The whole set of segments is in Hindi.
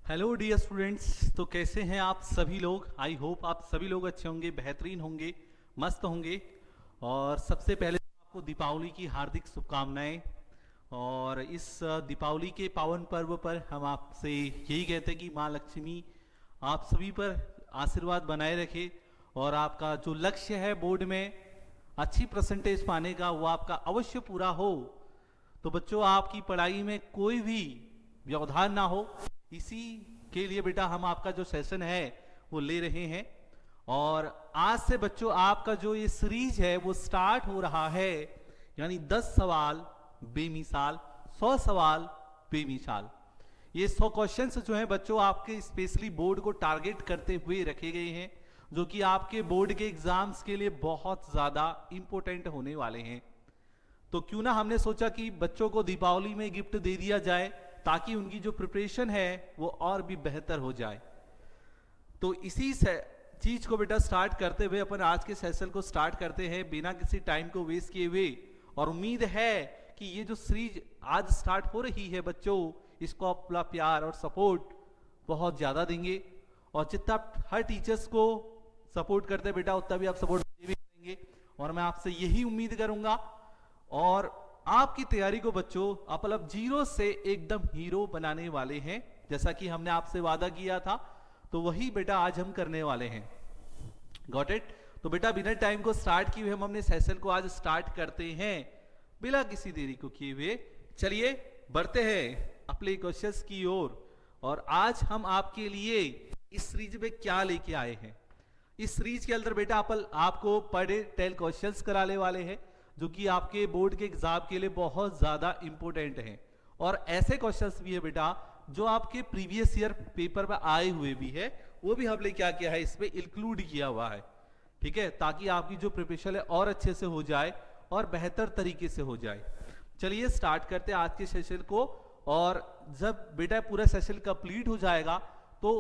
Hello dear students. तो कैसे हैं आप सभी लोग? आई होप आप सभी लोग अच्छे होंगे, बेहतरीन होंगे, मस्त होंगे। और सबसे पहले तो आपको दीपावली की हार्दिक शुभकामनाएं। और इस दीपावली के पावन पर्व पर हम आपसे यही कहते हैं कि माँ लक्ष्मी आप सभी पर आशीर्वाद बनाए रखे और आपका जो लक्ष्य है बोर्ड में अच्छी परसेंटेज पाने का वो आपका अवश्य पूरा हो। तो बच्चों, आपकी पढ़ाई में कोई भी व्यवधान ना हो, इसी के लिए बेटा हम आपका जो सेशन है वो ले रहे हैं। और आज से बच्चों आपका जो ये सीरीज है वो स्टार्ट हो रहा है, यानी 10 सवाल बेमिसाल, 100 सवाल बेमिसाल। ये 100 क्वेश्चंस जो हैं बच्चों आपके स्पेशली बोर्ड को टारगेट करते हुए रखे गए हैं, जो कि आपके बोर्ड के एग्जाम्स के लिए बहुत ज्यादा इंपॉर्टेंट होने वाले हैं। तो क्यों ना हमने सोचा कि बच्चों को दीपावली में गिफ्ट दे दिया जाए ताकि उनकी जो प्रिपरेशन है वो और भी बेहतर हो जाए। तो इसी चीज को बेटा स्टार्ट करते हुए अपन आज के सेशन को स्टार्ट करते हैं बिना किसी टाइम को वेस्ट किए हुए। और उम्मीद है कि ये जो सीरीज आज स्टार्ट हो रही है बच्चों, इसको आप अपना प्यार और सपोर्ट बहुत ज्यादा देंगे। और जितना आप हर टीचर्स को सपोर्ट करते हैं बेटा, उतना भी आप सपोर्ट मुझे भी करेंगे। और मैं आपसे यही उम्मीद करूंगा। और आपकी तैयारी को बच्चों आप जीरो से एकदम हीरो बनाने वाले हैं, जैसा कि हमने आपसे वादा किया था। तो वही बेटा आज हम करने वाले हैं। Got it? तो बेटा बिना टाइम को स्टार्ट किए हुए हम अपने सेशन को आज स्टार्ट करते हैं बिना किसी देरी को किए हुए। चलिए बढ़ते हैं अपने क्वेश्चंस की ओर। और आज हम आपके लिए इस सीरीज में क्या लेके आए हैं। इस सीरीज के अंदर बेटा आपको पर डे 10 क्वेश्चंस कराने वाले हैं, जो कि आपके बोर्ड के एग्जाम के लिए बहुत ज्यादा इंपॉर्टेंट हैं। और ऐसे क्वेश्चंस भी है बेटा जो आपके प्रीवियस ईयर पेपर में आए हुए भी है, वो भी हमने क्या किया है इसमें इंक्लूड किया हुआ है। ठीक है, ताकि आपकी जो प्रिपरेशन है और अच्छे से हो जाए और बेहतर तरीके से हो जाए। चलिए स्टार्ट करते हैं आज के सेशन को। और जब बेटा पूरा सेशन कंप्लीट हो जाएगा तो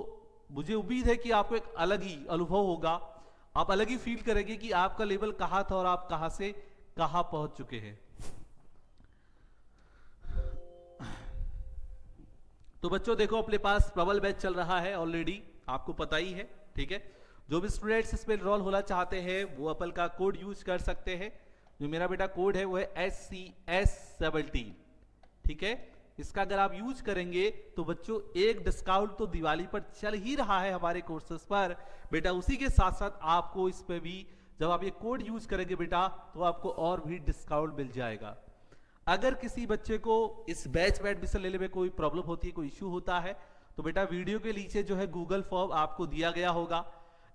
मुझे उम्मीद है कि आपको एक अलग ही अनुभव होगा। आप अलग ही फील करेंगे कि आपका लेवल कहां था और आप कहां से कहां पहुंच चुके हैं। तो बच्चों देखो, अपने पास प्रबल बैच चल रहा है ऑलरेडी, आपको पता ही है। ठीक है, जो भी स्टूडेंट्स इसमें एनरोल होना चाहते हैं वो अपल का कोड यूज कर सकते हैं। जो मेरा बेटा कोड है वो है SCS17। ठीक है, इसका अगर आप यूज करेंगे तो बच्चों एक डिस्काउंट तो दिवाली पर चल ही रहा है हमारे कोर्सेज पर बेटा। उसी के साथ साथ आपको इस पे भी जब आप ये कोड यूज करेंगे बेटा तो आपको और भी डिस्काउंट मिल जाएगा। अगर किसी बच्चे को इस बैच में एडमिशन लेने में कोई प्रॉब्लम होती है, कोई इश्यू होता है, तो बेटा वीडियो के नीचे जो है गूगल फॉर्म आपको दिया गया होगा,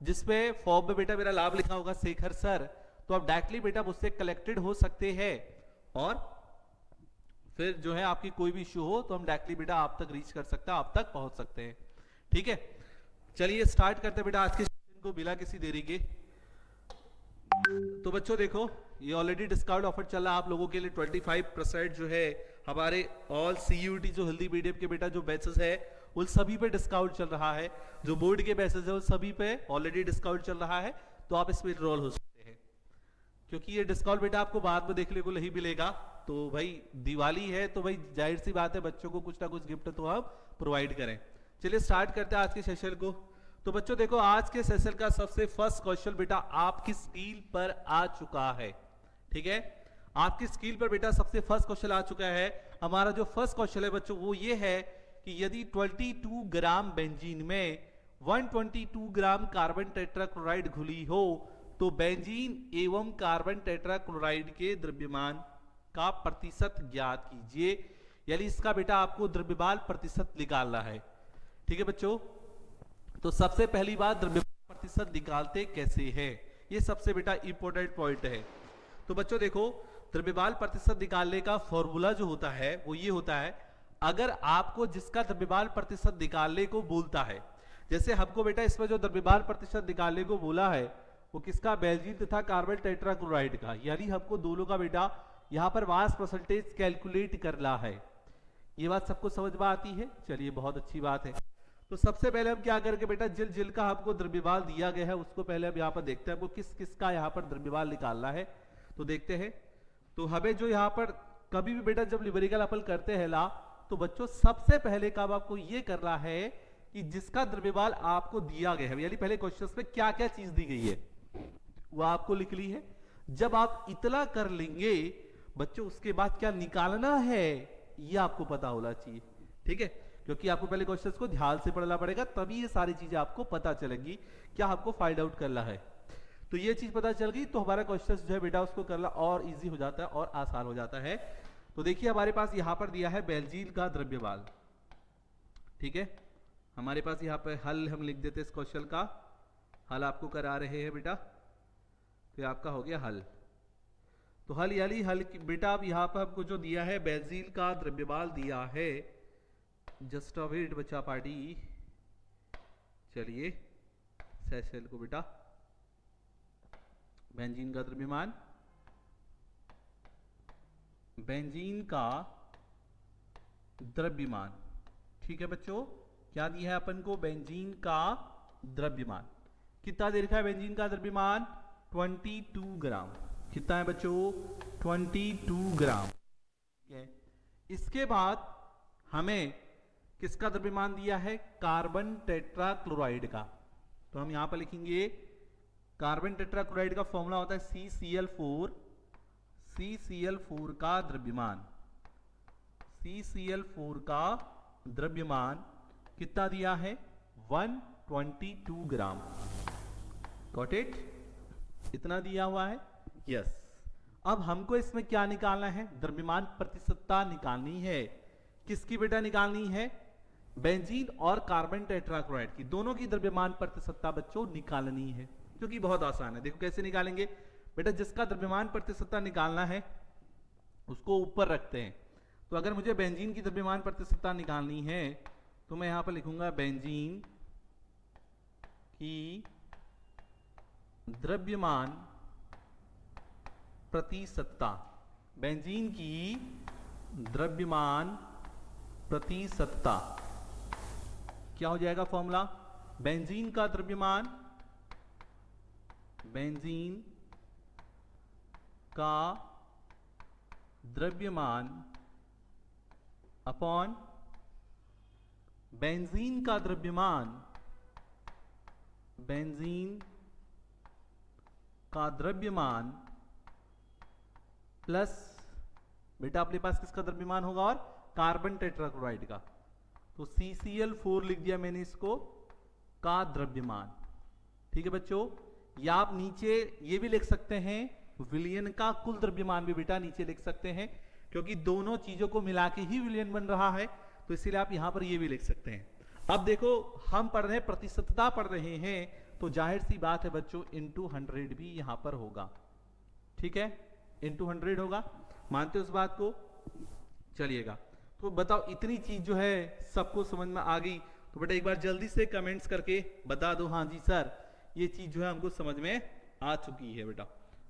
जिसपे फॉर्म में बेटा मेरा नाम लिखा होगा शेखर सर। तो आप डायरेक्टली बेटा मुझसे कलेक्टेड हो सकते हैं। और फिर जो है आपकी कोई भी इश्यू हो तो हम डायरेक्टली बेटा आप तक रीच कर सकते हैं, आप तक पहुंच सकते हैं। ठीक है, चलिए स्टार्ट करते हैं बेटा आज के सेशन को बिना किसी देरी के। तो बच्चों देखो, ये ऑलरेडी डिस्काउंट ऑफर चल रहा है आप लोगों के लिए। 25% जो है हमारे ऑल CUT जो हिंदी मीडियम के बेटा जो बैचेस है उन सभी पे डिस्काउंट चल रहा है। जो बोर्ड के बैचेस है उन सभी पे ऑलरेडी डिस्काउंट चल रहा है, तो आप इसमें एनरोल हो सकते हैं। क्योंकि ये डिस्काउंट बेटा आपको बाद में देखने को नहीं मिलेगा। तो भाई दिवाली है तो भाई जाहिर सी बात है बच्चों को कुछ ना कुछ गिफ्ट तो आप प्रोवाइड करें। चलिए स्टार्ट करते हैं आज के सेशन को। तो बच्चों देखो, आज के सेशन का सबसे फर्स्ट क्वेश्चन बेटा आपकी स्क्रीन पर आ चुका है। ठीक है, आपकी स्क्रीन पर बेटा सबसे फर्स्ट क्वेश्चन आ चुका है। हमारा जो फर्स्ट क्वेश्चन है बच्चों वो ये है कि यदि 22 ग्राम बेंजीन में 122 ग्राम कार्बन टेट्राक्लोराइड घुली हो तो बेंजीन एवं कार्बन टेट्राक्लोराइड के द्रव्यमान का प्रतिशत ज्ञात कीजिए। यानी इसका बेटा आपको द्रव्यमान प्रतिशत निकालना है। ठीक है बच्चों, तो सबसे पहली बात द्रव्यमान प्रतिशत निकालते कैसे हैं, ये सबसे बेटा इंपॉर्टेंट पॉइंट है। तो बच्चों देखो, द्रव्यमान प्रतिशत निकालने का फॉर्मूला जो होता है वो ये होता है, अगर आपको जिसका द्रव्यमान प्रतिशत निकालने को बोलता है, जैसे हमको बेटा इसमें जो द्रव्यमान प्रतिशत निकालने को बोला है वो किसका, बेंजीन तथा कार्बन टेट्राक्लोराइड का, यानी हमको दोनों का बेटा यहां पर मास परसेंटेज कैलकुलेट करना है। ये बात सबको समझ में आती है? चलिए बहुत अच्छी बात है। तो सबसे पहले हम क्या करेंगे बेटा, जिल का हमको द्रव्यमान दिया गया है उसको पहले हम यहाँ पर देखते हैं हमको किस किस का यहाँ पर द्रव्यमान निकालना है। तो देखते हैं, तो हमें जो यहाँ पर कभी भी बेटा जब न्यूमेरिकल अपन करते हैं ला, तो बच्चों सबसे पहले काम आपको ये करना है कि जिसका द्रव्यमान आपको दिया गया है, यानी पहले क्वेश्चन में क्या क्या चीज दी गई है वो आपको लिख ली है। जब आप इतना कर लेंगे बच्चों, उसके बाद क्या निकालना है ये आपको पता होना चाहिए, ठीक है, क्योंकि आपको पहले क्वेश्चंस को ध्यान से पढ़ना पड़ेगा, तभी ये सारी चीजें आपको पता चलेंगी क्या आपको फाइंड आउट करना है। तो ये चीज पता चल गई तो हमारा क्वेश्चन जो है बेटा उसको करना और इजी हो जाता है और आसान हो जाता है। तो देखिए हमारे पास यहां पर दिया है बेंजीन का द्रव्यमान, ठीक है, हमारे पास यहाँ पे हल हम लिख देते इस क्वेश्चन का, हल आपको करा रहे हैं बेटा, तो आपका हो गया हल। तो हल यानी हल बेटा अब यहाँ पर हमको जो दिया है बेंजीन का द्रव्यमान दिया है, जस्ट अ वेट बच्चा पार्टी, चलिए सेशन को बेटा, बेंजीन का द्रव्यमान, बेंजीन का द्रव्यमान, ठीक है बच्चों, क्या दिया है अपन को, बेंजीन का द्रव्यमान, कितना दे रखा है बेंजीन का द्रव्यमान 22 ग्राम, कितना है बच्चों 22 ग्राम, ठीक है। इसके बाद हमें किसका द्रव्यमान दिया है, कार्बन टेट्राक्लोराइड का, तो हम यहां पर लिखेंगे कार्बन टेट्राक्लोराइड का फॉर्मूला होता है CCl4, CCl4 का द्रव्यमान, CCl4 का द्रव्यमान कितना दिया है 122 ग्राम, गॉट इट, इतना दिया हुआ है, यस। अब हमको इसमें क्या निकालना है, द्रव्यमान प्रतिशतता निकालनी है, किसकी बेटा निकालनी है, बेंजीन और कार्बन टेट्राक्लोराइड की, दोनों की द्रव्यमान प्रतिशतता बच्चों निकालनी है, क्योंकि बहुत आसान है। देखो कैसे निकालेंगे बेटा, जिसका द्रव्यमान प्रतिशतता निकालना है उसको ऊपर रखते हैं, तो अगर मुझे बेंजीन की द्रव्यमान प्रतिशतता निकालनी है तो मैं यहां पर लिखूंगा बेंजीन की द्रव्यमान प्रतिशतता, बेंजीन की द्रव्यमान प्रतिशतता, क्या हो जाएगा फॉर्मूला, बेंजीन का द्रव्यमान, बेंजीन का द्रव्यमान अपॉन बेंजीन का द्रव्यमान, बेंजीन का द्रव्यमान प्लस बेटा अपने पास किसका द्रव्यमान होगा, और कार्बन टेट्राक्लोराइड का, तो CCl4 लिख दिया मैंने इसको का द्रव्यमान, ठीक है बच्चों। या आप नीचे ये भी लिख सकते हैं विलयन का कुल द्रव्यमान भी बेटा नीचे लिख सकते हैं, क्योंकि दोनों चीजों को मिला के ही विलयन बन रहा है, तो इसीलिए आप यहां पर ये भी लिख सकते हैं। अब देखो हम पढ़ रहे हैं प्रतिशतता पढ़ रहे हैं, तो जाहिर सी बात है बच्चों इनटू 100 भी यहां पर होगा, ठीक है, इनटू 100 होगा, मानते हो उस बात को, चलिएगा। तो बताओ इतनी चीज जो है सबको समझ में आ गई, तो बेटा एक बार जल्दी से कमेंट्स करके बता दो, हाँ जी सर ये चीज जो है हमको समझ में आ चुकी है, बेटा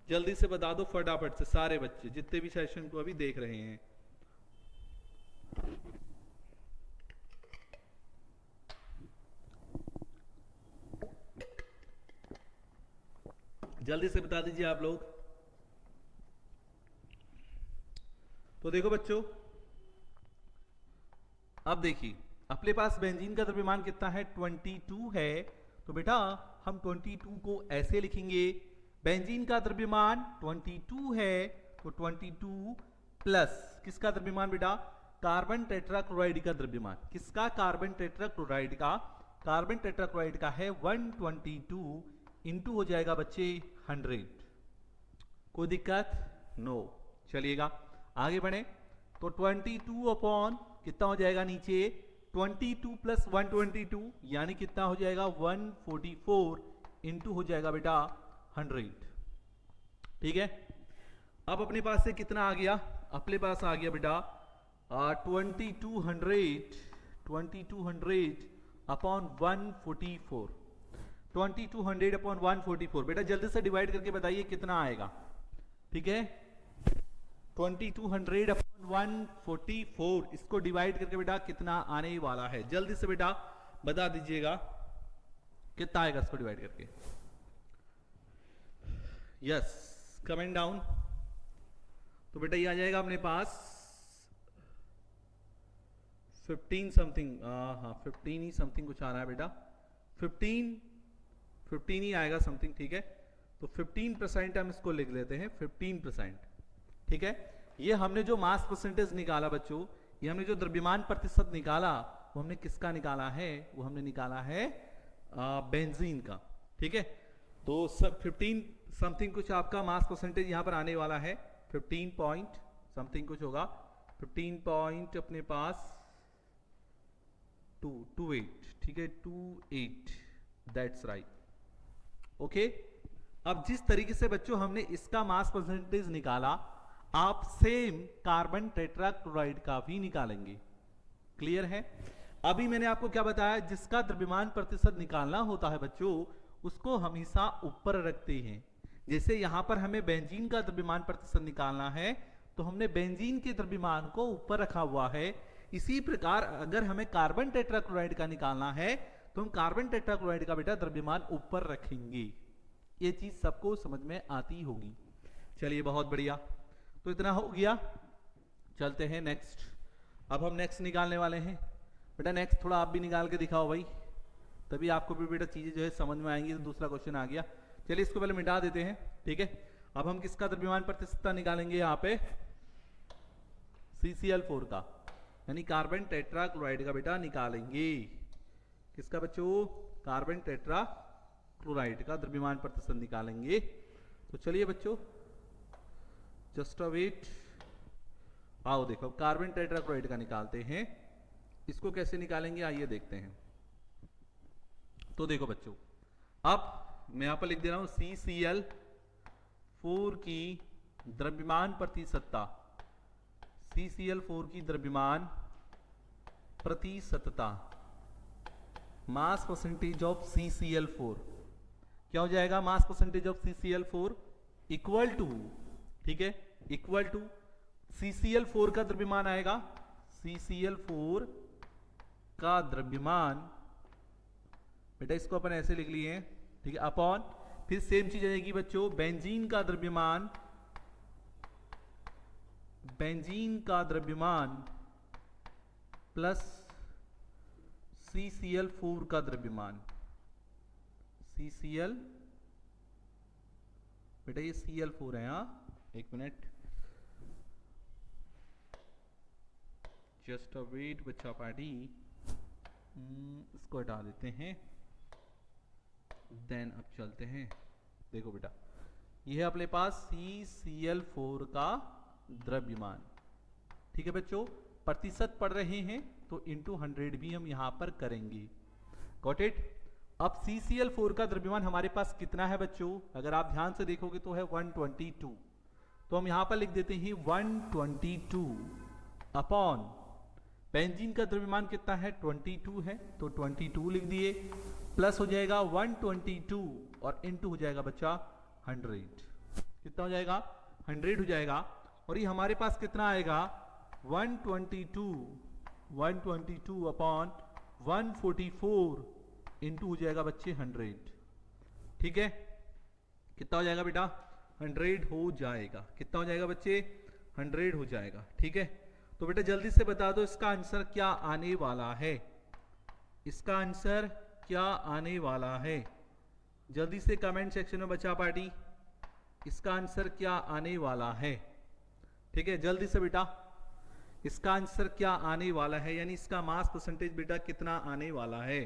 जल्दी से बता दो फटाफट से, सारे बच्चे जितने भी सेशन को अभी देख रहे हैं। जल्दी से बता दीजिए आप लोग। तो देखो बच्चों अब देखिए अपने पास बेंजीन का द्रव्यमान कितना है 22 है, तो बेटा हम 22 को ऐसे लिखेंगे, बेंजीन का द्रव्यमान 22 है तो 22 प्लस किसका द्रव्यमान बेटा, कार्बन टेट्राक्लोराइड का द्रव्यमान, किसका, कार्बन टेट्राक्लोराइड का, कार्बन टेट्राक्लोराइड का है 122 इंटू हो जाएगा बच्चे 100, कोई दिक्कत नो, चलिएगा आगे बढ़े, तो 22 अपॉन कितना हो जाएगा नीचे 22 प्लस 122 यानी कितना हो जाएगा 144 इंटू हो जाएगा बेटा 100, ठीक है। अब अपने पास से कितना आ गया, अपने पास आ गया बेटा 2200 अपॉन 144, 2200 अपॉन 144, बेटा जल्दी से डिवाइड करके बताइए कितना आएगा, ठीक है, 2200 अपॉन 144, इसको डिवाइड करके बेटा कितना आने वाला है, जल्दी से बेटा बता दीजिएगा कितना आएगा इसको डिवाइड करके, यस कमेंट डाउन। तो बेटा ये आ जाएगा अपने पास 15 समथिंग, हाँ 15 ही समथिंग कुछ आ रहा है बेटा, 15 ही आएगा समथिंग, ठीक है। तो 15% हम इसको लिख लेते हैं, 15%, ठीक है। ये हमने जो मास परसेंटेज निकाला बच्चों, ये हमने जो द्रव्यमान प्रतिशत निकाला, वो हमने किसका निकाला है, वो हमने निकाला है बेंजीन का, ठीक है। तो सब 15 समथिंग कुछ आपका मास परसेंटेज यहाँ पर आने वाला है, 15 पॉइंट समथिंग कुछ होगा, 15 पॉइंट अपने पास 28, ठीक है, 28, दैट्स राइट, ओके। अब जिस तरीके से बच्चों हमने इसका मास परसेंटेज निकाला, आप सेम कार्बन टेट्राक्लोराइड का भी निकालेंगे, क्लियर है। अभी मैंने आपको क्या बताया, जिसका द्रव्यमान प्रतिशत निकालना होता है बच्चों, उसको हमेशा ऊपर रखते हैं। जैसे यहां पर हमें बेंजीन का द्रव्यमान प्रतिशत निकालना है, तो हमने बेंजीन के द्रव्यमान को ऊपर रखा हुआ है। इसी प्रकार अगर हमें कार्बन टेट्राक्लोराइड का निकालना है, तो हम कार्बन टेट्राक्लोराइड का बेटा द्रव्यमान ऊपर रखेंगे। ये चीज सबको समझ में आती होगी। चलिए बहुत बढ़िया, तो इतना हो गया, चलते हैं नेक्स्ट। अब हम नेक्स्ट निकालने वाले हैं बेटा। नेक्स्ट थोड़ा आप भी निकाल के दिखाओ भाई, तभी आपको भी बेटा चीजें जो है समझ में आएंगी। तो दूसरा क्वेश्चन आ गया, चलिए इसको पहले मिटा देते हैं, ठीक है। अब हम किसका द्रव्यमान प्रतिशतता निकालेंगे यहाँ पे, CCl4 का, यानी कार्बन टेट्राक्लोराइड का बेटा निकालेंगे। किसका बच्चों, कार्बन टेट्राक्लोराइड का द्रव्यमान प्रतिशत निकालेंगे। तो चलिए बच्चों, जस्ट अ वेट, आओ देखो कार्बन टेट्राक्लोराइड का निकालते हैं। इसको कैसे निकालेंगे आइए देखते हैं। तो देखो बच्चों, अब मैं यहां पर लिख दे रहा हूं CCl4 की द्रव्यमान प्रतिशतता, CCl4 की द्रव्यमान प्रतिशतता, मास परसेंटेज ऑफ CCl4 क्या हो जाएगा, mass percentage of CCl4 equal to, ठीक है, इक्वल टू CCl4 का द्रव्यमान आएगा, CCl4 का द्रव्यमान बेटा, इसको अपन ऐसे लिख लिए हैं, ठीक है, अपॉन, फिर सेम चीज आएगी बच्चों, बेंजीन का द्रव्यमान, बेंजीन का द्रव्यमान प्लस CCl4 का द्रव्यमान, CCl बेटा ये Cl4 है, हाँ एक मिनट, जस्ट अ वेट बच्चा पार्टी, इसको हटा देते हैं, देन अब चलते हैं। देखो बेटा, यह है अपने पास CCl4 का द्रव्यमान, ठीक है बच्चों। प्रतिशत पढ़ रहे हैं तो इंटू 100 भी हम यहां पर करेंगे, गॉट इट। अब CCl4 का द्रव्यमान हमारे पास कितना है बच्चों, अगर आप ध्यान से देखोगे तो है 122, तो हम यहां पर लिख देते हैं 122 अपॉन, बेंजीन का द्रव्यमान कितना है 22 है, तो 22 लिख दिए, प्लस हो जाएगा 122 और इनटू हो जाएगा बच्चा 100, कितना हो जाएगा 100 हो जाएगा। और ये हमारे पास कितना आएगा 122 अपॉन 144 इनटू हो जाएगा बच्चे 100, ठीक है। कितना हो जाएगा बेटा 100 हो जाएगा, कितना हो जाएगा बच्चे 100 हो जाएगा, ठीक है। तो बेटा जल्दी से बता दो इसका आंसर क्या आने वाला है, इसका आंसर क्या आने वाला है, जल्दी से कमेंट सेक्शन में बच्चा पार्टी, इसका आंसर क्या आने वाला है, ठीक है, जल्दी से बेटा इसका आंसर क्या आने वाला है, यानी इसका मास परसेंटेज बेटा कितना आने वाला है,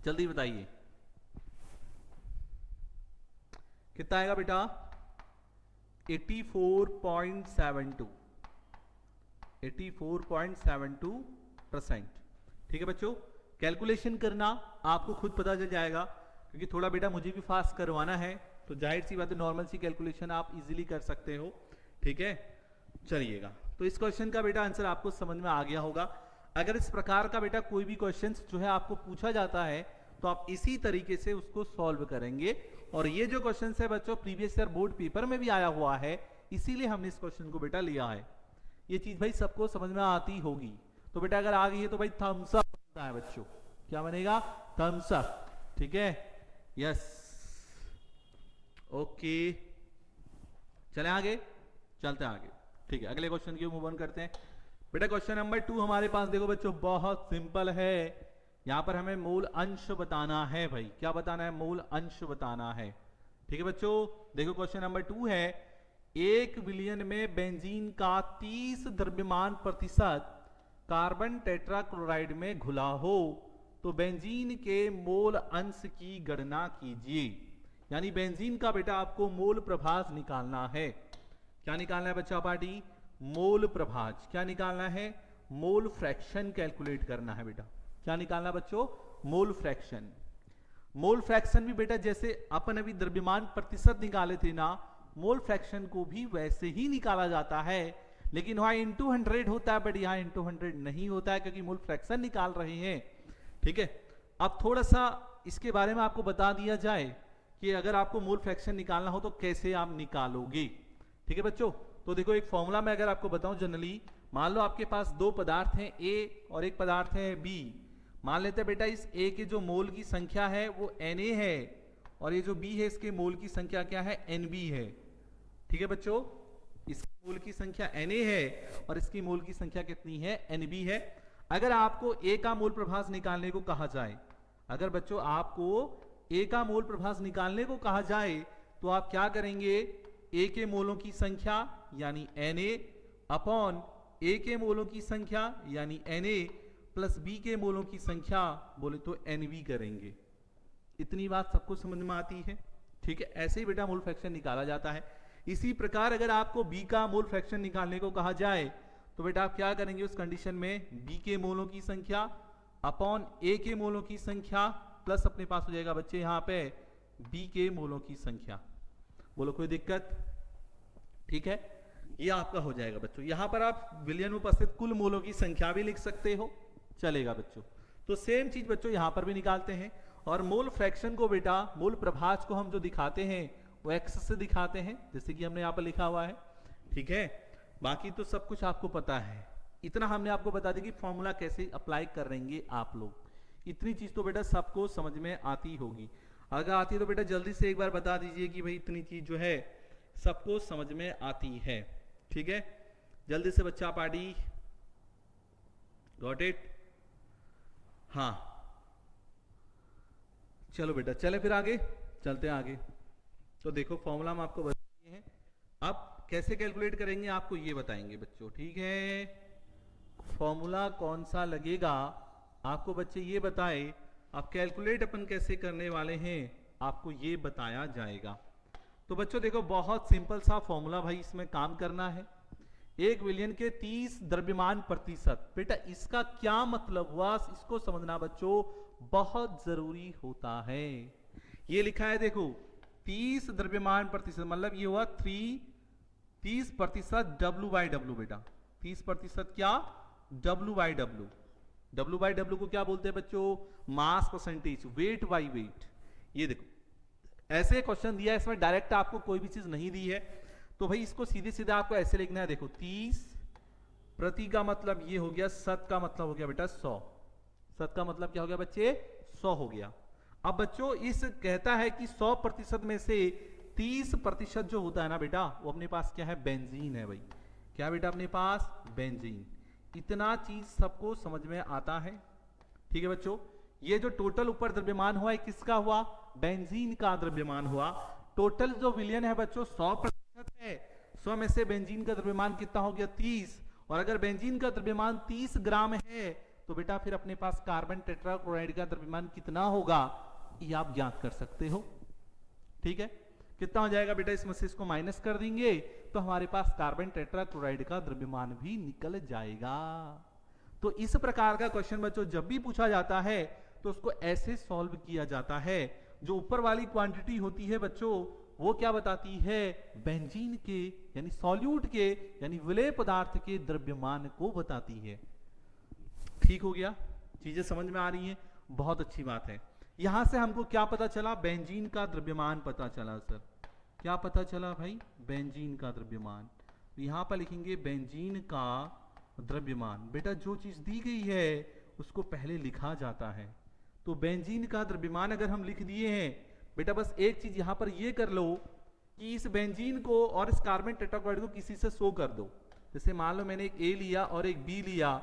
जल्दी बताइए कितना आएगा बेटा 84.72, 84.72%, ठीक है बच्चों। कैलकुलेशन करना आपको खुद पता चल जाएगा, क्योंकि थोड़ा बेटा मुझे भी फास्ट करवाना है, तो जाहिर सी बात है नॉर्मल सी कैलकुलेशन आप इजीली कर सकते हो, ठीक है। चलिएगा, तो इस क्वेश्चन का बेटा आंसर आपको समझ में आ गया होगा। अगर इस प्रकार का बेटा कोई भी क्वेश्चन जो है आपको पूछा जाता है, तो आप इसी तरीके से उसको सॉल्व करेंगे। और ये जो क्वेश्चन है बच्चों प्रीवियस ईयर बोर्ड पेपर में भी आया हुआ है, इसीलिए हमने इस क्वेश्चन को बेटा लिया है। ये चीज भाई सबको समझ में आती होगी, तो बेटा अगर आ गई है तो भाई थम्स अप बनता है बच्चों, क्या बनेगा थम्स अप, ठीक है, यस, ओके। चले आगे, चलते हैं आगे, ठीक है। अगले क्वेश्चन की मूव ऑन करते हैं। बेटा क्वेश्चन नंबर 2 हमारे पास देखो बच्चों बहुत सिंपल है। यहां पर हमें मूल अंश बताना है भाई। क्या बताना है? मूल अंश बताना है। ठीक है बच्चों, देखो क्वेश्चन नंबर 2 है, 1 विलयन में बेंजीन का 30 द्रव्यमान प्रतिशत कार्बन टेट्राक्लोराइड में घुला हो तो बेंजीन के मोल अंश की गणना कीजिए। यानी बेंजीन का बेटा आपको मोल प्रभाज निकालना है। क्या निकालना है बच्चा पार्टी? मोल प्रभाज। क्या निकालना है? मोल फ्रैक्शन कैलकुलेट करना है बेटा। क्या निकालना बच्चों? Mole fraction. मोल फ्रैक्शन भी बेटा जैसे अपन अभी द्रव्यमान प्रतिशत निकाले थे ना, मोल फ्रैक्शन को भी वैसे ही निकाला जाता है, लेकिन वहां इंटू 100 होता है, बट यहां इंटू 100 नहीं होता है क्योंकि मोल फ्रैक्शन निकाल रहे हैं। ठीक है, अब थोड़ा सा इसके बारे में आपको बता दिया जाए कि अगर आपको मोल फ्रैक्शन निकालना हो तो कैसे आप निकालोगे। ठीक है बच्चों, तो देखो एक फॉर्मूला मैं अगर आपको बताऊं जनरली, मान लो आपके पास दो पदार्थ हैं ए और एक पदार्थ है बी। मान लेते हैं बेटा इस ए के जो मोल की संख्या है वो Na है और ये जो बी है इसके मोल की संख्या क्या है? Nb है। ठीक है बच्चों, इसकी मोल की संख्या Na है और इसकी मोल की संख्या कितनी है? Nb है। अगर आपको ए का मोल प्रभाज निकालने को कहा जाए, अगर बच्चों आपको ए का मोल प्रभाज निकालने को कहा जाए तो आप क्या करेंगे? ए के मोलों की संख्या यानी Na अपॉन ए के मोलों की संख्या यानी Na प्लस बी के मोलों की संख्या बोले तो Nb करेंगे। इतनी बात सबको समझ में आती है? ठीक है, ऐसे ही बेटा मोल फ्रैक्शन निकाला जाता है। इसी प्रकार अगर आपको बी का मोल फ्रैक्शन निकालने को कहा जाए तो बेटा आप क्या करेंगे उस कंडीशन में? बी के मोलों की संख्या अपॉन ए के मोलों की संख्या प्लस अपने पास हो जाएगा बच्चे यहाँ पे बी के मोलों की संख्या। बोलो कोई दिक्कत? ठीक है, ये आपका हो जाएगा बच्चों। यहां पर आप विलयन में उपस्थित कुल मोलों की संख्या भी लिख सकते हो, चलेगा बच्चों। तो सेम चीज बच्चों यहां पर भी निकालते हैं। और मोल फ्रैक्शन को बेटा, मोल प्रभाज को हम जो दिखाते हैं वो एक्स से दिखाते हैं, जैसे कि हमने यहाँ पर लिखा हुआ है। ठीक है, बाकी तो सब कुछ आपको पता है। इतना हमने आपको बता दिया कि फॉर्मूला कैसे अप्लाई करेंगे आप लोग। इतनी चीज तो बेटा सबको समझ में आती होगी। अगर आती है तो बेटा जल्दी से एक बार बता दीजिए कि भाई इतनी चीज जो है सबको समझ में आती है। ठीक है, जल्दी से बच्चा पार्टी, गॉट इट? हाँ चलो बेटा, चले फिर आगे चलते हैं आगे। तो देखो फॉर्मूला हम आपको बता दिए हैं, अब कैसे कैलकुलेट करेंगे आपको ये बताएंगे बच्चों। ठीक है, फॉर्मूला कौन सा लगेगा आपको बच्चे ये बताए, अब कैलकुलेट अपन कैसे करने वाले हैं आपको ये बताया जाएगा। तो बच्चों देखो बहुत सिंपल सा फॉर्मूला भाई, इसमें काम करना है। 1 विलयन के 30 द्रव्यमान प्रतिशत, बेटा इसका क्या मतलब हुआ इसको समझना बच्चों बहुत जरूरी होता है। ये लिखा है देखो 30 द्रव्यमान प्रतिशत मतलब ये हुआ 30% W/W बेटा। 30% क्या? W/W। W/W को क्या बोलते हैं बच्चों? Mass percentage, weight by wait. ये देखो ऐसे क्वेश्चन दिया है, इसमें डायरेक्ट आपको कोई भी चीज नहीं दी है, तो भाई इसको सीधे सीधे आपको ऐसे लिखना है। देखो 30 प्रति का मतलब ये हो गया, शत का मतलब हो गया बेटा 100। शत का मतलब क्या हो गया बच्चे? 100 हो गया। अब बच्चों इस कहता है कि 100% में से 30% जो होता है ना बेटा, वो अपने पास क्या है? बेंजीन है भाई। क्या बेटा? अपने पास बेंजीन। इतना चीज सबको समझ में आता है। ठीक है बच्चों, ये जो टोटल ऊपर द्रव्यमान हुआ है किसका हुआ? बेंजीन का द्रव्यमान हुआ। टोटल जो विलयन है बच्चों 100% है। 100 में से बेंजीन का द्रव्यमान कितना हो गया? 30। और अगर बेंजीन का द्रव्यमान 30 ग्राम है तो बेटा फिर अपने पास कार्बन टेट्राक्लोराइड का द्रव्यमान कितना होगा ये आप ज्ञात कर सकते हो। ठीक है, कितना हो जाएगा बेटा? इसमें से इसको माइनस कर देंगे तो हमारे पास कार्बन टेट्राक्लोराइड का द्रव्यमान भी निकल जाएगा। तो इस प्रकार का क्वेश्चन बच्चों जब भी पूछा जाता है तो उसको ऐसे सॉल्व किया जाता है। जो ऊपर वाली क्वांटिटी होती है बच्चों वो क्या बताती है? बेंजीन के यानी सॉल्यूट के यानी विलेय पदार्थ के द्रव्यमान को बताती है। ठीक हो गया? चीजें समझ में आ रही हैं? बहुत अच्छी बात है। यहां से हमको क्या पता चला? बेंजीन का द्रव्यमान पता चला। सर क्या पता चला भाई? बेंजीन का द्रव्यमान। यहां पर लिखेंगे बेंजीन का द्रव्यमान। बेटा जो चीज दी गई है उसको पहले लिखा जाता है। तो बेंजीन का द्रव्यमान अगर हम लिख दिए हैं बेटा, बस एक चीज यहां पर ये कर लो कि इस बेंजीन को और इस कार्बन टेट्राक्लोराइड को किसी से शो कर दो। जैसे मान लो मैंने एक ए लिया और एक बी लिया,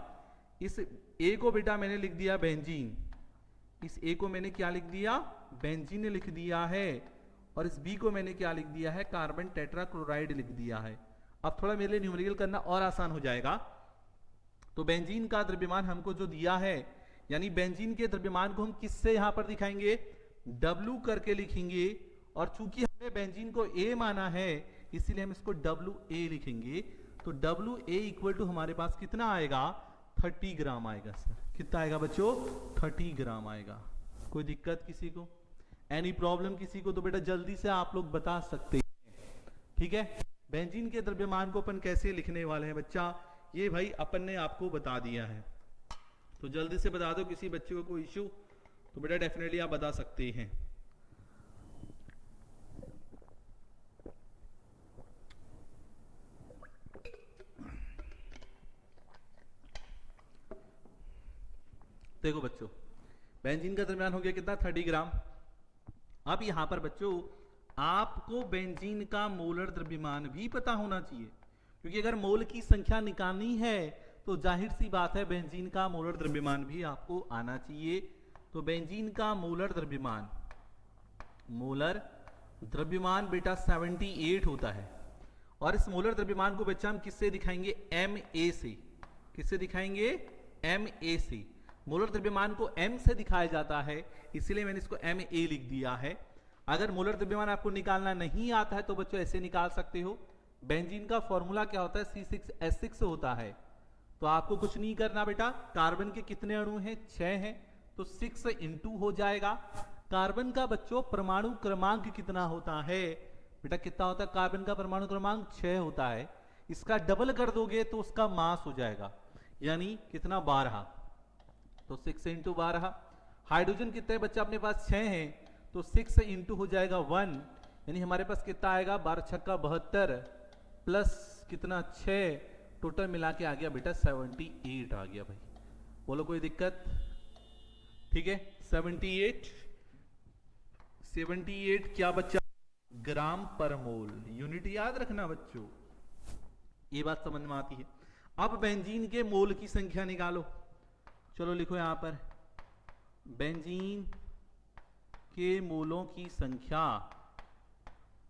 इस ए को बेटा मैंने लिख दिया बेंजीन, इस ए को मैंने क्या लिख दिया, बेंजीन लिख दिया है, और इस बी को मैंने क्या लिख दिया है, कार्बन टेट्राक्लोराइड लिख दिया है। अब थोड़ा मेरे लिए न्यूमेरिकल करना और आसान हो जाएगा। तो बेंजीन का द्रव्यमान हमको जो दिया है, यानी बेंजीन के द्रव्यमान को हम किससे यहां पर दिखाएंगे, W करके लिखेंगे, और चूंकि हमने बेंजीन को A माना है इसीलिए हम इसको WA लिखेंगे। तो WA इक्वल टू हमारे पास कितना आएगा, 30 ग्राम आएगा। सर कितना आएगा बच्चों, 30 ग्राम आएगा। कोई दिक्कत किसी को, एनी प्रॉब्लम किसी को, तो बेटा जल्दी से आप लोग बता सकते हैं। ठीक है, बेंजीन के द्रव्यमान को अपन कैसे लिखने वाले हैं बच्चा, ये भाई अपन ने आपको बता दिया है, तो जल्दी से बता दो। किसी बच्चे को कोई इश्यू तो बेटा डेफिनेटली आप बता सकते हैं। देखो बच्चों, बेंजीन का द्रव्यमान हो गया कितना, 30 ग्राम। अब यहां पर बच्चों आपको बेंजीन का मोलर द्रव्यमान भी पता होना चाहिए, क्योंकि अगर मोल की संख्या निकालनी है तो जाहिर सी बात है बेंजीन का मोलर द्रव्यमान भी आपको आना चाहिए। तो बेंजीन का मोलर द्रव्यमान बेटा 78 होता है, और इस मोलर द्रव्यमान को बच्चा हम किससे दिखाएंगे, Ma से। किससे दिखाएंगे, Ma से। मोलर द्रव्यमान को m से दिखाया जाता है, इसीलिए मैंने इसको Ma लिख दिया है। अगर मोलर द्रव्यमान आपको निकालना नहीं आता है तो बच्चों ऐसे निकाल सकते हो। बेंजीन का फॉर्मूला क्या होता है, C6H6 होता है। तो आपको कुछ नहीं करना बेटा, कार्बन के कितने अणु हैं, 6 हैं, तो 6 इंटू हो जाएगा। कार्बन का बच्चों परमाणु क्रमांक कितना होता है बेटा, कितना होता है कार्बन का परमाणु क्रमांक, 6 होता है। इसका डबल कर दोगे तो उसका मास हो जाएगा, यानी कितना, 12। तो 6 इंटू 12। हाइड्रोजन कितने बच्चा अपने पास, 6 हैं, तो 6 इंटू हो जाएगा 1, यानी हमारे पास कितना आएगा, 12 छक्का 72 प्लस कितना 6, टोटल मिला के आ गया बेटा 78 आ गया भाई। बोलो कोई दिक्कत, ठीक है। 78 क्या बच्चा, ग्राम पर मोल। यूनिट याद रखना बच्चों, ये बात समझ में आती है। अब बेंजीन के मोल की संख्या निकालो। चलो लिखो यहां पर, बेंजीन के मोलों की संख्या,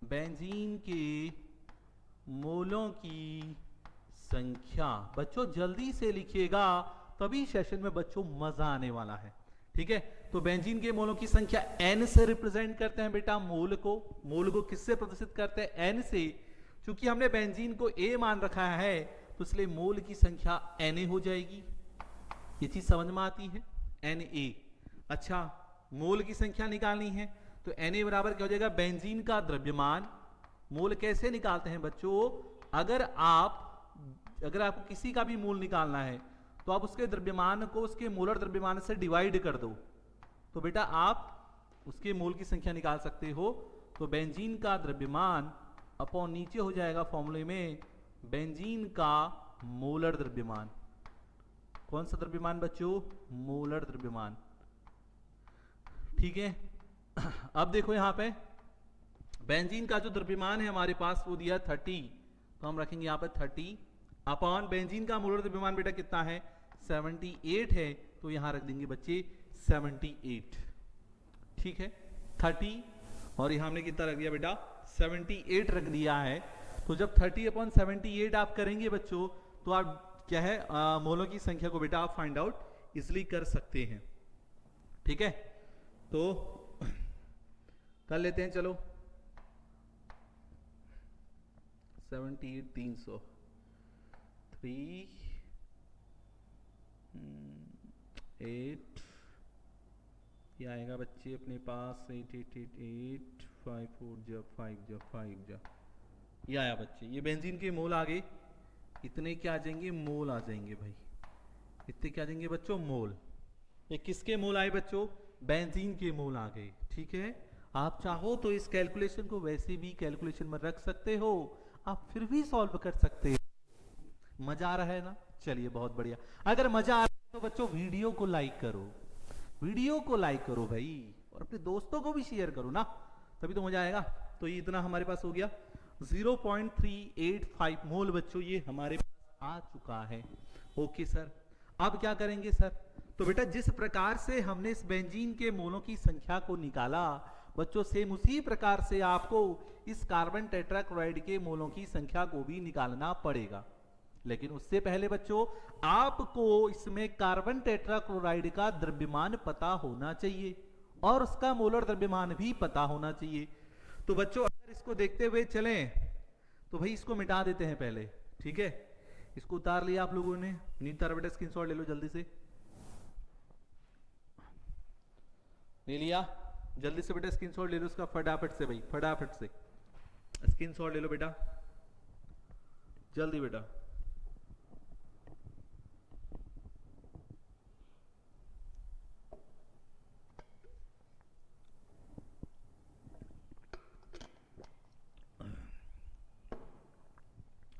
बेंजीन के मोलों की संख्या। बच्चों जल्दी से लिखिएगा, तभी सेशन में बच्चों मजा आने वाला है। ठीक है, तो बेंजीन के मोलों की संख्या n से रिप्रेजेंट करते हैं बेटा मोल को। मोल को किससे प्रदर्शित करते हैं, n से। चूंकि हमने बेंजीन को A मान रखा है तो इसलिए मोल की संख्या Na हो जाएगी। ये चीज समझ में आती है, Na। अच्छा, मोल की संख्या निकालनी है तो Na बराबर क्या हो जाएगा, बेंजीन का द्रव्यमान। मोल कैसे निकालते हैं बच्चों, अगर आपको किसी का भी मोल निकालना है तो आप उसके द्रव्यमान को उसके मोलर द्रव्यमान से डिवाइड कर दो, तो बेटा आप उसके मोल की संख्या निकाल सकते हो। तो बेंजीन का द्रव्यमान अपॉन नीचे हो जाएगा फॉर्मूले में, बेंजीन का मोलर द्रव्यमान। कौन सा द्रव्यमान बच्चों, मोलर द्रव्यमान। ठीक है, अब देखो यहां पे बेंजीन का जो द्रव्यमान है हमारे पास वो दिया 30, तो हम रखेंगे यहां पर 30 अपॉन बेंजीन का मोलर द्रव्यमान बेटा कितना है, 78 है, तो यहां रख देंगे बच्चे 78। ठीक है, 30 और यहां हमने कितना रख दिया बेटा, 78 रख दिया है। तो जब 30 अपॉन 78 आप करेंगे बच्चों तो आप क्या है, मोलों की संख्या को बेटा आप फाइंड आउट इसलिए कर सकते हैं। ठीक है, तो कर लेते हैं, चलो 78 300 3 8 ये आएगा बच्चे अपने पास 8888 5 4 जा 5 जा 5 जा, ये आया बच्चे। ये बेंजीन के मोल आ गए, इतने क्या आ जाएंगे, मोल आ जाएंगे भाई। इतने क्या आ जाएंगे बच्चों, मोल। ये किसके मोल आए बच्चों, बेंजीन के मोल आ गए। ठीक है, आप चाहो तो इस कैलकुलेशन को वैसे भी कैलकुलेशन में रख सकते हो, आप फिर भी सॉल्व कर सकते हो। मजा आ रहा है ना, चलिए बहुत बढ़िया। अगर मजा आ रहा है तो बच्चों वीडियो को लाइक करो, वीडियो को लाइक करो भाई, और अपने दोस्तों को भी शेयर करो ना, तभी तो मजा आएगा। तो ये इतना हमारे पास हो गया 0.385 मोल बच्चों, ये हमारे पास आ चुका है। ओके सर, अब क्या करेंगे सर? तो बेटा जिस प्रकार से हमने इस बेंजीन के मोलों की संख्या को निकाला बच्चों, सेम उसी प्रकार से आपको इस कार्बन टेट्राक्लोराइड के मोलों की संख्या को भी निकालना पड़ेगा। लेकिन उससे पहले बच्चों आपको इसमें कार्बन टेट्राक्लोराइड का द्रव्यमान पता होना चाहिए और उसका मोलर द्रव्यमान भी पता होना चाहिए। तो बच्चों अगर इसको देखते हुए चलें तो भाई इसको मिटा देते हैं पहले, ठीक है? इसको उतार लिया आप लोगों ने, नीता बेटा स्क्रीनशॉट ले लो जल्दी से। ले लिया? जल्दी से बेटा स्क्रीनशॉट ले लो उसका, फटाफट से भाई, फटाफट से स्क्रीनशॉट ले लो बेटा, जल्दी बेटा।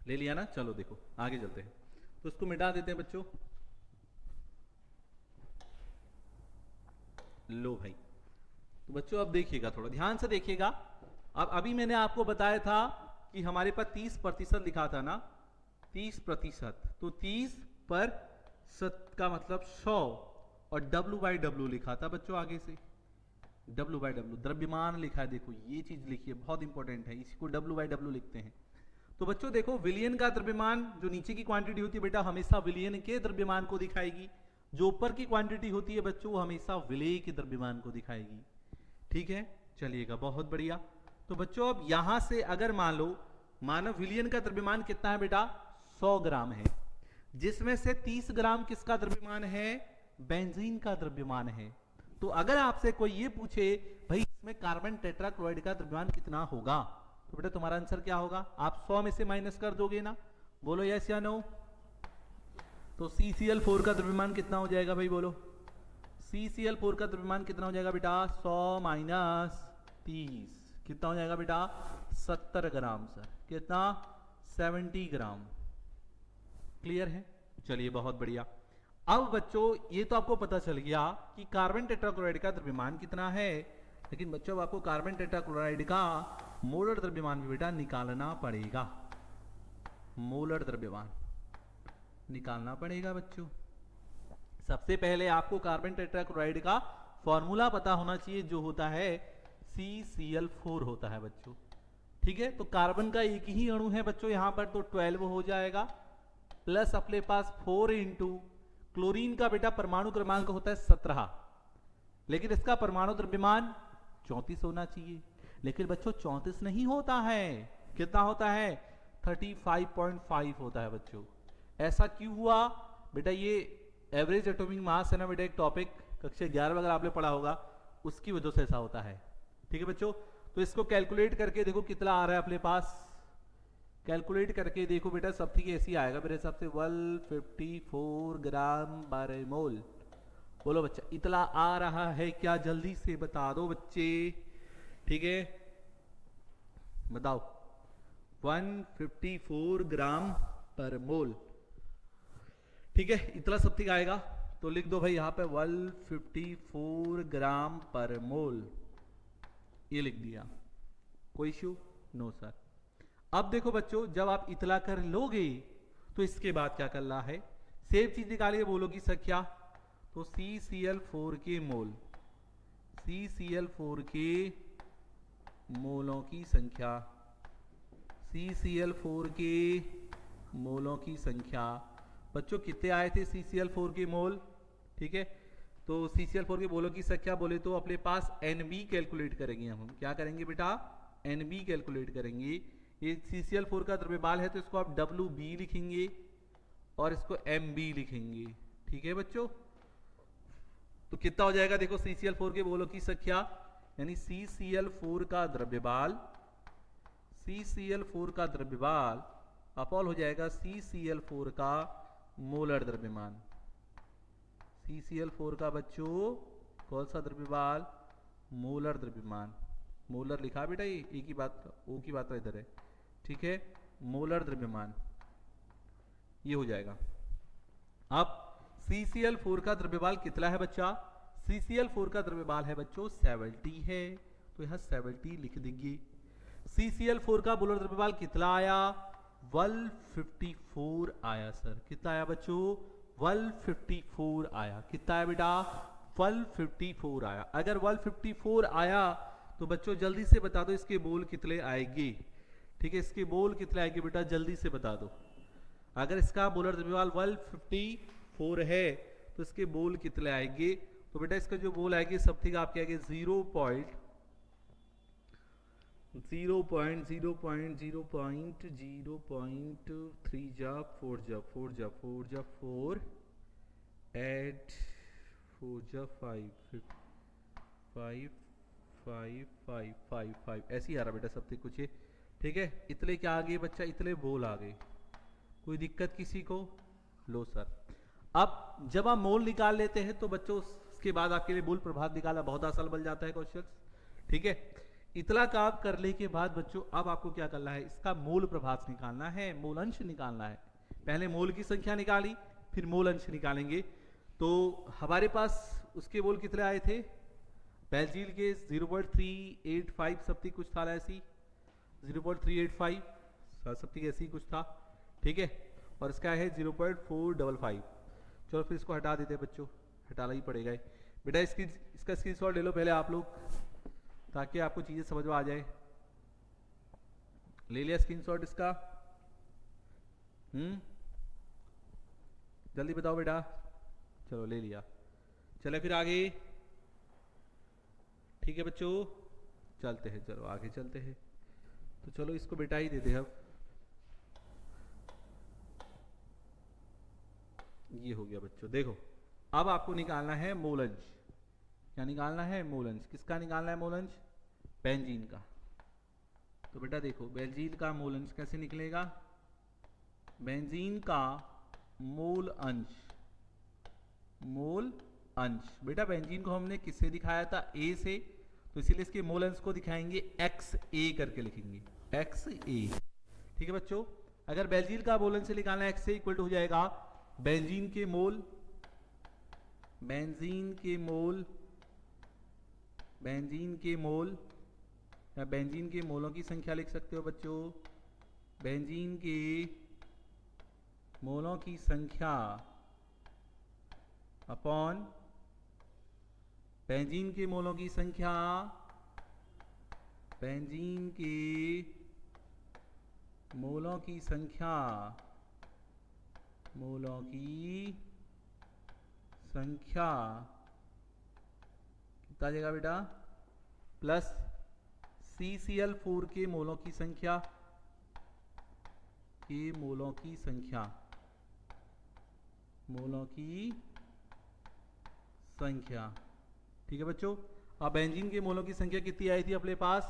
ले लिया ना? चलो देखो आगे चलते हैं। तो इसको मिटा देते हैं बच्चों। लो भाई, तो बच्चों अब देखिएगा, थोड़ा ध्यान से देखिएगा। अब अभी मैंने आपको बताया था कि हमारे पास 30% लिखा था ना, 30%। तो 30% का मतलब 100 और W/W लिखा था बच्चों आगे से। W/W द्रव्यमान लिखा है, देखो ये चीज लिखिए, बहुत इंपॉर्टेंट है, इसी को W/W लिखते हैं। तो बच्चों देखो विलयन का द्रव्यमान, जो नीचे की क्वांटिटी होती है बेटा हमेशा विलयन के द्रव्यमान को दिखाएगी, जो ऊपर की क्वांटिटी होती है बच्चों वो हमेशा विलेय के द्रव्यमान को दिखाएगी। ठीक है, चलिएगा, बहुत बढ़िया। तो बच्चों अब यहां से अगर मान लो मानव विलयन का द्रव्यमान कितना है बेटा? 100 ग्राम है, जिसमें से 30 ग्राम किसका द्रव्यमान है? बेंजीन का द्रव्यमान है। तो अगर आपसे कोई ये पूछे भाई इसमें कार्बन टेट्राक्लोराइड का द्रव्यमान कितना होगा, तो बेटा तुम्हारा आंसर क्या होगा? आप 100 में से माइनस कर दोगे ना? बोलो यस या नो। तो CCl4 का द्रव्यमान कितना हो जाएगा भाई? बोलो CCl4 का द्रव्यमान कितना हो जाएगा बेटा? 100 माइनस 30 कितना हो जाएगा बेटा? 70 ग्राम सर। कितना? 70 ग्राम। क्लियर है? चलिए बहुत बढ़िया। अब बच्चों ये तो आपको पता चल गया कि कार्बन टेट्राक्लोराइड का द्रव्यमान कितना है, लेकिन बच्चों अब आपको कार्बन टेट्राक्लोराइड का मोलर द्रव्यमान भी बेटा निकालना पड़ेगा। मोलर द्रव्यमान निकालना पड़ेगा बच्चों। सबसे पहले आपको कार्बन टेट्राक्लोराइड का फॉर्मूला पता होना चाहिए, जो होता है CCl4 होता है बच्चों। ठीक है, तो कार्बन का एक ही अणु है बच्चों यहां पर, तो 12 हो जाएगा, प्लस अपने पास 4 इंटू क्लोरीन का बेटा परमाणु क्रमांक होता है 17, लेकिन इसका परमाणु द्रव्यमान 34 होना चाहिए। लेकिन बच्चों 34 नहीं होता है, कितना होता है? 35.5 होता है बच्चों। ऐसा क्यों हुआ बेटा? ये एवरेज एटॉमिक मास है ना बेटा, एक टॉपिक कक्षा 11 अगर आपने पढ़ा होगा, उसकी वजह से ऐसा होता है। ठीक है बच्चों, तो इसको कैलकुलेट करके देखो कितना आ रहा है अपने पास। कैलकुलेट करके देखो बेटा, सब ठीक ऐसी आएगा मेरे हिसाब से 154 ग्राम पर मोल। बोलो बच्चा इतना आ रहा है क्या? जल्दी से बता दो बच्चे। ठीक है, बताओ 154 ग्राम पर मोल। ठीक है, इतना सब ठीक आएगा, तो लिख दो भाई यहाँ पे 154 ग्राम पर मोल, ये लिख दिया। कोई इश्यू? No sir. अब देखो बच्चों जब आप इतला कर लोगे तो इसके बाद क्या करना है? सेम चीज निकालिए बोलो की संख्या। तो CCl4 के मोल, CCl4 के मोलों की संख्या, CCl4 के मोलों की संख्या बच्चों कितने आए थे CCl4 के मोल? ठीक है, तो CCl4 के मोलों की संख्या बोले तो अपने पास NB कैलकुलेट करेंगे हम। क्या करेंगे बेटा? NB कैलकुलेट करेंगे। ये CCl4 का द्रव्यमान है तो इसको आप WB लिखेंगे और इसको MB लिखेंगे। ठीक है बच्चों, तो कितना हो जाएगा? देखो CCl4 के मोलों की संख्या यानी CCl4 का द्रव्यमान, CCl4 का द्रव्यमान अपॉल हो जाएगा CCl4 का मोलर द्रव्यमान। CCl4 का बच्चों कौन सा द्रव्यमान? मोलर द्रव्यमान। मोलर लिखा बेटा, ये एक ही बात, ओ की बात तो इधर है। ठीक है, मोलर द्रव्यमान ये हो जाएगा। अब CCl4 का द्रव्यमान कितना है बच्चा? CCl4 का द्रव्यमान है बच्चों 70 है, तो यहां 70 लिख देंगे। CCl4 का मोलर द्रव्यमान कितना आया? 154 आया सर। कितना आया बच्चों? 154 आया। कितना आया बेटा? 154 आया। अगर 154 आया तो बच्चों जल्दी से बता दो इसके बोल कितने आएंगे। ठीक है, इसके बोल कितने आएंगे बेटा, जल्दी से बता दो। अगर इसका बोलर द्रव्यमान 154 है तो इसके बोल कितने आएंगे? तो बेटा इसका जो बोल आएंगे समथिंग आपके आएंगे 0.3 जा 4 जा 4 जा 4 जा 4 8 4 जा 5 5 5 5 5 5 ऐसे ही आ रहा बेटा समथिंग कुछ ये। ठीक है, इतने क्या आ गए बच्चा? इतने बोल आ गए। कोई दिक्कत किसी को? लो सर, अब जब आप मोल निकाल लेते हैं तो बच्चों उसके बाद आपके लिए मूल प्रभाव निकालना बहुत आसान बन जाता है क्वेश्चन। ठीक है, इतना काम करने के बाद बच्चों अब आपको क्या करना है? इसका मूल प्रभाव निकालना है, मूल अंश निकालना है। पहले मोल की संख्या निकाली, फिर मूल अंश निकालेंगे। तो हमारे पास उसके मोल कितने आए थे? बेल्जील के 0.385 समथिंग कुछ था, ऐसी 0.385 समथिंग ऐसी कुछ था। ठीक है, और इसका है 0.455। चलो फिर इसको हटा देते हैं बच्चों, हटाना ही पड़ेगा बेटा। इसका स्क्रीनशॉट ले लो पहले आप लोग, ताकि आपको चीजें समझ में आ जाए। ले लिया स्क्रीनशॉट इसका? जल्दी बताओ बेटा। चलो ले लिया। चले फिर आगे। ठीक है बच्चों, चलते हैं, चलो आगे चलते हैं। तो चलो इसको बेटा ही देते हैं अब। ये हो गया बच्चों। देखो अब आपको निकालना है मोलंज। क्या निकालना है? मोलंज। किसका निकालना है मोलंज? बेंजीन का। तो बेटा देखो बेंजीन का मोलंज कैसे निकलेगा? बेंजीन का मोल अंश, मोल अंश। बेटा बेंजीन को हमने किससे दिखाया था? ए से, तो इसीलिए इसके मोल अंश को दिखाएंगे एक्स ए करके लिखेंगे, एक्स ए। ठीक है बच्चों, अगर बेंजीन का मोल अंश से निकालना एक्स ए इक्वल टू हो जाएगा बेंजीन के मोल, बेंजीन के मोल, बेंजीन के मोल, या बेंजीन के मोलों की संख्या लिख सकते हो बच्चों। बेंजीन के मोलों की संख्या अपॉन बेंजीन के मोलों की संख्या, बेंजीन के मोलों की संख्या, मोलों की संख्या कितना आ जाएगा बेटा? प्लस CCl4 के मोलों की संख्या, के मोलों की संख्या, मोलों की संख्या। ठीक है बच्चों, अब बेंजीन के मोलों की संख्या कितनी आई थी अपने पास?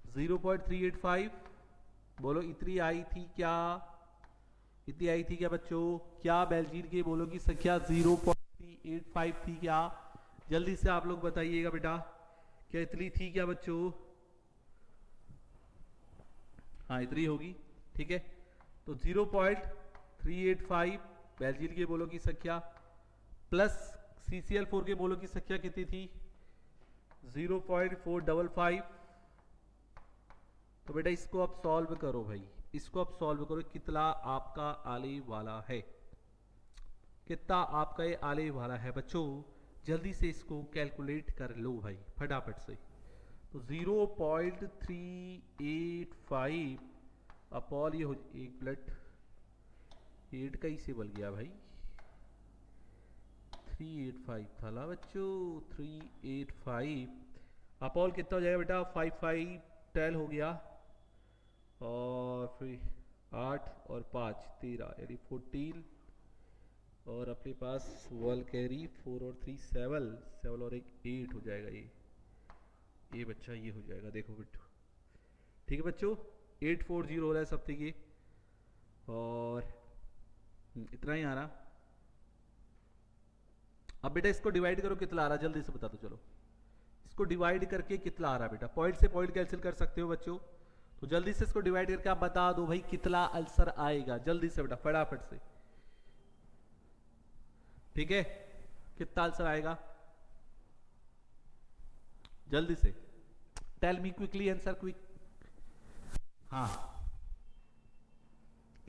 0.385। बोलो इतनी आई थी क्या? इतनी आई थी क्या बच्चों? क्या बेंजीन के मोलों की संख्या 0.385 थी क्या? जल्दी से आप लोग बताइएगा बेटा, क्या इतनी थी क्या बच्चों? हाँ इतनी होगी। ठीक है, तो 0.385 बेंजीन के मोलों की संख्या प्लस CCl4 के मोलों की संख्या कितनी थी? 0.455। तो बेटा इसको आप सॉल्व करो भाई, इसको आप सॉल्व करो। कितना आपका आने वाला है? कितना आपका ये आने वाला है बच्चों? जल्दी से इसको कैलकुलेट कर लो भाई फटाफट से। तो 0.385 अपॉन ये हो, एक मिनट, 8 का इसे बल गया भाई, 385 था ना बच्चों, 385 अपॉन कितना हो जाएगा बेटा? 5510 हो गया, और फिर 8 और 5 13 यानी 14, और अपने पास 1 कैरी, 4 और 3 7 7 और एक 8 हो जाएगा। ये बच्चा ये हो जाएगा, देखो बिट्टू। ठीक है बच्चों, 840 हो रहा है सब ये, और इतना ही आ रहा। अब बेटा इसको डिवाइड करो, कितना आ रहा जल्दी से बता दो। चलो इसको डिवाइड करके कितना आ रहा बेटा? पॉइंट से पॉइंट कैंसिल कर सकते हो बच्चों, तो जल्दी से इसको डिवाइड करके आप बता दो भाई कितना आंसर आएगा। जल्दी से बेटा फटाफट से। ठीक है, कितना आंसर आएगा? जल्दी से tell me quickly answer, quick. हाँ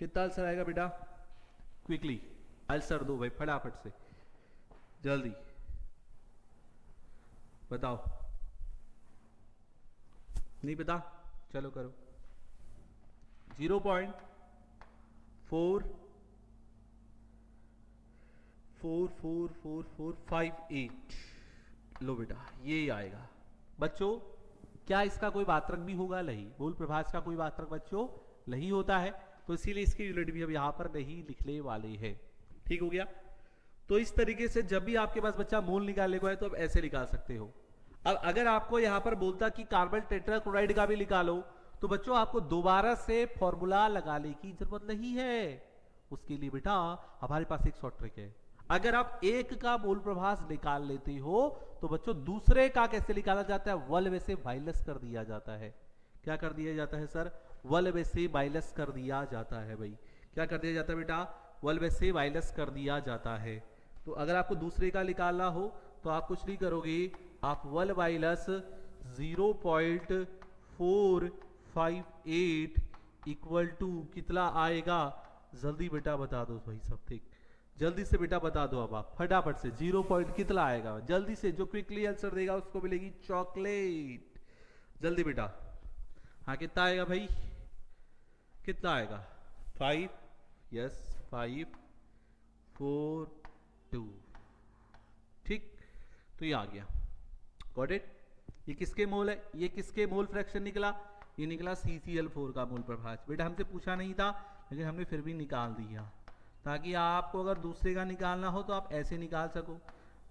कितना आंसर आएगा बेटा? क्विकली आंसर दो भाई, फटाफट से, जल्दी बताओ। नहीं पता? चलो करो। 0.4444458 लो बेटा, ये आएगा बच्चों। क्या इसका कोई वात्रक भी होगा? नहीं। मूल प्रभाज का कोई वात्रक बच्चों नहीं होता है, तो इसीलिए इसकी यूनिट भी हम यहां पर नहीं लिखने वाले हैं। ठीक हो गया? तो इस तरीके से जब भी आपके पास बच्चा मोल निकालने को है तो आप ऐसे निकाल सकते हो। अब अगर आपको यहां पर बोलता कि कार्बन टेट्राक्लोराइड का भी निकालो, तो बच्चों आपको दोबारा से फॉर्मूला लगाने की जरूरत नहीं है। उसके लिए बेटा हमारे पास एक शॉर्ट ट्रिक है। अगर आप एक का मूल प्रभास निकाल लेते हो तो बच्चों दूसरे का कैसे निकाला जाता है? वल्व से माइनस कर दिया जाता है। क्या कर दिया जाता है सर? वल्व से माइनस कर दिया जाता है भाई। क्या कर दिया जाता है बेटा? वल्व से माइनस कर दिया जाता है। तो अगर आपको दूसरे का निकालना हो तो आप कुछ नहीं करोगे, आप वल माइनस 0.458 इक्वल टू कितना आएगा? जल्दी बेटा बता दो भाई सब। ठीक, जल्दी से बेटा बता दो। अब आप फटाफट से 0 पॉइंट कितना आएगा? जल्दी से, जो क्विकली आंसर देगा उसको मिलेगी चॉकलेट। जल्दी बेटा। हाँ कितना आएगा भाई? कितना आएगा? 5, यस 5 4 2। ठीक, तो ये आ गया। Got it? ये किसके मोल है? ये किसके मोल फ्रैक्शन निकला? ये निकला CCl4 का मोल प्रभाज। बेटा हमसे पूछा नहीं था लेकिन हमने फिर भी निकाल दिया, ताकि आपको अगर दूसरे का निकालना हो तो आप ऐसे निकाल सको।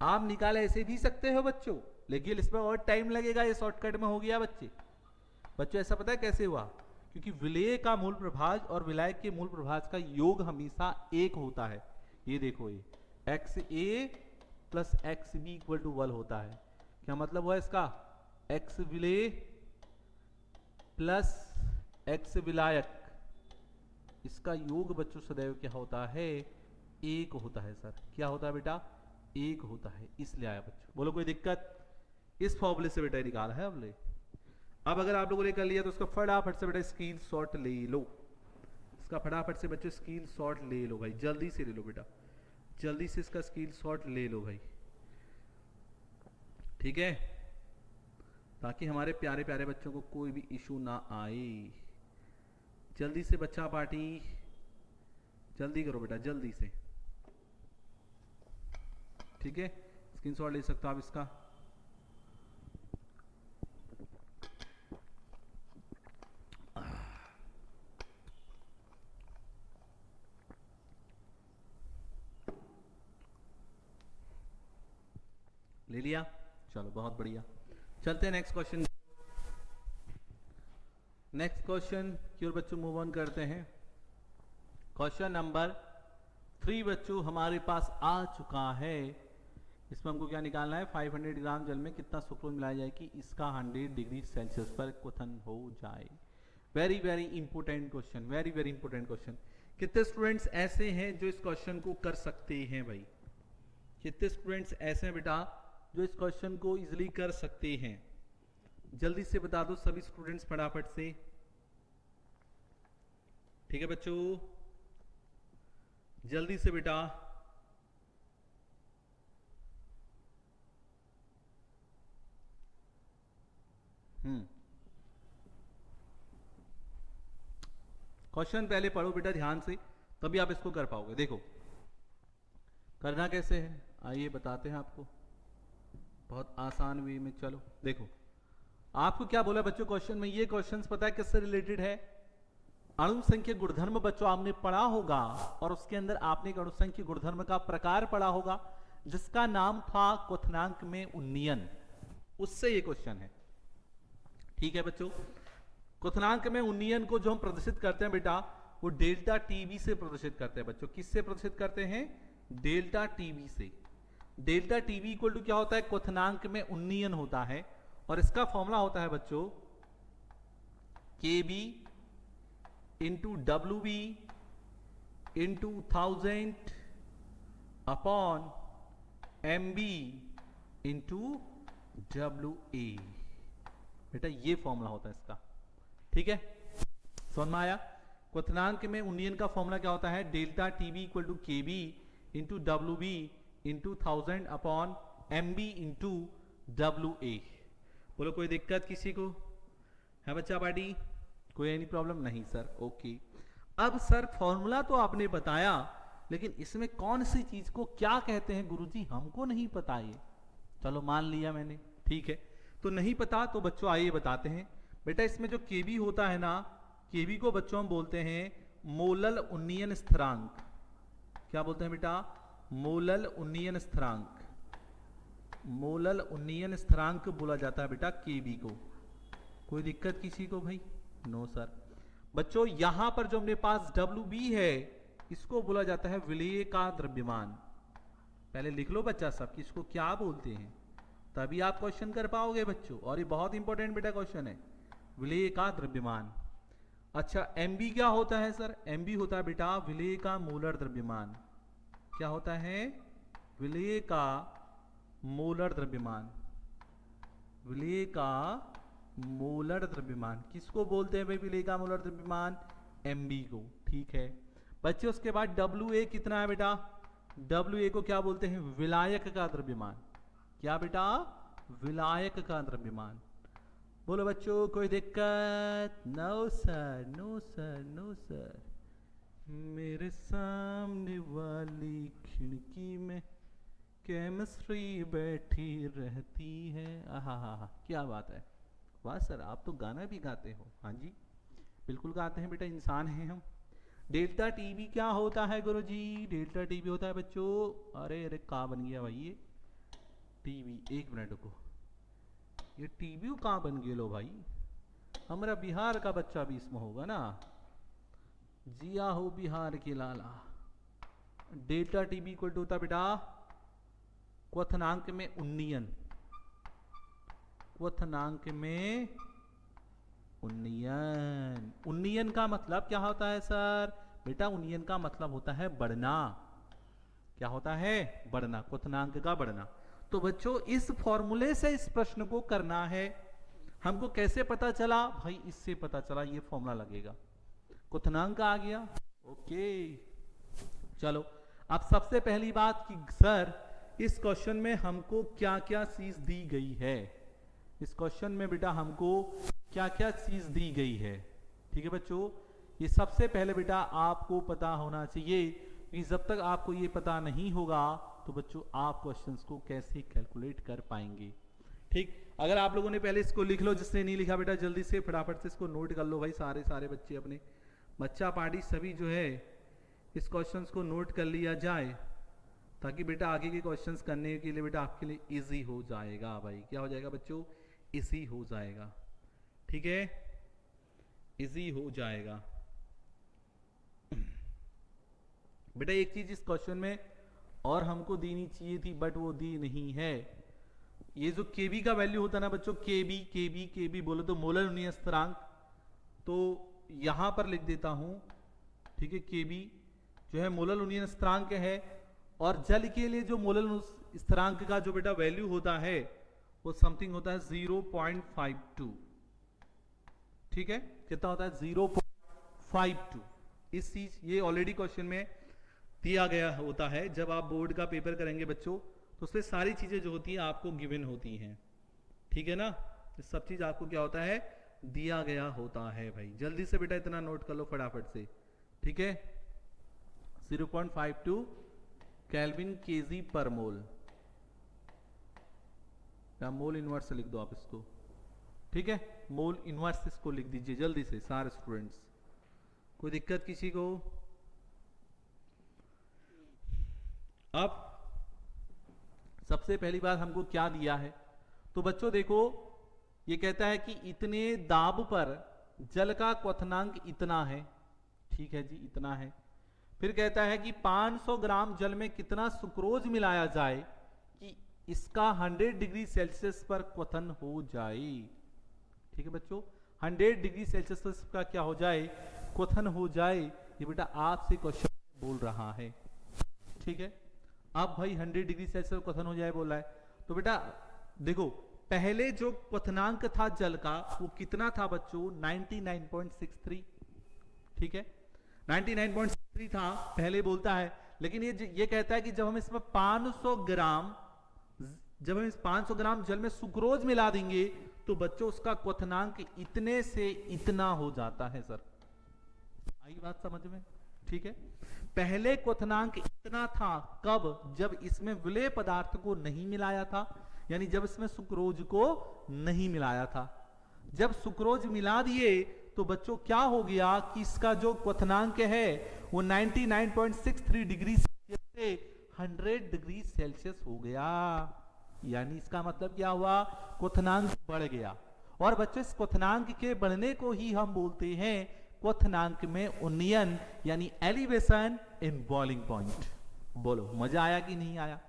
आप निकाल ऐसे भी सकते हो बच्चों, लेकिन इसमें और टाइम लगेगा। ये शॉर्टकट में हो गया बच्चों ऐसा पता है कैसे हुआ? क्योंकि विलय का मूल प्रभाज और विलायक के मूल प्रभाज का योग हमेशा एक होता है। ये देखो, ये XA plus XB equal to 1 होता है। क्या मतलब हुआ इसका? X विलय प्लस X विलायक, इसका योग बच्चों सदैव क्या होता है? एक होता है सर। क्या होता है बेटा? एक होता है। इसलिए आया बच्चों। बोलो कोई दिक्कत? इस फॉर्मूले से बेटा निकाला है हमने। अब अगर आप लोगों ने कर लिया तो उसका फटाफट से बेटा स्क्रीन शॉट ले लो। इसका फटाफट से बच्चों स्क्रीन शॉट ले लो भाई, जल्दी से ले लो बेटा, जल्दी से इसका स्क्रीन शॉट ले लो भाई। ठीक है, ताकि हमारे प्यारे प्यारे बच्चों को कोई भी इशू ना आए। जल्दी से बच्चा पार्टी, जल्दी करो बेटा, जल्दी से। ठीक है, स्क्रीनशॉट ले सकते हो आप इसका। ले लिया? चलो बहुत बढ़िया। चलते हैं नेक्स्ट क्वेश्चन। नेक्स्ट क्वेश्चन की ओर बच्चों मूव ऑन करते हैं। क्वेश्चन नंबर 3 बच्चों हमारे पास आ चुका है। इसमें हमको क्या निकालना है? 500 ग्राम जल में कितना सुक्रोज मिलाया जाए कि इसका 100 डिग्री सेल्सियस पर क्वथन हो जाए। Very very important question, very very important question. कितने स्टूडेंट्स ऐसे हैं जो इस क्वेश्चन को कर सकते हैं भाई? कितने स्टूडेंट्स ऐसे हैं बेटा जो इस क्वेश्चन को इजीली कर सकते हैं? जल्दी से बता दो सभी स्टूडेंट्स फटाफट से। ठीक है बच्चों, जल्दी से बेटा। क्वेश्चन पहले पढ़ो बेटा ध्यान से, तभी आप इसको कर पाओगे। देखो करना कैसे है, आइए बताते हैं आपको बहुत आसान वे में। चलो देखो, आपको क्या बोला बच्चों क्वेश्चन में? ये क्वेश्चंस पता है किससे रिलेटेड है? अणु संख्या गुणधर्म बच्चों आपने पढ़ा होगा, और उसके अंदर आपने एक अणु संख्या गुणधर्म का प्रकार पढ़ा होगा जिसका नाम था क्वथनांक में उन्नयन। उससे ये क्वेश्चन है। ठीक है बच्चों, क्वथनांक में उन्नयन को जो हम प्रदर्शित करते हैं बेटा, वो डेल्टा टीवी से प्रदर्शित करते हैं बच्चों। किससे प्रदर्शित करते हैं? डेल्टा टीवी से। डेल्टा टीवी इक्वल टू क्या होता है? क्वथनांक में उन्नयन होता है, और इसका फॉर्मूला होता है बच्चों KB into WB into 1000 upon MB into WA। बेटा ये फॉर्मूला होता है इसका। ठीक है, समझ में आया? क्वथनांक में उन्नयन का फॉर्मूला क्या होता है, delta TB equal to K B into W B into 1000 upon M B into W A. बोलो कोई दिक्कत किसी को है बच्चा पार्टी, कोई एनी प्रॉब्लम नहीं सर, ओके। अब सर फॉर्मूला तो आपने बताया, लेकिन इसमें कौन सी चीज को क्या कहते हैं गुरुजी हमको नहीं पता ये। चलो मान लिया मैंने, ठीक है, तो नहीं पता तो बच्चों आइए बताते हैं। बेटा इसमें जो केबी होता है ना, केबी को बच्चों हम बोलते हैं मोलल उन्नयन स्थिरांक। क्या बोलते हैं बेटा, मोलल उन्नयन स्थिरांक। मोलल उन्नयन स्थिरांक बोला जाता है बेटा केबी को। कोई दिक्कत किसी को भाई, नो सर। बच्चों यहां पर जो अपने पास डब्ल्यू बी है, इसको बोला जाता है विलेय का द्रव्यमान। पहले लिख लो बच्चा सब कि इसको क्या बोलते हैं, तभी आप क्वेश्चन कर पाओगे बच्चों, और ये बहुत इंपॉर्टेंट बेटा क्वेश्चन है, विलेय का द्रव्यमान। अच्छा एमबी क्या होता है सर, एमबी होता है बेटा विलेय का मोलर द्रव्यमान। क्या होता है, विलेय का मोलर द्रव्यमान। विलेय का मोलर द्रव्यमान किसको बोलते हैं भाई, विलेय का मोलर द्रव्यमान, एमबी को, ठीक है बच्चों। उसके बाद डब्ल्यू ए कितना है बेटा, डब्ल्यू ए को क्या बोलते हैं, विलायक का द्रव्यमान। क्या बेटा, विलायक का द्रव्यमान। बोलो बच्चों कोई दिक्कत, no sir no sir no sir. मेरे सामने वाली खिड़की में केमिस्ट्री बैठी रहती है। आहा हा हा, क्या बात है, वाह सर आप तो गाना भी गाते हो। हाँ जी बिल्कुल गाते हैं बेटा, इंसान हैं हम। डेल्टा टीबी क्या होता है गुरुजी, डेल्टा टीबी होता है बच्चों, अरे अरे कहाँ बन गया भाई ये टीबी, एक मिनट को, ये टीबी कहाँ बन गया लो भाई, हमारा बिहार का बच्चा भी इसमें होगा ना, जिया हो बिहार के लाला। डेल्टा टीबी इक्वल टू होता बेटा क्वथनांक में उन्नयन, क्वथनांक में उन्नयन। उन्नयन का मतलब क्या होता है सर, बेटा उन्नयन का मतलब होता है बढ़ना। क्या होता है, बढ़ना, क्वथनांक का बढ़ना। तो बच्चों इस फॉर्मूले से इस प्रश्न को करना है। हमको कैसे पता चला भाई, इससे पता चला, ये फॉर्मूला लगेगा, क्वथनांक आ गया, ओके। चलो अब सबसे पहली बात कि सर इस क्वेश्चन में हमको क्या क्या चीज दी गई है। इस क्वेश्चन में बेटा हमको क्या क्या चीज दी गई है, ठीक है बच्चों। ये सबसे पहले बेटा आपको पता होना चाहिए, कि जब तक आपको ये पता नहीं होगा तो बच्चों आप क्वेश्चंस को कैसे कैलकुलेट कर पाएंगे, ठीक। अगर आप लोगों ने पहले इसको लिख लो, जिसने नहीं लिखा बेटा जल्दी से फटाफट से इसको नोट कर लो भाई, सारे बच्चे अपने, बच्चा पार्टी सभी जो है इस क्वेश्चंस को नोट कर लिया जाए, ताकि बेटा आगे के क्वेश्चंस करने के लिए बेटा आपके लिए इजी हो जाएगा भाई। क्या हो जाएगा बच्चों, इजी हो जाएगा, ठीक है, इजी हो जाएगा। बेटा एक चीज इस क्वेश्चन में और हमको देनी चाहिए थी, बट वो दी नहीं है। ये जो केबी का वैल्यू होता है ना बच्चों, केबी केबी केबी बोलो तो मोलर उन्नयन स्थिरांक, तो यहां पर लिख देता हूं, ठीक है। केबी जो है मोलर उन्नयन स्थिरांक है, और जल के लिए जो मोलर स्थिरांक का जो बेटा वैल्यू होता है वो समथिंग होता है 0.52, ठीक है। कितना होता है 0.52। इस चीज ये ऑलरेडी क्वेश्चन में दिया गया होता है। जब आप बोर्ड का पेपर करेंगे बच्चों तो उसमें सारी चीजें जो होती हैं आपको गिवन होती हैं, ठीक है ना। सब चीज आपको क्या होता है, दिया गया होता है भाई। जल्दी से बेटा इतना नोट कर लो फटाफट से, ठीक है। 0.52 केल्विन केजी पर मोल, या मोल इनवर्स लिख दो आप इसको, ठीक है। मोल इनवर्स इसको लिख दीजिए जल्दी से सारे स्टूडेंट्स। कोई दिक्कत किसी को? अब सबसे पहली बात हमको क्या दिया है, तो बच्चों देखो ये कहता है कि इतने दाब पर जल का क्वथनांक इतना है, ठीक है जी इतना है। फिर कहता है कि 500 ग्राम जल में कितना सुक्रोज मिलाया जाए कि इसका 100 डिग्री सेल्सियस पर क्वथन हो जाए, ठीक है बच्चों। 100 डिग्री सेल्सियस का क्या हो जाए, क्वथन हो जाए। ये बेटा आपसे क्वेश्चन बोल रहा है, ठीक है। अब भाई 100 डिग्री सेल्सियस क्वथन हो जाए बोला है, तो बेटा देखो पहले जो क्वथनांक था जल का वो कितना था बच्चों, 99.63, ठीक है। 99.3 था पहले बोलता है, लेकिन ये कहता है कि जब हम इसमें 500 ग्राम जल में सुक्रोज मिला देंगे तो बच्चों उसका क्वथनांक इतने से इतना हो जाता है सर। आई बात समझ में? ठीक है, पहले क्वथनांक इतना था, कब? जब इसमें विलेय पदार्थ को नहीं मिलाया था, यानी जब इसमें सुक्रोज को नहीं मिलाया था। जब सुक्रोज मिला दिए तो बच्चों क्या हो गया कि इसका जो क्वथनांक है वो 99.63 डिग्री सेल्सियस से 100 डिग्री सेल्सियस हो गया। यानी इसका मतलब क्या हुआ? क्वथनांक बढ़ गया। और बच्चों इस क्वथनांक के बढ़ने को ही हम बोलते हैं क्वथनांक में उन्नयन, यानी एलिवेशन इन बॉइलिंग पॉइंट। बोलो मजा आया कि नहीं आया?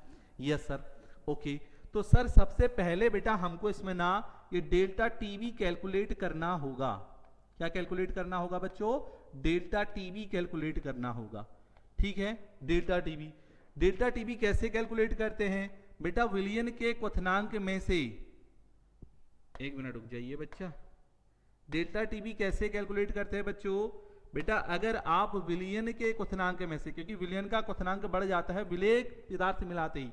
Yes sir. ओके, तो सर सबसे पहले बेटा हमको इसमें ना ये डेल्टा टीवी कैलकुलेट करना होगा। क्या कैलकुलेट करना होगा बच्चों? डेल्टा टीवी कैलकुलेट करना होगा। ठीक है, डेल्टा टीवी कैसे कैलकुलेट करते हैं बेटा? विलियन के क्वथनांक में से, एक मिनट रुक जाइए बच्चा, डेल्टा टीवी कैसे कैलकुलेट करते हैं बच्चों? बेटा अगर आप विलियन के क्वथनांक में से, क्योंकि विलियन का क्वथनांक बढ़ जाता है विलेय पदार्थ मिलाते ही,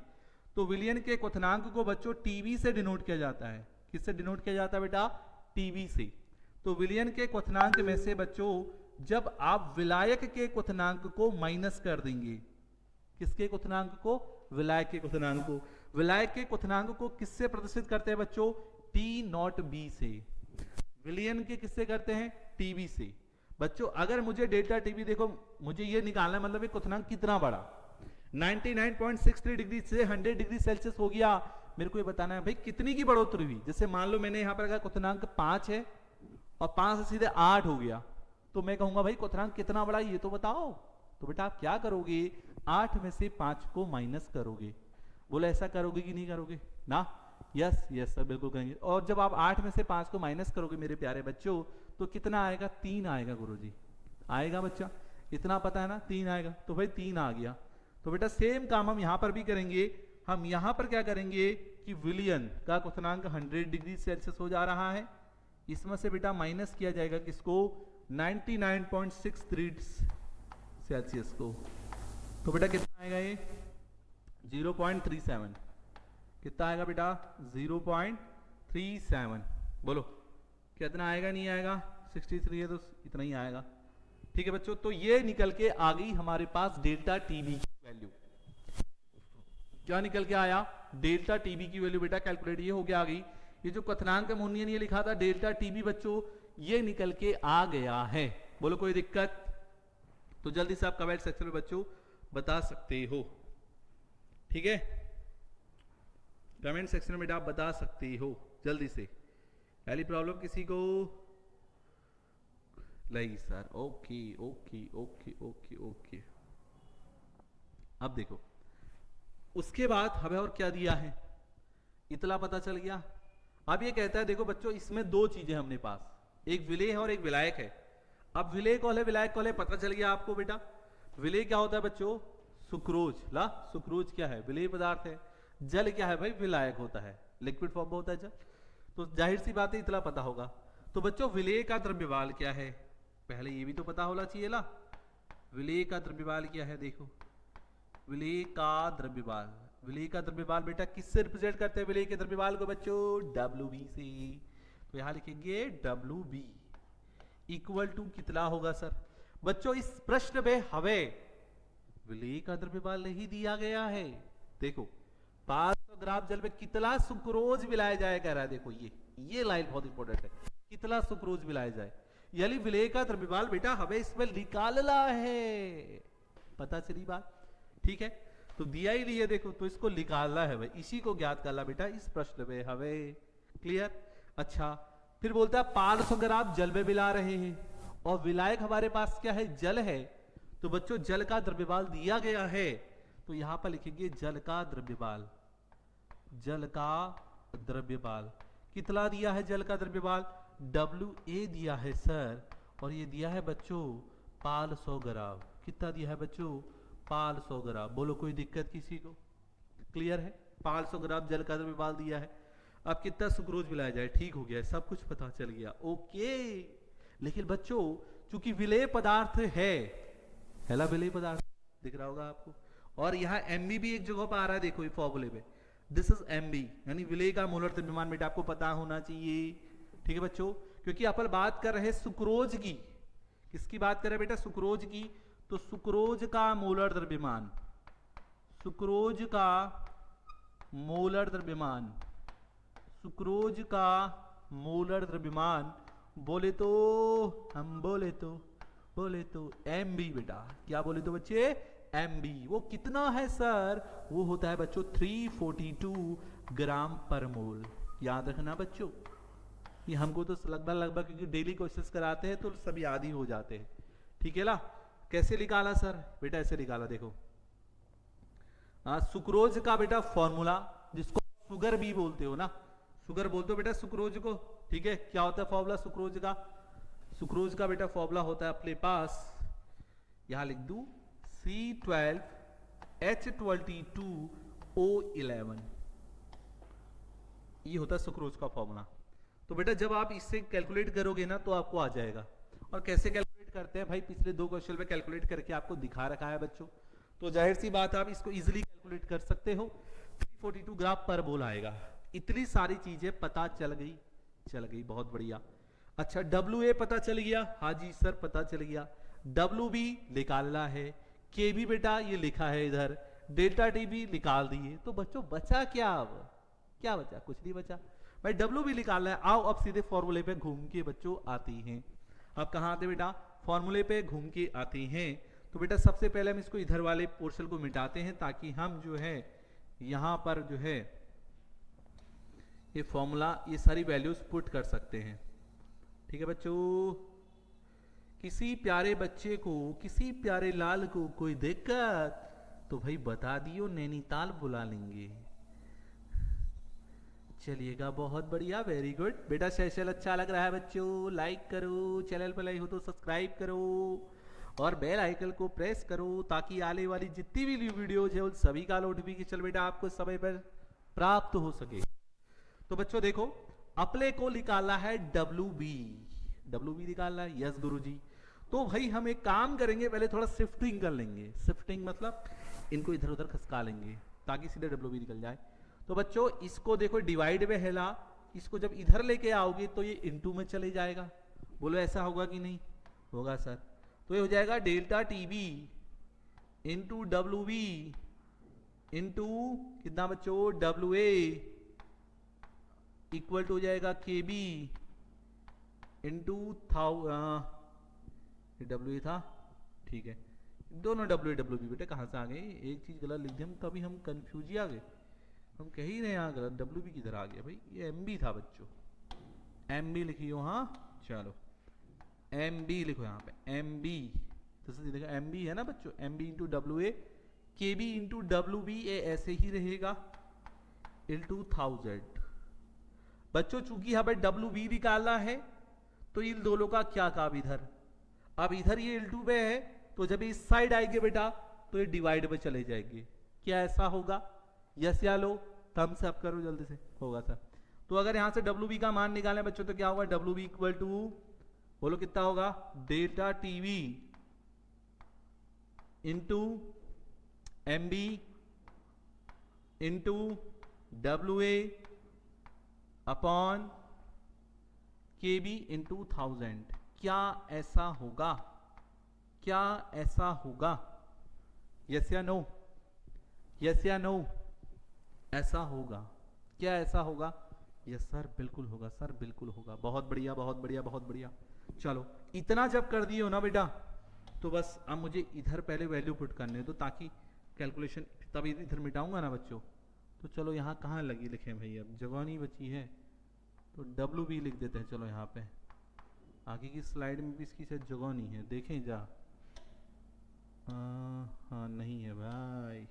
तो विलियन के क्वथनांक को बच्चों टीवी से डिनोट किया जाता है। किससे डिनोट किया जाता है बेटा? टीवी से। तो विलियन के क्वथनांक में से बच्चों जब आप विलायक के क्वथनांक को माइनस कर देंगे, किसके क्वथनांक को? विलायक के क्वथनांक को। विलायक के क्वथनांक को किससे प्रदर्शित करते हैं बच्चों? टी नॉट बी से। विलियन के किससे करते हैं? टीवी से। बच्चों अगर मुझे डेल्टा टीवी, देखो मुझे ये निकालना है, मतलब ये क्वथनांक कितना बड़ा, 99.63 डिग्री से 100 डिग्री सेल्सियस हो गया। मेरे को ये बताना है भाई कितनी की बढ़ोतरी हुई। जैसे मान लो मैंने यहाँ पर कहा क्वथनांक 5 है और 5 से सीधे 8 हो गया, तो मैं कहूंगा भाई क्वथनांक कितना बड़ा ये तो बताओ। तो बेटा आप क्या करोगे? 8 में से 5 को माइनस करोगे। बोले ऐसा करोगे कि नहीं करोगे ना? यस यस सर बिल्कुल करेंगे। और जब आप 8 में से 5 को माइनस करोगे मेरे प्यारे बच्चों, तो कितना आएगा? 3 आएगा गुरुजी। आएगा बच्चा? इतना पता है ना, 3 आएगा। तो भाई 3 आ गया। तो बेटा सेम काम हम यहां पर भी करेंगे। हम यहां पर क्या करेंगे कि विलियन का क्वथनांक 100 डिग्री सेल्सियस हो जा रहा है, इसमें से बेटा माइनस किया जाएगा किसको? 99.63 सेल्सियस को। तो बेटा कितना आएगा ये? 0.37। कितना आएगा बेटा? 0.37। बोलो कितना आएगा? नहीं आएगा? 63 है तो इतना ही आएगा। ठीक है बच्चों, तो ये निकल के आ गई हमारे पास डेल्टा टीवी की वैल्यू। क्या निकल के आया? डेल्टा टीवी की वैल्यू बेटा कैलकुलेट ये हो गया आ गई। ये जो क्वथनांक मूल्यन ये लिखा था डेल्टा टीवी बच्चों, ये निकल के आ गया है। बोलो कोई दिक्कत? तो जल्दी से आप कमेंट सेक्शन में बच्चों बता सकते हो। ठीक है, कमेंट सेक्शन में आप बता सकते हो जल्दी से। पहली प्रॉब्लम किसी को? नहीं sir. Okay okay okay okay okay. अब देखो उसके बाद हमें और क्या दिया है, इतना पता चल गया। अब ये कहता है देखो बच्चों इसमें 2 चीजें हमने पास, एक विलेय है और एक विलायक है। अब विलेय कौन है विलायक कौन है पता चल गया आपको बेटा। विलेय क्या होता है बच्चों? सुक्रोज। ला सुक्रोज क्या है? विलेय पदार्थ है। जल क्या है भाई? विलायक होता है, लिक्विड फॉर्म में होता है जल। तो जाहिर सी बात है इतना पता होगा। तो बच्चों विलेय का द्रव्यमान क्या है? पहले ये भी तो पता होना चाहिए ना। विलेय का द्रव्यमान क्या है? देखो विलेय का द्रव्यमान, विलेय का द्रव्यमान बेटा किससे रिप्रेजेंट करते हैं विलेय के द्रव्यमान को बच्चों? WB से। तो यहां लिखेंगे WB इक्वल टू कितना होगा सर? बच्चों इस प्रश्न में हमें विलेय का द्रव्यमान नहीं दिया गया है। देखो 500 ग्राम जल में कितना सुक्रोज मिलाया जाए कह रहा है। देखो ये लाइन बहुत इंपॉर्टेंट है, कितना सुक्रोज मिलाया जाए, यानी विलेय का द्रव्यमान बेटा हमें इसमें निकालना है। पता चली बात? ठीक है, तो दिया ही नहीं है देखो, तो इसको निकालना है भाई, इसी को ज्ञात करना बेटा इस प्रश्न में हमें। क्लियर? अच्छा फिर बोलता है 500 ग्राम जल में मिला रहे हैं और विलायक हमारे पास क्या है? जल है। तो बच्चों जल का द्रव्यमान दिया गया है, तो यहां पर लिखेंगे जल का द्रव्यमान। जल का द्रव्यमान कितना दिया है? जल का द्रव्यमान WA दिया है सर, और ये दिया है बच्चों 500 ग्राम। कितना दिया है बच्चों? 500 ग्राम। बोलो कोई दिक्कत किसी को? क्लियर है? 500 ग्राम जल का द्रव्यमान दिया है। अब कितना सुक्रोज मिलाया जाए? ठीक हो गया, सब कुछ पता चल गया। ओके, लेकिन बच्चों चूंकि विलेय पदार्थ है हेला विलेय पदार्थ दिख रहा होगा आपको। और यहाँ एमबी भी एक जगह पर आ रहा है, देखो ये फॉर्मूले पे, दिस इज एमबी, यानी विलेय का मोलर द्रव्यमान बेटा आपको पता होना चाहिए। ठीक है बच्चों, क्योंकि अपन बात कर रहे हैं सुक्रोज की, किसकी बात कर रहे हैं बेटा, सुक्रोज की। तो सुक्रोज का मोलर द्रव्यमान, सुक्रोज का मोलर द्रव्यमान, सुक्रोज का मोलर द्रव्यमान बोले तो, हम बोले तो एमबी बेटा, क्या बोले तो बच्चे, एमबी। वो कितना है सर, वो होता है बच्चों 342 ग्राम पर मोल। याद रखना बच्चों, ये हमको तो लगभग क्योंकि डेली क्वेश्चंस कराते हैं तो सब याद ही हो जाते हैं। ठीक है ना, कैसे निकाला सर, बेटा ऐसे निकाला, देखो सुक्रोज का बेटा फॉर्मूला, जिसको शुगर भी बोलते हो ना, शुगर बोलते हो बेटा सुक्रोज को। ठीक है, क्या होता है फॉर्मूला सुक्रोज का, सुक्रोज का बेटा फॉर्मूला होता है अपने पास, यहां लिख दू C12H22O11, ये होता है सुक्रोज का फॉर्मूला। तो बेटा जब आप इससे कैलकुलेट करोगे ना तो आपको आ जाएगा। और कैसे कैलकुलेट करते हैं भाई, पिछले 2 क्वेश्चन में कैलकुलेट करके आपको दिखा रखा है बच्चों, तो जाहिर सी बात आप इसको इजीली कैलकुलेट कर सकते हो। 342 ग्राम पर मोल आएगा। इतनी सारी चीजें पता चल गई, बहुत बढ़िया। अच्छा WA पता चल गया, हाँ जी सर पता चल गया। WB निकालना है, KB बेटा ये लिखा है इधर, डेल्टा T भी निकाल दिए, तो बच्चों बचा क्या, अब क्या बचा, कुछ नहीं बचा भाई। WB निकालना है, आओ अब सीधे फॉर्मूले पे घूम के बच्चों आती हैं। अब कहाँ आते बेटा, फॉर्मूले पे घूम के आती हैं। तो बेटा सबसे पहले हम इसको इधर वाले पोर्शन को मिटाते हैं, ताकि हम जो है यहां पर जो है ये फॉर्मूला, ये सारी वैल्यूज पुट कर सकते हैं। ठीक है बच्चों, किसी प्यारे बच्चे को, किसी प्यारे लाल को कोई दिक्कत तो भाई बता दियो, नैनीताल बुला लेंगे। चलिएगा, बहुत बढ़िया, वेरी गुड बेटा। सेशन अच्छा लग रहा है बच्चों, लाइक करो, चैनल पर नए हो तो सब्सक्राइब करो और बेल आइकन को प्रेस करो, ताकि आने वाली जितनी भी न्यू वीडियोज है उन सभी का नोटिफिकेशन बेटा आपको समय पर प्राप्त हो सके। तो बच्चों देखो, अपने को निकालना है WB निकालना है, यस गुरुजी। तो भाई हम एक काम करेंगे, पहले थोड़ा शिफ्टिंग कर लेंगे। शिफ्टिंग मतलब इनको इधर उधर खसका लेंगे ताकि सीधे WB निकल जाए। तो बच्चों इसको देखो डिवाइड में है ला, इसको जब इधर लेके आओगे तो ये इनटू में चले जाएगा। बोलो ऐसा होगा कि नहीं होगा सर। तो ये हो जाएगा delta TB into WB into कितना बच्चों WA इक्वल टू हो जाएगा KB इंटू WA था, ठीक है। दोनों WB बेटे कहाँ से आ गए, एक चीज गलत लिख दी हम, तभी हम कंफ्यूज आ गए। हम कह ही नहीं यहाँ गलत, WB किधर आ गया भाई, ये MB था बच्चों, MB लिखियो। हाँ चलो MB लिखो यहाँ पे, MB तो देखो MB है ना बच्चों, MB into WA, KB into WB, ये ऐसे ही रहेगा इंटू 1000। बच्चों चूंकि यहाँ पे WB निकालना है तो इन दोनों का क्या काम इधर, अब इधर ये L2 पे है, तो जब इस साइड आएंगे बेटा तो ये डिवाइड में चले जाएंगे। क्या ऐसा होगा, यस या लो, थम्स अप करो जल्दी से, होगा सर। तो अगर यहां से WB का मान निकालें बच्चों तो क्या होगा, WB इक्वल टू, बोलो कितना होगा, delta TB into MB into WA upon KB into 1000। क्या ऐसा होगा, क्या ऐसा होगा, यस या नो, यस या नो, ऐसा होगा, क्या ऐसा होगा, यस सर बिल्कुल होगा, सर बिल्कुल होगा। बहुत बढ़िया बहुत बढ़िया बहुत बढ़िया। चलो इतना जब कर दिए हो ना बेटा, तो बस अब मुझे इधर पहले वैल्यू पुट करने दो, ताकि कैलकुलेशन, तभी इधर मिटाऊंगा ना बच्चों। तो चलो यहाँ कहाँ लगी लिखे भाई, अब जगह नहीं बची है तो WB लिख देते हैं। चलो यहाँ पे आगे की स्लाइड में भी इसकी शायद जगह नहीं है, देखें जा, हाँ नहीं है भाई।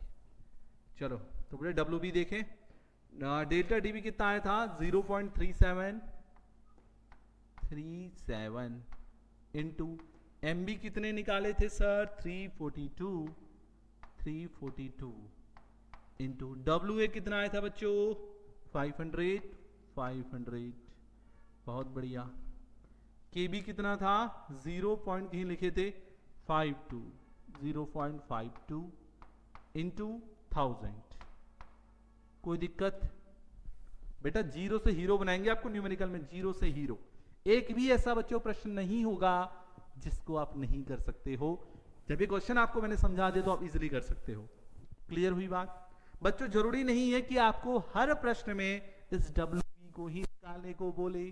चलो तो बेटा WB देखें, डेल्टा DB कितना आया था 0.3737 इंटू MB कितने निकाले थे सर 342 इंटू WA कितना आया था बच्चों 500। बहुत बढ़िया। KB कितना था 0 पॉइंट कहीं लिखे थे 52, 0.52 इंटू 1000। कोई दिक्कत बेटा? जीरो से हीरो बनाएंगे आपको न्यूमेरिकल में, जीरो से हीरो। एक भी ऐसा बच्चों प्रश्न नहीं होगा जिसको आप नहीं कर सकते हो। जब ये क्वेश्चन आपको मैंने समझा दिया तो आप इजीली कर सकते हो। क्लियर हुई बात? बच्चों जरूरी नहीं है कि आपको हर प्रश्न में इस डब्ल्यू को ही निकालने को बोले।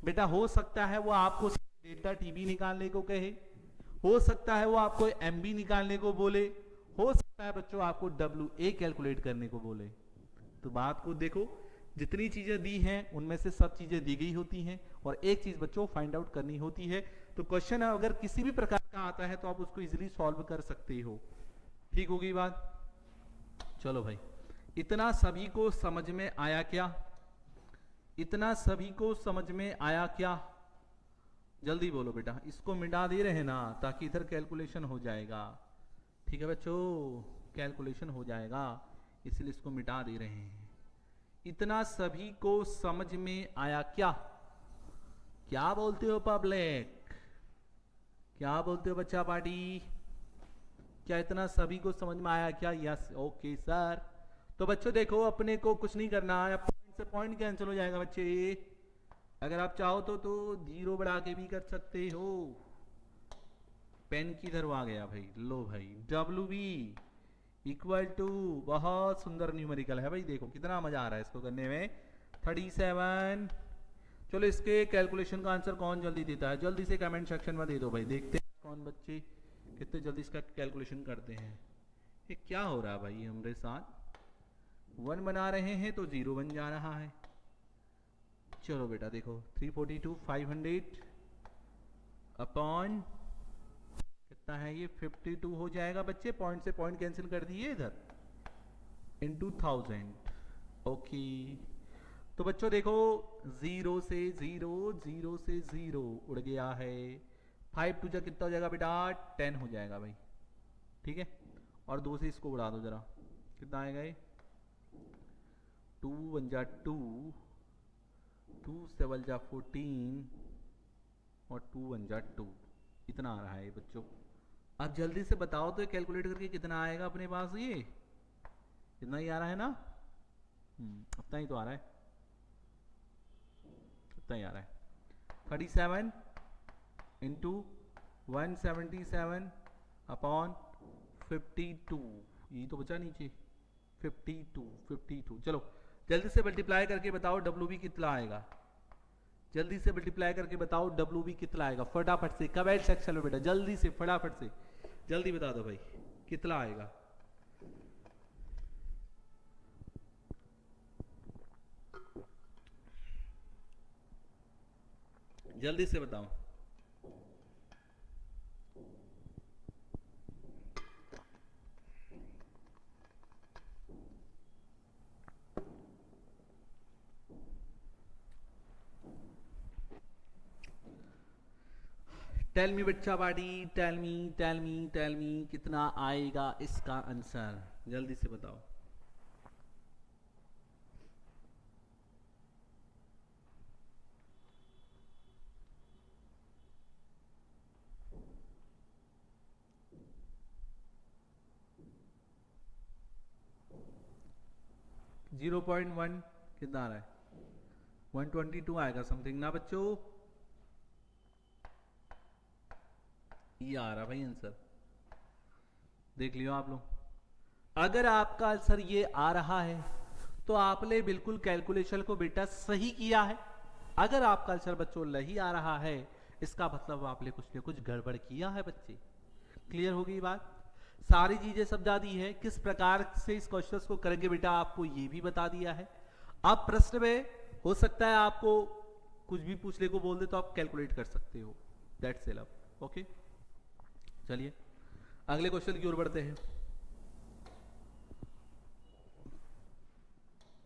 बेटा हो सकता है वो आपको डेल्टा टीबी निकालने को कहे, हो सकता है वो आपको एमबी निकालने को बोले, हो सकता है बच्चों आपको डब्ल्यू ए कैलकुलेट करने को बोले। तो बात को देखो, जितनी चीजें दी हैं उनमें से सब चीजें दी गई होती हैं और एक चीज बच्चों फाइंड आउट करनी होती है। तो क्वेश्चन अगर किसी भी प्रकार का आता है तो आप उसको इजीली सॉल्व कर सकते हो। ठीक होगी बात? चलो भाई, इतना सभी को समझ में आया क्या? इतना सभी को समझ में आया क्या? जल्दी बोलो बेटा। इसको मिटा दे रहे हैं ना ताकि इधर कैलकुलेशन हो जाएगा। ठीक है बच्चों, कैलकुलेशन हो जाएगा इसलिए इसको मिटा दे रहे हैं। इतना सभी को समझ में आया क्या? क्या बोलते हो पब्लिक? क्या बोलते हो बच्चा पार्टी? क्या इतना सभी को समझ में आया क्या? Yes, okay sir. तो बच्चों देखो, अपने को कुछ नहीं करना है, पॉइंट से पॉइंट कैंसिल हो जाएगा बच्चे। अगर आप चाहो तो जीरो बढ़ा के भी कर सकते हो। पेन किधर आ गया भाई? लो भाई, डब्ल्यू बी इक्वल टू, बहुत सुंदर न्यूमेरिकल है भाई। देखो कितना मजा आ रहा है इसको करने में। 37। चलो इसके कैलकुलेशन का आंसर कौन जल्दी देता है? जल्दी से कमेंट सेक्शन में दे दो भाई, देखते हैं कौन बच्चे कितने जल्दी इसका कैलकुलेशन करते हैं। ये क्या हो रहा है भाई हमारे साथ? 1 बना रहे हैं तो 0 बन जा रहा है। चलो बेटा देखो, 342 500 अपॉन कितना है ये? 52 हो जाएगा बच्चे। पॉइंट से पॉइंट कैंसिल कर दिए इधर, इनटू 1000। ओके, तो बच्चों देखो, 0 से 0, 0 से 0 उड़ गया है। 5 टू जा कितना हो जाएगा बेटा? 10 हो जाएगा भाई। ठीक है, और 2 से इसको उड़ा दो जरा, कितना आएगा ये? 2 1 जा 2, 2 7 जा 14 और 2 1 जा 2, इतना आ रहा है ये बच्चों। अब जल्दी से बताओ तो कैलकुलेट करके कितना आएगा अपने पास? ये इतना ही आ रहा है ना? इतना ही तो आ रहा है, इतना ही आ रहा है। 37 इंटू 177 अपॉन 52, यही तो बचा नीचे, 52। चलो जल्दी से मल्टीप्लाई करके बताओ डब्ल्यू बी कितना आएगा। जल्दी से मल्टीप्लाई करके बताओ डब्ल्यू बी कितना आएगा फटाफट से कमेंट सेक्शन में बेटा, जल्दी से फटाफट से जल्दी बता दो भाई कितना आएगा। जल्दी से बताओ। टेल मी बच्चा बाड़ी, टेल मी कितना आएगा इसका आंसर? जल्दी से बताओ। जीरो 0.1 कितना आ रहा है? 122 आएगा समथिंग ना बच्चों? ये आ रहा भाई आंसर, देख लियो आप लोग। अगर आपका आंसर ये आ रहा है तो आपने बिल्कुल कैलकुलेशन को बेटा सही किया है। अगर आपका आंसर बच्चों नहीं आ रहा है इसका मतलब आपने कुछ न कुछ गड़बड़ किया है बच्चे। क्लियर हो गई बात? सारी चीजें समझा दी है, किस प्रकार से इस क्वेश्चन को करेंगे बेटा आपको ये भी बता दिया है। अब प्रश्न में हो सकता है आपको कुछ भी पूछने को बोल दे तो आप कैलकुलेट कर सकते हो। That's it. ओके, चलिए अगले क्वेश्चन की ओर बढ़ते हैं।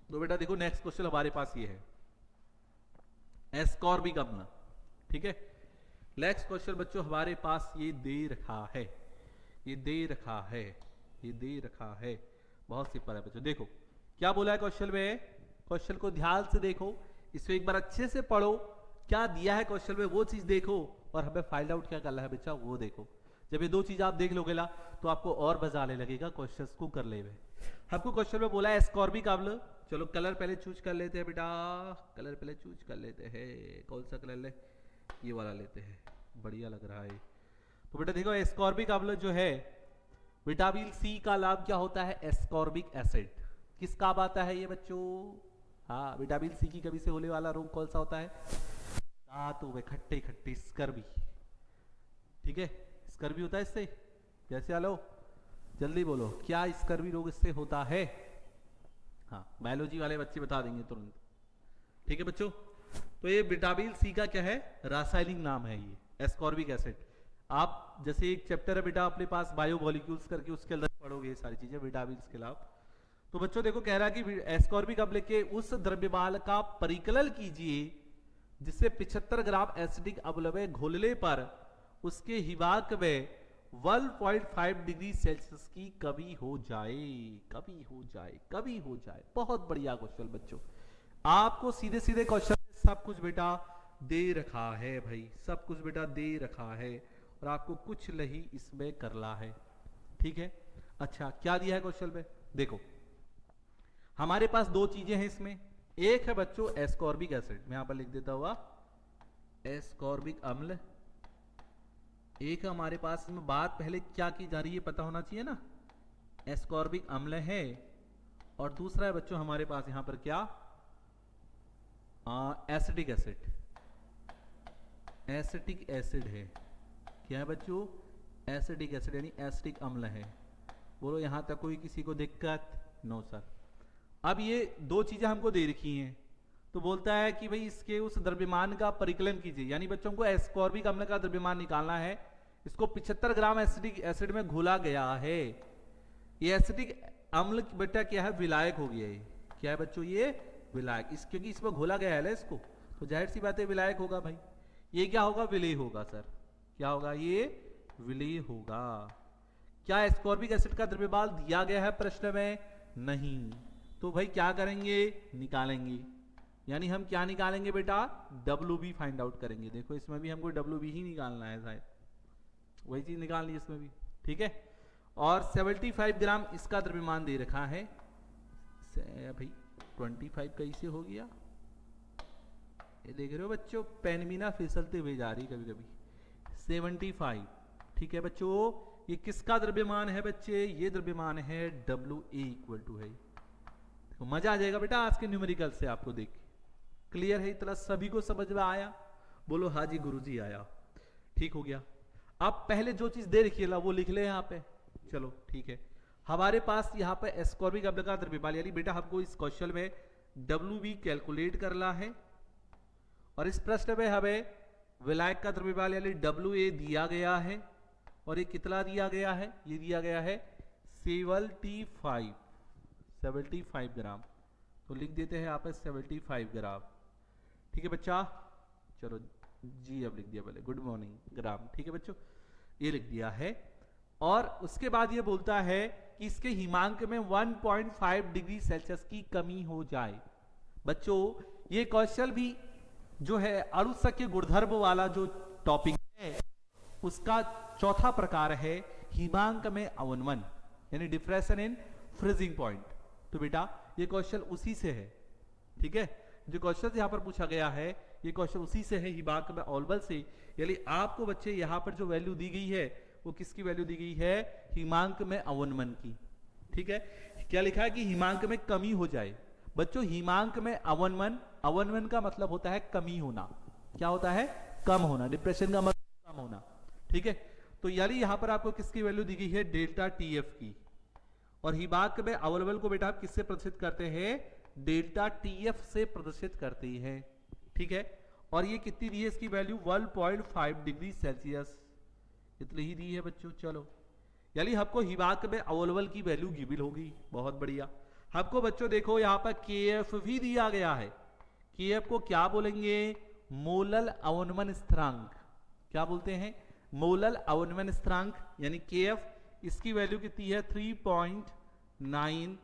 तो बेटा देखो नेक्स्ट क्वेश्चन हमारे पास ये है, स्कोर भी करना। ठीक है, नेक्स्ट क्वेश्चन बच्चों हमारे पास ये दे रखा है, ये दे रखा है, ये दे रखा है। बहुत सिंपल है बच्चों, देखो क्या बोला है क्वेश्चन में। क्वेश्चन को ध्यान से देखो, इसको एक बार अच्छे से पढ़ो, क्या दिया है क्वेश्चन में वो चीज देखो और हमें फाइंड आउट क्या करना है बच्चा वो देखो। जब ये दो चीज आप देख लोगे ला तो आपको और मजा आने लगेगा क्वेश्चंस को कर ले में। आपको क्वेश्चन में बोला है एस्कॉर्बिक अम्ल, चलो कलर पहले चूज कर लेते हैं बेटा, कलर पहले चूज कर लेते हैं, कौन सा कलर ले, ये वाला लेते हैं, बढ़िया लग रहा है। तो बेटा देखो एस्कॉर्बिक अम्ल जो है, विटामिन सी का नाम क्या होता है, एस्कॉर्बिक एसिड। किस काम आता है ये बच्चों, हाँ विटामिन सी की कमी से होने वाला रोग कौन सा होता है, दांतों में खट्टे खट्टे स्कर्वी, ठीक है स्कर्वी होता है इससे, जैसे आलो जल्दी बोलो क्या स्कर्वी रोग इससे होता है, हाँ बायोलॉजी वाले बच्चे बता देंगे तुरंत, ठीक है बच्चों। तो ये विटामिन सी का क्या है, रासायनिक नाम है ये एस्कॉर्बिक एसिड। आप जैसे एक चैप्टर है बेटा अपने पास बायोमोलिक्यूल्स करके, उसके अंदर पढ़ोगे ये सारी चीजें विटामिन के खिलाफ। तो बच्चों देखो कह रहा है कि एस्कॉर्बिक अम्ल के उस द्रव्यमान का परिकलन कीजिए जिससे 75 ग्राम एसिडिक अम्ल में घोलने पर उसके हिमांक में 1.5 डिग्री सेल्सियस की कमी हो जाए, कमी हो जाए, कमी हो जाए। बहुत बढ़िया क्वेश्चन बच्चों, आपको सीधे सीधे क्वेश्चन सब कुछ बेटा दे रखा है भाई, सब कुछ बेटा दे रखा है और आपको कुछ नहीं इसमें करना है, ठीक है। अच्छा क्या दिया है क्वेश्चन में, देखो हमारे पास दो चीजें हैं इसमें, एक है बच्चों एस्कॉर्बिक एसिड, मैं यहां पर लिख देता हुआ एस्कॉर्बिक अम्ल, एक हमारे पास में बात पहले क्या की जा रही है पता होना चाहिए ना, एस्कॉर्बिक अम्ल है, और दूसरा है बच्चों हमारे पास यहां पर क्या, एसिटिक एसिड, एसिटिक एसिड है, क्या है बच्चों, एसिटिक एसिड यानी एसिटिक अम्ल है। बोलो यहां तक कोई किसी को दिक्कत, नो सर। अब ये दो चीजें हमको दे रखी हैं, तो बोलता है कि भाई इसके उस द्रव्यमान का परिकलन कीजिए, यानी बच्चों को एस्कॉर्बिक अम्ल का द्रव्यमान निकालना है, इसको 75 ग्राम एसिडिक एसिड में घोला गया है। ये एसिडिक अम्ल बेटा क्या है, विलायक हो गया है, क्या है बच्चों ये विलायक, इस क्योंकि इसमें घोला गया है ना इसको, तो जाहिर सी बात है विलायक होगा भाई। ये क्या होगा, विलेय होगा सर, क्या होगा ये विलेय होगा। क्या एस्कॉर्बिक एसिड का द्रव्यमान दिया गया है प्रश्न में, नहीं, तो भाई क्या करेंगे, निकालेंगे, यानी हम क्या निकालेंगे बेटा, WB फाइंड आउट करेंगे। देखो इसमें भी हमको WB ही निकालना है शायद, वही चीज निकालनी है इसमें भी, ठीक है। और 75 ग्राम इसका द्रव्यमान दे रखा है भाई, 25 कैसे हो गया, ये देख रहे हो बच्चों पेनमीना फिसलते हुए जा रही कभी कभी, 75, ठीक है बच्चों। ये किसका द्रव्यमान है बच्चे, ये द्रव्यमान है WA इक्वल टू है, तो मजा आ जाएगा बेटा आज के न्यूमेरिकल से आपको देख, क्लियर है इतना सभी को समझ में आया, बोलो हाँ जी गुरुजी आया, ठीक हो गया। अब पहले जो चीज दे रखी है वो लिख ले यहाँ पे, चलो ठीक है। हमारे पास यहाँ पे एस्कॉर्बिक अम्ल का द्रव्यमान, यानी बेटा हमको इस क्वेश्चन में WB कैलकुलेट करना है, और इस प्रश्न में हमें विलायक का द्रव्यमान यानी WA दिया गया है, और ये कितना दिया गया है, ये दिया गया है 75 ग्राम, तो लिख देते हैं यहाँ पे 75 ग्राम, ठीक है बच्चा, चलो जी अब लिख दिया पहले, गुड मॉर्निंग ग्राम, ठीक है बच्चों, ये लिख दिया है। और उसके बाद ये बोलता है कि इसके हिमांक में 1.5 डिग्री सेल्सियस की कमी हो जाए। बच्चों ये क्वेश्चन भी जो है अणुशक के गुणधर्म वाला जो टॉपिक है उसका चौथा प्रकार है हिमांक में अवनमन, यानी डिफ्रेशन इन फ्रीजिंग पॉइंट। तो बेटा ये क्वेश्चन उसी से है, ठीक है, जो क्वेश्चन यहाँ पर पूछा गया है ये क्वेश्चन उसी से है, हिमांक में अवनमन से, यानी आपको बच्चे यहाँ पर जो वैल्यू दी गई है वो किसकी वैल्यू दी गई है, हिमांक में अवनमन की, ठीक है। क्या लिखा है कि हिमांक में कमी हो जाए। बच्चों हिमांक में अवनमन, अवनमन का मतलब होता है कमी होना, क्या होता है, कम होना, डिप्रेशन का मतलब कम होना, ठीक है। तो यानी यहां पर आपको किसकी वैल्यू दी गई है, डेल्टा TF की, और हिमांक में अवनमन को बेटा आप किससे प्रदर्शित करते हैं, डेल्टा TF से प्रदर्शित करते हैं, ठीक है। और ये कितनी दी है इसकी वैल्यू 1.5 डिग्री सेल्सियस, इतनी ही दी है बच्चों। चलो यानी हमको हिमांक में अवनमन की वैल्यू गिवन होगी, बहुत बढ़िया। हमको बच्चों देखो यहाँ पर KF भी दिया गया है, KF को क्या बोलेंगे, मोलल अवनमन स्थिरांक, क्या बोलते हैं, मोलल अवनमन स्थिरांक, यानी KF, इसकी वैल्यू कितनी है 3.9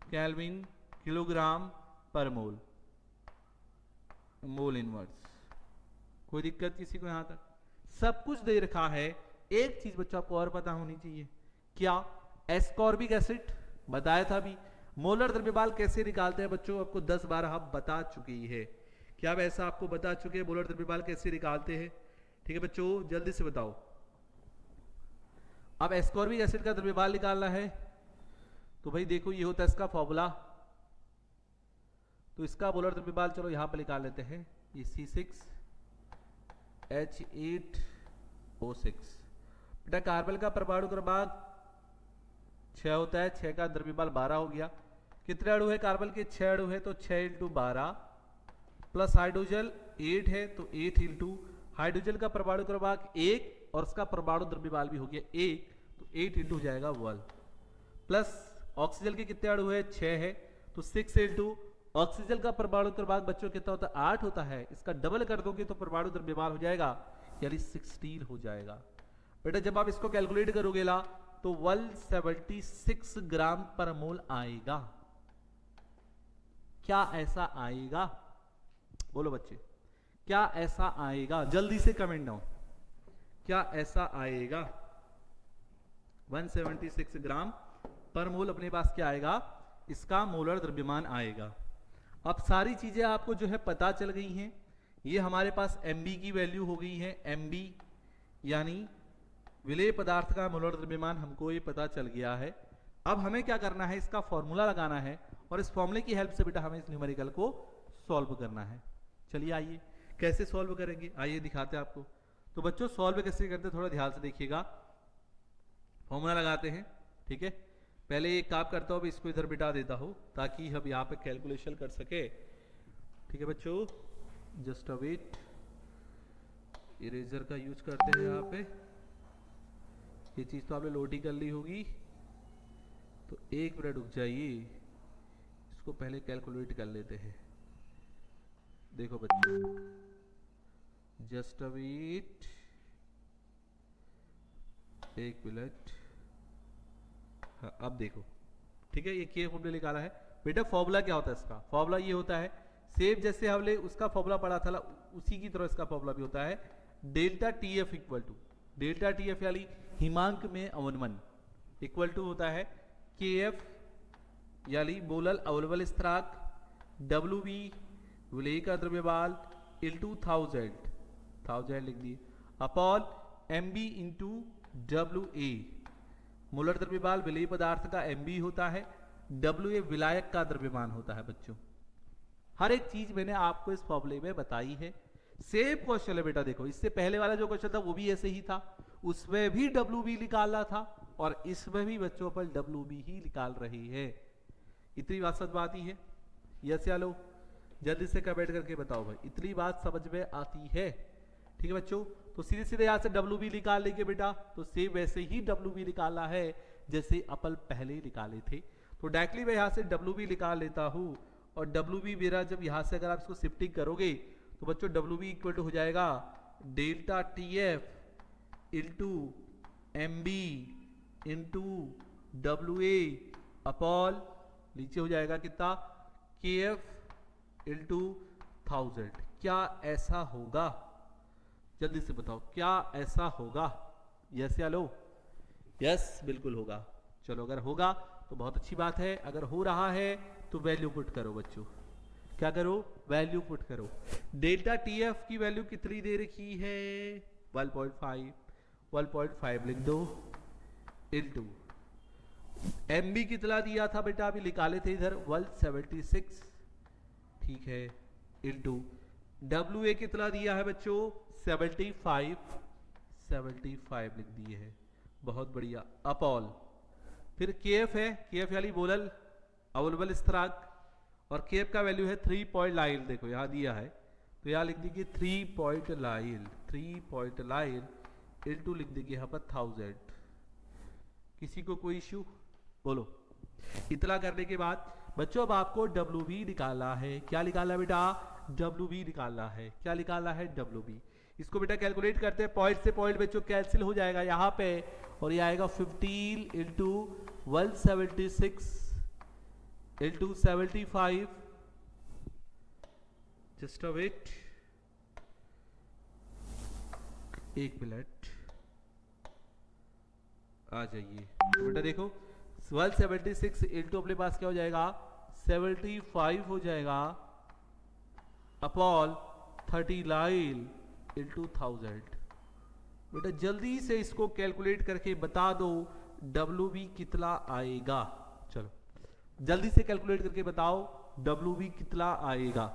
केल्विन किलोग्राम पर मोल, मोल इनवर्स। कोई दिक्कत किसी को, यहां तक सब कुछ दे रखा है, एक चीज बच्चों आपको और पता होनी चाहिए, क्या? एस्कॉर्बिक एसिड बताया था भी। मोलर द्रव्यमान कैसे निकालते हैं बच्चों, आपको 10 बार हम बता चुके हैं। क्या वैसा आपको बता चुके हैं मोलर द्रव्यमान कैसे निकालते हैं? ठीक है बच्चों, जल्दी से बताओ। अब एस्कॉर्बिक एसिड का द्रव्यमान निकालना है तो भाई देखो ये होता है इसका फॉर्मूला। तो इसका मोलर द्रव्यमान चलो यहां पर निकाल लेते हैं, ये C6H8O6। बेटा कार्बन का परमाणु क्रमांक 6 होता है, 6 का द्रव्यमान 12 हो गया। कितने अणु है कार्बन के? 6 अणु है, तो 6 × 12 प्लस हाइड्रोजन 8 है तो 8 × हाइड्रोजन का परमाणु क्रमांक 1 और उसका परमाणु द्रव्यमान भी हो गया 1, तो 8 × हो जाएगा 1 प्लस ऑक्सीजन के कितने अणु है? 6 है, तो 6 × ऑक्सीजन का परमाणु क्रमांक बच्चों कितना होता है? 8 होता है। इसका डबल कर दोगे तो परमाणु द्रव्यमान हो जाएगा यानी 16 हो जाएगा। बेटा जब आप इसको कैलकुलेट करोगे ला तो 176 ग्राम पर मोल आएगा। क्या ऐसा आएगा? बोलो बच्चे, क्या ऐसा आएगा? जल्दी से कमेंट डाउन, क्या ऐसा आएगा? 176 ग्राम पर मोल अपने पास क्या आएगा? इसका मोलर द्रव्यमान आएगा। अब सारी चीजें आपको जो है पता चल गई हैं। ये हमारे पास MB की वैल्यू हो गई है, MB यानी विलेय पदार्थ का मोलर द्रव्यमान हमको ये पता चल गया है। अब हमें क्या करना है? इसका फॉर्मूला लगाना है और इस फॉर्मूले की हेल्प से बेटा हमें इस न्यूमेरिकल को सॉल्व करना है। चलिए आइए कैसे सॉल्व करेंगे, आइए दिखाते हैं आपको। तो बच्चों सॉल्व कैसे करते हैं थोड़ा ध्यान से देखिएगा। फॉर्मूला लगाते हैं, ठीक है। पहले एक काम करता हूँ, इसको इधर बिठा देता हूँ ताकि हम यहाँ पे कैलकुलेशन कर सके। ठीक है बच्चों, जस्ट अ वेट, इरेजर का यूज करते हैं यहाँ पे। ये चीज तो आपने नोट ही कर ली होगी, तो 1 मिनट रुक जाइए, इसको पहले कैलकुलेट कर लेते हैं। देखो बच्चों, जस्ट अ वेट, 1 मिनट। हाँ अब देखो, ठीक है, ये के फॉर्मूला निकाला है। बेटा फॉर्मूला क्या होता है इसका? फॉर्मूला ये होता है, सेम जैसे हमने उसका फॉर्मूला पढ़ा था उसी की तरह इसका फॉर्मूला भी होता है। Delta TF equal to, delta TF यानी हिमांक में अवनमन, इक्वल टू होता है KF यानी मोलर अवलंबन स्थिरांक, WB विलेय का द्रव्यमान इंटू 1000 लिख दिए, upon MB into WA। Molar द्रव्यमान विलेय पदार्थ का MB होता है, WA विलायक का द्रव्यमान होता है। बच्चों हर एक चीज मैंने आपको इस फॉर्मूले में बताई है। सेम क्वेश्चन है बेटा, देखो इससे पहले वाला जो क्वेश्चन था वो भी ऐसे ही था, उसमें भी WB निकालना था और इसमें भी बच्चों पर WB ही निकाल रही है। इतनी बात समझ में आती है? यस या नो? जल्दी से कमेंट करके बताओ भाई, इतनी बात समझ में आती है? ठीक है बच्चों, तो सीधे सीधे यहाँ से WB निकाल लेंगे बेटा, तो सेम वैसे ही WB निकालना है जैसे अपन पहले निकाले थे। तो डायरेक्टली मैं यहाँ से WB निकाल लेता हूँ और WB मेरा जब यहाँ से अगर आप इसको शिफ्टिंग करोगे तो बच्चों WB इक्वल टू हो जाएगा delta TF into MB into WA upon नीचे हो जाएगा कितना? KF into 1000। क्या ऐसा होगा? जल्दी से बताओ, क्या ऐसा होगा? यस या नो? यस बिल्कुल होगा। चलो अगर होगा तो बहुत अच्छी बात है, अगर हो रहा है तो वैल्यू पुट करो बच्चों। क्या करो? वैल्यू पुट करो। डेल्टा TF की वैल्यू कितनी दे रखी है? 1.5 लिख दो, इंटू MB कितना दिया था बेटा, अभी निकाले थे इधर 176, ठीक है, इंटू WA कितना दिया है बच्चों? 75 लिख दिए है, बहुत बढ़िया, अपॉल फिर KF है, KF यानी मोलर अवलंबन स्थिरांक और KF का वैल्यू है 3.9, देखो यहाँ दिया है तो यहाँ लिख दीजिए 3.9 इंटू लिख दीजिए यहाँ पर 1000। किसी को कोई इश्यू? बोलो। इतना करने के बाद बच्चों अब आपको WB निकालना है। क्या निकालना है बेटा? WB निकालना है। क्या निकालना है? WB। इसको बेटा कैलकुलेट करते हैं, पॉइंट से पॉइंट बच्चों कैंसिल हो जाएगा यहाँ पे और ये आएगा 15 into 176 into 75। Just a wait, 1 minute, आ जाइए। तो बेटा देखो 1276 इंटू अपने पास क्या हो जाएगा 75 हो जाएगा अपॉन 39 इंटू 1000। बेटा जल्दी से इसको कैलकुलेट करके बता दो WB कितना आएगा। चलो जल्दी से कैलकुलेट करके बताओ WB कितना आएगा।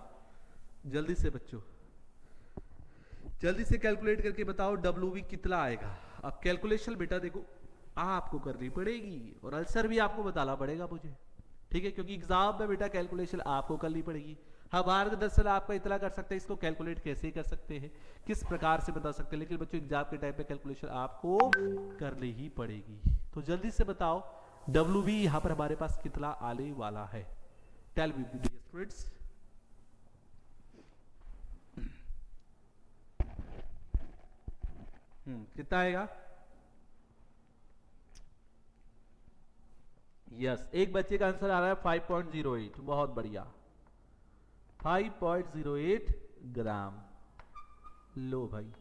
जल्दी से बच्चों जल्दी से कैलकुलेट करके बताओ WB कितना आएगा। अब कैलकुलेशन बेटा देखो आपको करनी पड़ेगी और आंसर भी आपको बताना पड़ेगा मुझे, ठीक है, क्योंकि एग्जाम में बेटा कैलकुलेशन आपको करनी पड़ेगी। हाँ मार्गदर्शन आपका इतना कर सकते हैं, इसको कैलकुलेट कैसे कर सकते हैं, किस प्रकार से बता सकते हैं, लेकिन बच्चों एग्जाम के टाइम पे कैलकुलेशन आपको करनी ही पड़ेगी। तो जल्दी से बताओ WB यहाँ पर हमारे पास कितना आने वाला है। Tell me dear students. कितना आएगा? यस एक बच्चे का आंसर आ रहा है 5.08। बहुत बढ़िया 5.08 ग्राम। लो भाई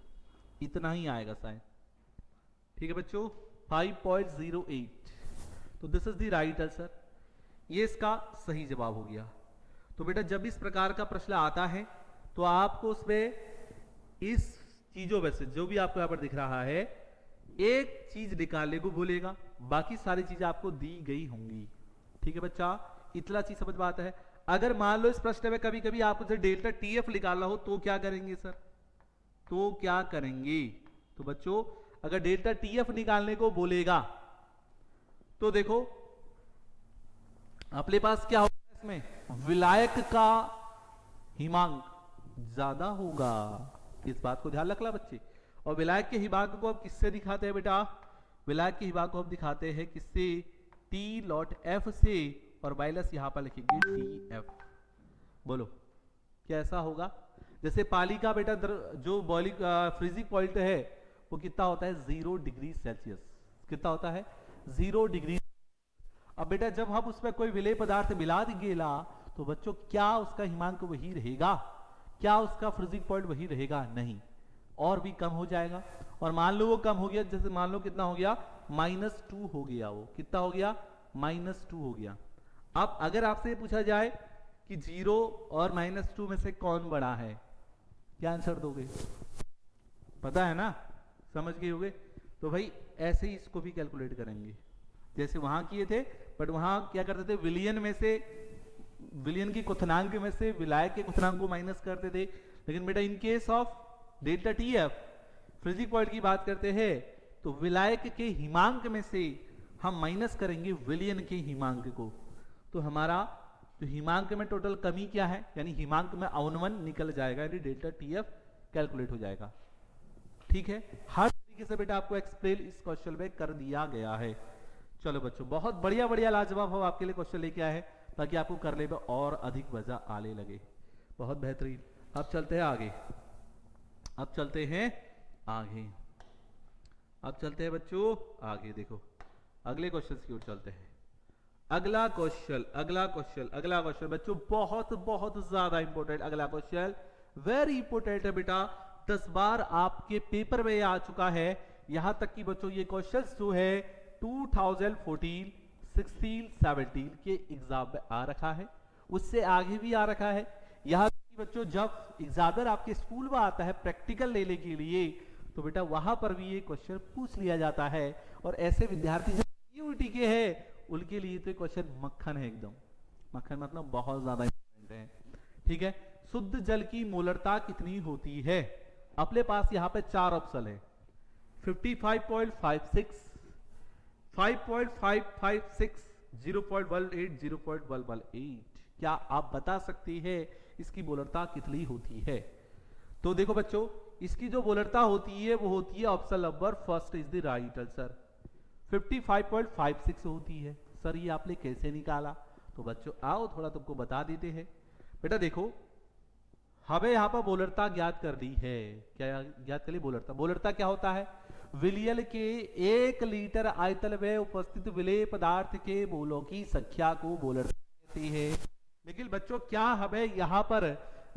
इतना ही आएगा शायद, ठीक है बच्चों 5.08। तो this is the right answer, ये इसका सही जवाब हो गया। तो बेटा जब इस प्रकार का प्रश्न आता है तो आपको उसमें इस चीजों में से जो भी आपको यहां पर दिख रहा है एक चीज निकालने को बोलेगा, बाकी सारी चीजें आपको दी गई होंगी, ठीक है बच्चा, इतना चीज समझ में आता है। अगर मान लो इस प्रश्न में कभी कभी आपको जो डेल्टा TF निकालना हो तो क्या करेंगे सर, तो क्या करेंगे? तो बच्चों अगर डेल्टा TF निकालने को बोलेगा तो देखो अपने पास क्या होगा, इसमें विलायक का हिमांक ज्यादा होगा, इस बात को ध्यान रखना बच्चे। और विलायक के हिमांक को आप किससे दिखाते हैं बेटा? विलायक के हिमांक को हम दिखाते हैं किससे? T लॉट F से, और माइनस यहां पर लिखेंगे TF। बोलो क्या ऐसा होगा? जैसे पाली का बेटा जो बॉइलिंग फ्रीजिंग पॉइंट है वो कितना होता है 0 डिग्री सेल्सियस। कितना होता है 0 डिग्री। अब बेटा जब हम उसमें कोई विलेय पदार्थ मिला देंगे ला तो बच्चों क्या उसका हिमांक वही रहेगा? क्या उसका फ्रीजिंग पॉइंट वही रहेगा? नहीं, और भी कम हो जाएगा। और मान लो वो कम हो गया, जैसे मान लो कितना हो गया -2 हो गया, वो कितना हो गया -2 हो गया। अब अगर आपसे पूछा जाए कि 0 और -2 में से कौन बड़ा है, क्या आंसर दोगे? पता है ना, समझ गए होगे। तो भाई ऐसे ही इसको भी कैलकुलेट करेंगे जैसे वहां किए थे, बट वहां क्या करते थे विलियन में से, विलियन की क्वथनांक में से विलायक के क्वथनांक को माइनस करते थे। लेकिन बेटा in case of delta TF freezing point की बात करते हैं तो विलायक के हिमांक में से हम माइनस करेंगे विलियन के हिमांक को। तो हमारा जो हिमांक में टोटल कमी क्या है, यानी हिमांक में अवनमन निकल जाएगा, यानी डेल्टा TF कैलकुलेट हो जाएगा, ठीक है। हर तरीके से बेटा आपको एक्सप्लेन इस क्वेश्चन में कर दिया गया है। चलो बच्चों बहुत बढ़िया बढ़िया लाजवाब हम आपके लिए क्वेश्चन लेके आए हैं ताकि आपको करने में और अधिक मजा आने लगे। बहुत बेहतरीन। अब चलते हैं आगे, अब चलते हैं आगे, अब चलते हैं बच्चों आगे। देखो अगले क्वेश्चन की ओर चलते हैं। अगला क्वेश्चन, अगला क्वेश्चन, अगला क्वेश्चन बच्चों बहुत बहुत ज्यादा इंपॉर्टेंट। अगला क्वेश्चन वेरी इंपॉर्टेंट है बेटा, 10 बार आपके पेपर में आ चुका है। यहां तक कि बच्चों ये क्वेश्चन जो है 2014, 16, 17 के एग्जाम में आ रखा है, उससे आगे भी आ रखा है। यहां बच्चों जब एग्जामिनर आपके स्कूल में आता है प्रैक्टिकल लेने के लिए तो बेटा वहां पर भी ये क्वेश्चन पूछ लिया जाता है। और ऐसे विद्यार्थी जो यूटी के हैं उनके लिए तो क्वेश्चन मक्खन है, एकदम मक्खन, मतलब बहुत ज्यादा इंपॉर्टेंट है, ठीक है। शुद्ध जल की मोलरता कितनी होती है? अपने पास यहाँ पे 4 ऑप्शन है, 55.56, 5.556, 0.18, 0.118। क्या आप बता सकती है इसकी मोलरता कितनी होती है? तो देखो बच्चों इसकी जो मोलरता होती है वो होती है option number first is the right answer, 55.56 होती है। सर ये आपने कैसे निकाला? तो बच्चों आओ थोड़ा तुमको बता देते हैं। बेटा देखो हमें यहाँ पर मोलरता ज्ञात करनी है। क्या ज्ञात करिए? मोलरता। मोलरता क्या होता है? विलयन के 1 लीटर आयतन में उपस्थित विलेय पदार्थ के मोलों की संख्या को मोलरता कहती है। लेकिन बच्चों क्या हमें यहाँ पर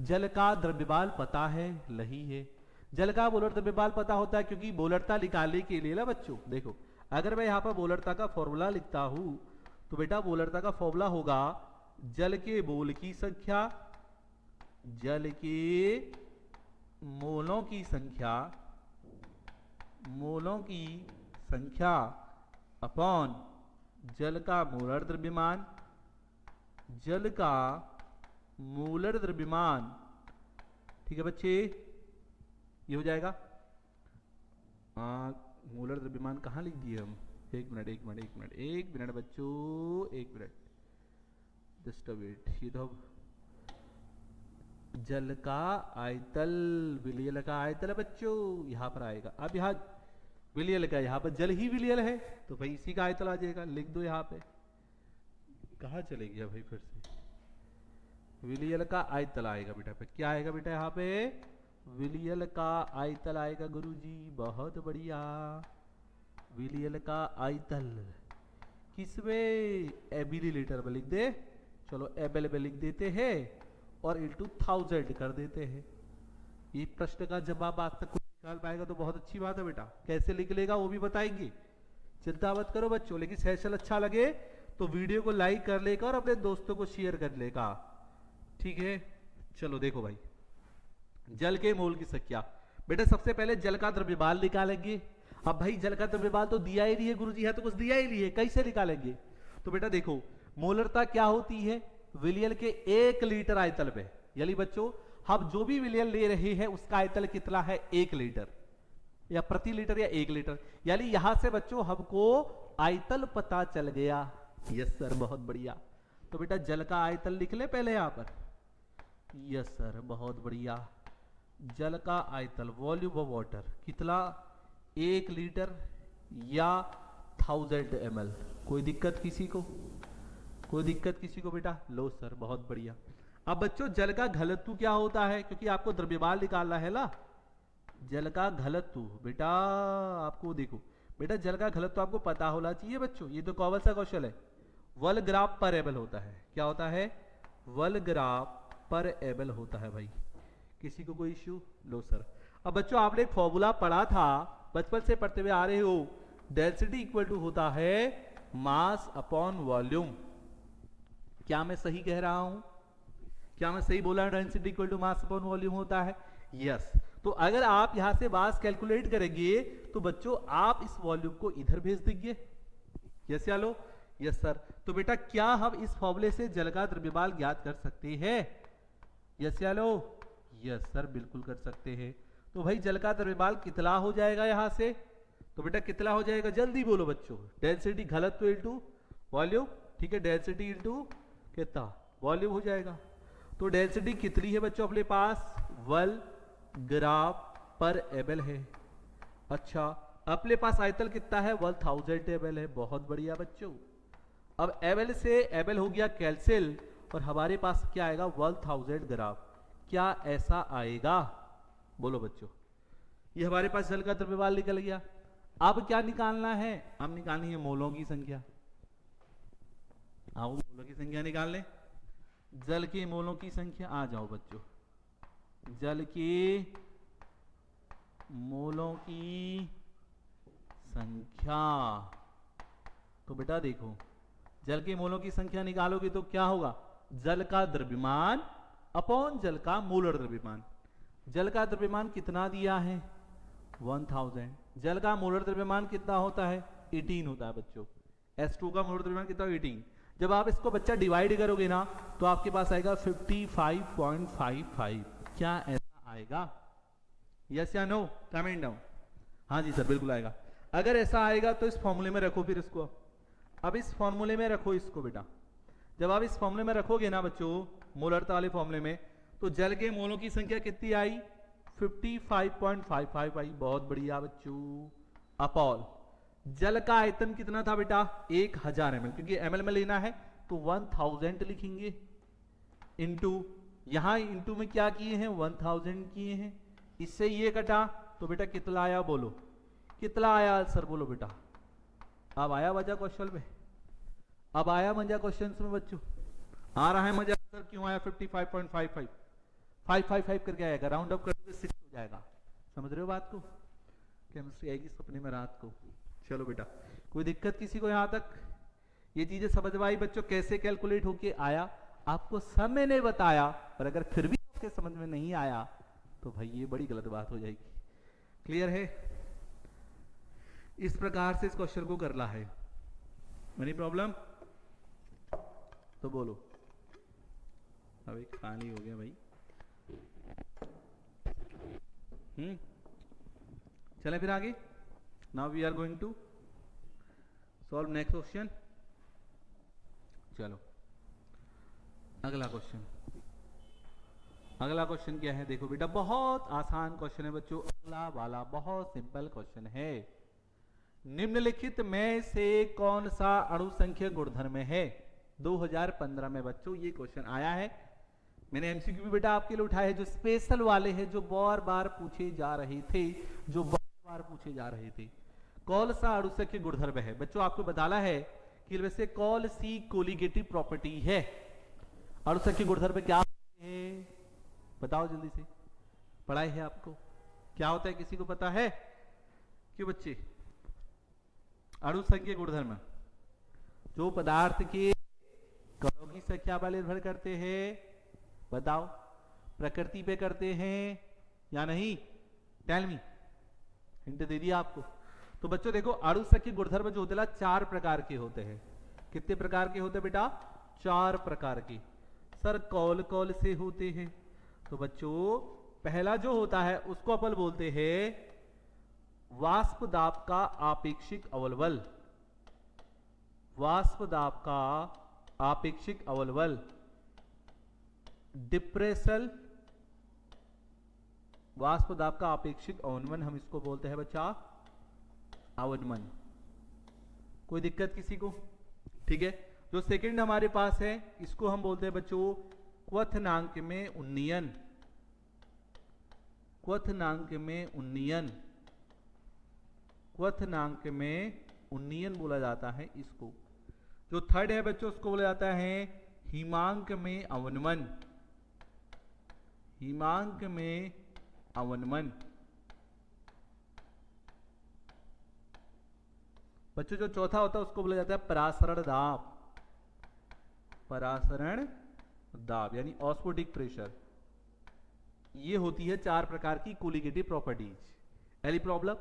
जल का द्रव्यमान पता है? नहीं है। जल का मोलर द्रव्यमान पता होता है क्योंकि मोलरता निकालने के लिए ना बच्चों देखो अगर मैं यहाँ पर मोलरता का फॉर्मूला लिखता हूं तो बेटा मोलरता का फॉर्मूला होगा जल के मोल की संख्या, जल के मोलों की संख्या, मोलों की संख्या अपॉन जल का मोलर द्रव्यमान, जल का मोलर द्रव्यमान। ठीक है बच्चे, ये हो जाएगा। मोलर द्रव्यमान कहाँ लिख दिए हम? एक मिनट बच्चों, एक मिनट, जस्ट अ वेट। ये तो जल का आयतल, विलयल का आयतल है बच्चों, यहाँ पर आएगा। अब यहाँ विलयल का, यहाँ पर जल ही विलयल है तो भाई इसी का आयतल आ जाएगा, लिख दो यहाँ पे। कहाँ चले गया भाई फिर से? विलयल का आयतल आएगा बेटा पे। क्या आएगा बेटा यहाँ पे? विलयल का आयतल आएगा गुरुजी, बहुत बढ़िया। विलयल का आयतल किसमें? मिलीलीटर में लिख दे। चलो एमएल में लिख देते हैं और इंटू 1000 कर देते हैं। ये प्रश्न का जवाब आज तक कोई निकाल पाएगा तो बहुत अच्छी बात है बेटा। कैसे लिख लेगा वो भी बताएंगे, चिंता मत करो बच्चों। लेकिन सेशन अच्छा लगे तो वीडियो को लाइक कर लेगा और अपने दोस्तों को शेयर कर लेगा, ठीक है। चलो देखो भाई, जल के मोल की संख्या। बेटा सबसे पहले जल का द्रव्यमान निकालेंगे। अब भाई जल का द्रव्यमान तो दिया ही नहीं है गुरुजी, है तो कुछ दिया ही नहीं है, कैसे निकालेंगे? तो बेटा देखो, मोलरता क्या होती है? विलयल के 1 लीटर आयतल में, यानी बच्चों हम जो भी विलयल ले रहे हैं उसका आयतल कितना है? 1 लीटर, या प्रति लीटर या 1 लीटर। यानी यहां से बच्चों हमको आयतल पता चल गया। यस सर, बहुत बढ़िया। तो बेटा जल का आयतल लिख ले पहले यहां पर। यस सर, बहुत बढ़िया। जल का आयतल, वॉल्यूम ऑफ वाटर कितना? 1 लीटर या 1000 ml। कोई दिक्कत किसी को? कोई दिक्कत किसी को बेटा? लो सर, बहुत बढ़िया। अब बच्चों जल का घनत्व क्या होता है? क्योंकि आपको द्रव्यमान निकालना है ना। जल का घनत्व बेटा आपको देखो, बेटा जल का घनत्व आपको पता होना चाहिए बच्चों। ये तो कौन सा क्वेश्चन है? 1 ग्राम पर एमएल होता है। क्या होता है? 1 ग्राम पर एमएल होता है भाई। किसी को कोई इश्यू? लो सर। अब बच्चों आपने एक फॉर्मूला पढ़ा था, बचपन से पढ़ते हुए आ रहे हो। डेंसिटी इक्वल टू होता है मास अपॉन वॉल्यूम। क्या मैं सही कह रहा हूं? क्या मैं सही बोला? Density equal to mass upon volume होता है। यस। तो अगर आप यहां से मास कैलकुलेट करेंगे तो बच्चों आप इस वॉल्यूम को इधर भेज देंगे। यस या लो? Yes sir. तो बेटा क्या हम इस फॉर्मूले से जल का द्रव्यमान ज्ञात कर सकते हैं? यस या लो? यस सर, बिल्कुल कर सकते हैं। तो भाई जल का द्रव्यमान कितना हो जाएगा यहां से? तो बेटा कितना हो जाएगा? जल्दी बोलो बच्चों। डेंसिटी घनत्व इनटू वॉल्यूम, ठीक है। डेंसिटी इनटू कितना? वॉल्यूम हो जाएगा। तो डेंसिटी कितनी है बच्चों अपने पास? 1 ग्राम पर एमएल है। अच्छा, अपने पास आयतन कितना है? 1000 ml है। बहुत बढ़िया बच्चों। अब एमएल से एमएल हो गया कैंसिल और हमारे पास क्या आएगा? 1000 ग्राम। क्या ऐसा आएगा? बोलो बच्चों। ये हमारे पास जल का द्रव्यमान निकल गया। अब क्या निकालना है? अब निकालनी है मोलों की संख्या। आओ मोलों की संख्या निकाल लें। जल के मोलों की संख्या, आ जाओ बच्चों। जल के मोलों की संख्या। तो बेटा देखो, जल के मोलों की संख्या निकालोगे तो क्या होगा? जल का द्रव्यमान अपॉन जल का मोलर द्रव्यमान। जल का द्रव्यमान कितना दिया है? 1000। जल का मोलर द्रव्यमान कितना होता है? 18 होता है बच्चों। H2 का मोलर द्रव्यमान कितना? 18। जब आप इसको बच्चा डिवाइड करोगे ना तो आपके पास आएगा 55.55। क्या ऐसा आएगा? यस या नो? Comment down. हाँ जी सर, बिल्कुल आएगा। अगर ऐसा आएगा तो इस फॉर्मूले में रखो फिर इसको। अब इस फॉर्मूले में रखो इसको बेटा। जब आप इस फॉर्मूले में रखोगे ना बच्चों, मोलरता वाले फॉर्मूले में, तो जल के मोलों की संख्या कितनी आई? 55.55 आई। बहुत बढ़िया बच्चों। अपॉन जल का आयतन कितना था बेटा? 1000 ml, क्योंकि ml में लेना है तो 1000 लिखेंगे। इंटू, यहां इंटू में क्या किए हैं? 1000 किए हैं। इससे ये कटा तो बेटा कितना आया? बोलो कितना आया सर? बोलो बेटा। अब आया मजा क्वेश्चन में? अब आया मजा क्वेश्चन में बच्चों? आ रहा है मजा सर? क्यों आया 55.55? 555 करके आएगा, राउंड अप कर 6 हो जाएगा। समझ रहे हो बात को? केमिस्ट्री आएगी सपने में रात को। चलो बेटा, कोई दिक्कत किसी को यहाँ तक? ये चीजें समझ में आई बच्चों, कैसे कैलकुलेट होके आया? आपको सब मैंने बताया, पर अगर फिर भी आपके समझ में नहीं आया तो भाई ये बड़ी गलत बात हो जाएगी। क्लियर है? इस प्रकार से इस क्वेश्चन को करना है। Any problem? तो बोलो। अबे खाली हो गया भाई। चले फिर आगे। Now we are going to solve next question. चलो अगला क्वेश्चन। अगला क्वेश्चन क्या है? देखो बेटा, बहुत आसान क्वेश्चन है बच्चों। अगला वाला बहुत सिंपल क्वेश्चन है। निम्नलिखित में से कौन सा अणु संख्या गुणधर्म है? 2015 में बच्चों ये क्वेश्चन आया है। मैंने एमसीक्यू भी बेटा आपके लिए उठाए, जो स्पेशल वाले हैं, जो बार बार पूछे जा रहे थे, जो बार बार पूछे जा रहे थे। कौन सा अणु संख्या गुणधर्म है? बच्चों आपको बताना है कि वैसे कौन सी कोलिगेटिव प्रॉपर्टी है। अणु संख्या गुणधर्म क्या है? बताओ जल्दी से। पढ़ाई है आपको? क्या होता है, किसी को पता है? क्यों बच्चे? अणु संख्या गुणधर्म जो पदार्थ के कणों की संख्या पर निर्भर करते हैं। बताओ, प्रकृति पे करते हैं या नहीं? Tell me. हिंट दे दिया आपको। तो बच्चों देखो, अणु संख्या गुणधर्म जो होते हैं 4 प्रकार के होते हैं। कितने प्रकार के होते हैं बेटा? 4 प्रकार के। सर कौन कौन से होते हैं? तो बच्चों पहला जो होता है उसको अपन बोलते हैं वाष्प दाब का आपेक्षिक अवलवल। वाष्प दाब का आपेक्षिक अवलवल, डिप्रेशल वाष्प दाब का आपेक्षिक अवनमन, हम इसको बोलते हैं बच्चा अवनमन। कोई दिक्कत किसी को? ठीक है। जो सेकंड हमारे पास है इसको हम बोलते हैं बच्चों क्वथनांक में उन्नयन। क्वथनांक में उन्नयन, क्वथनांक में उन्नयन बोला जाता है इसको। जो थर्ड है बच्चों उसको बोला जाता है हिमांक में अवनमन। हिमांक में अवनमन। बच्चों जो चौथा होता है उसको बोला जाता है परासरण दाब। परासरण दाब यानी ऑस्मोटिक प्रेशर। ये होती है 4 प्रकार की कोलिगेटिव प्रॉपर्टीज। Any problem?